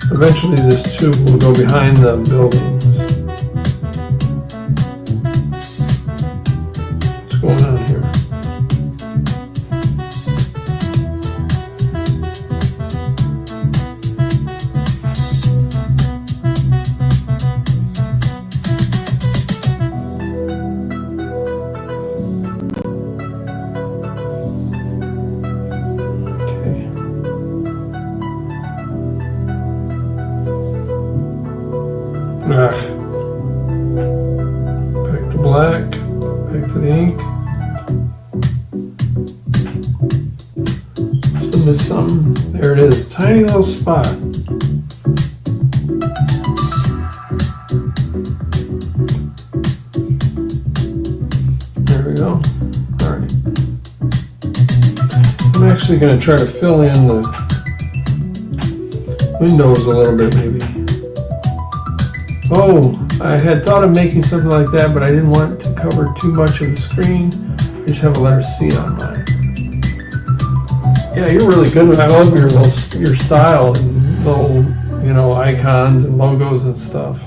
Eventually this tube will go behind the buildings. What's going on here? Back to black, back to the ink. Must have missed something. There it is, tiny little spot. There we go. All right. I'm actually going to try to fill in the windows a little bit, maybe. Oh, I had thought of making something like that, but I didn't want to cover too much of the screen. I just have a letter C on mine. Yeah, you're really good with. I love your style and little, you know, icons and logos and stuff.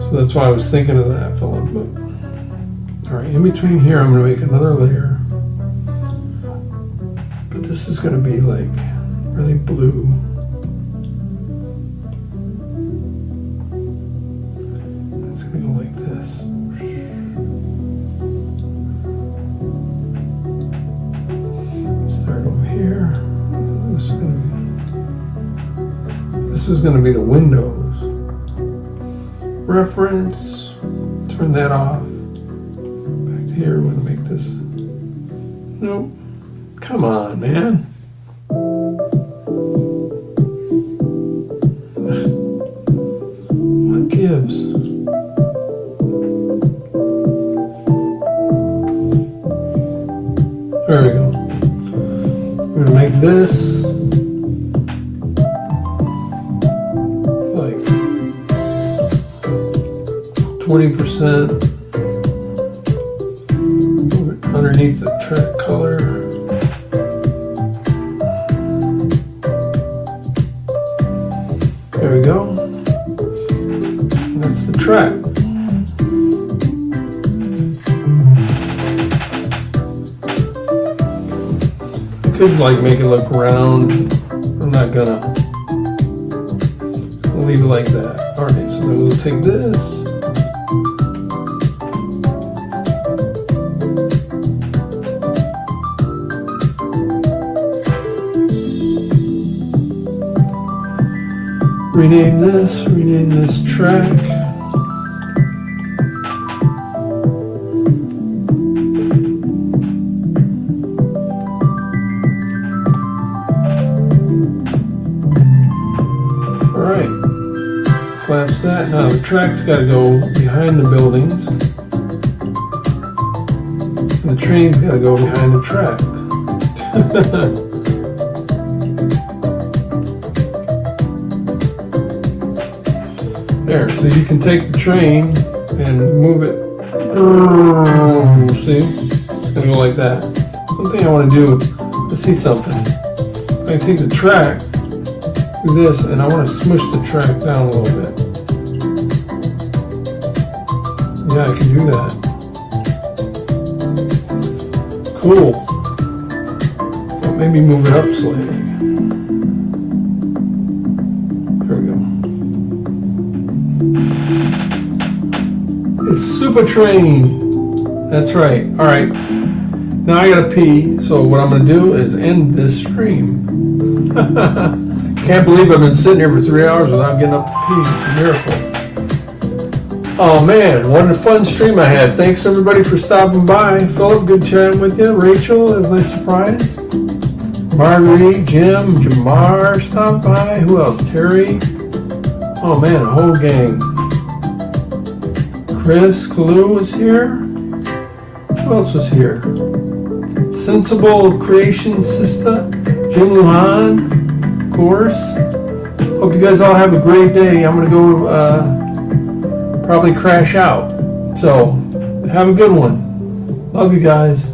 So that's why I was thinking of that, Philip. But all right, in between here, I'm going to make another layer. But this is going to be like really blue. Like this. Start over here. This is going to be the windows. Reference. Turn that off. Back to here. We're going to make this. Nope. Come on, man. What gives? There we go. We're gonna make this like 20% underneath the track color. There we go. And that's the track. Could like make it look round. I'm not gonna. I'll leave it like that. Alright, so then we'll take this. Rename this track. Alright, collapse that. Now the track's got to go behind the buildings. And the train's got to go behind the track. There, so you can take the train and move it. See? It's going to go like that. Something I want to do, let's see something. I can take the track, do this, and I want to smush the track down a little bit. Yeah, I can do that. Cool. Well, maybe move it up slightly. There we go. It's Super Train. That's right. All right. Now I gotta pee, so what I'm gonna do is end this stream. Can't believe I've been sitting here for 3 hours without getting up to pee. It's a miracle. Oh man, what a fun stream I had. Thanks everybody for stopping by. Philip, good chatting with you. Rachel, it was a nice surprise. Marguerite, Jim, Jamar stopped by. Who else? Terry. Oh man, a whole gang. Chris Kalu was here. Who else was here? Sensible Creation Sister. Jim Luhan, of course. Hope you guys all have a great day. I'm gonna go probably crash out. So have a good one. Love you guys.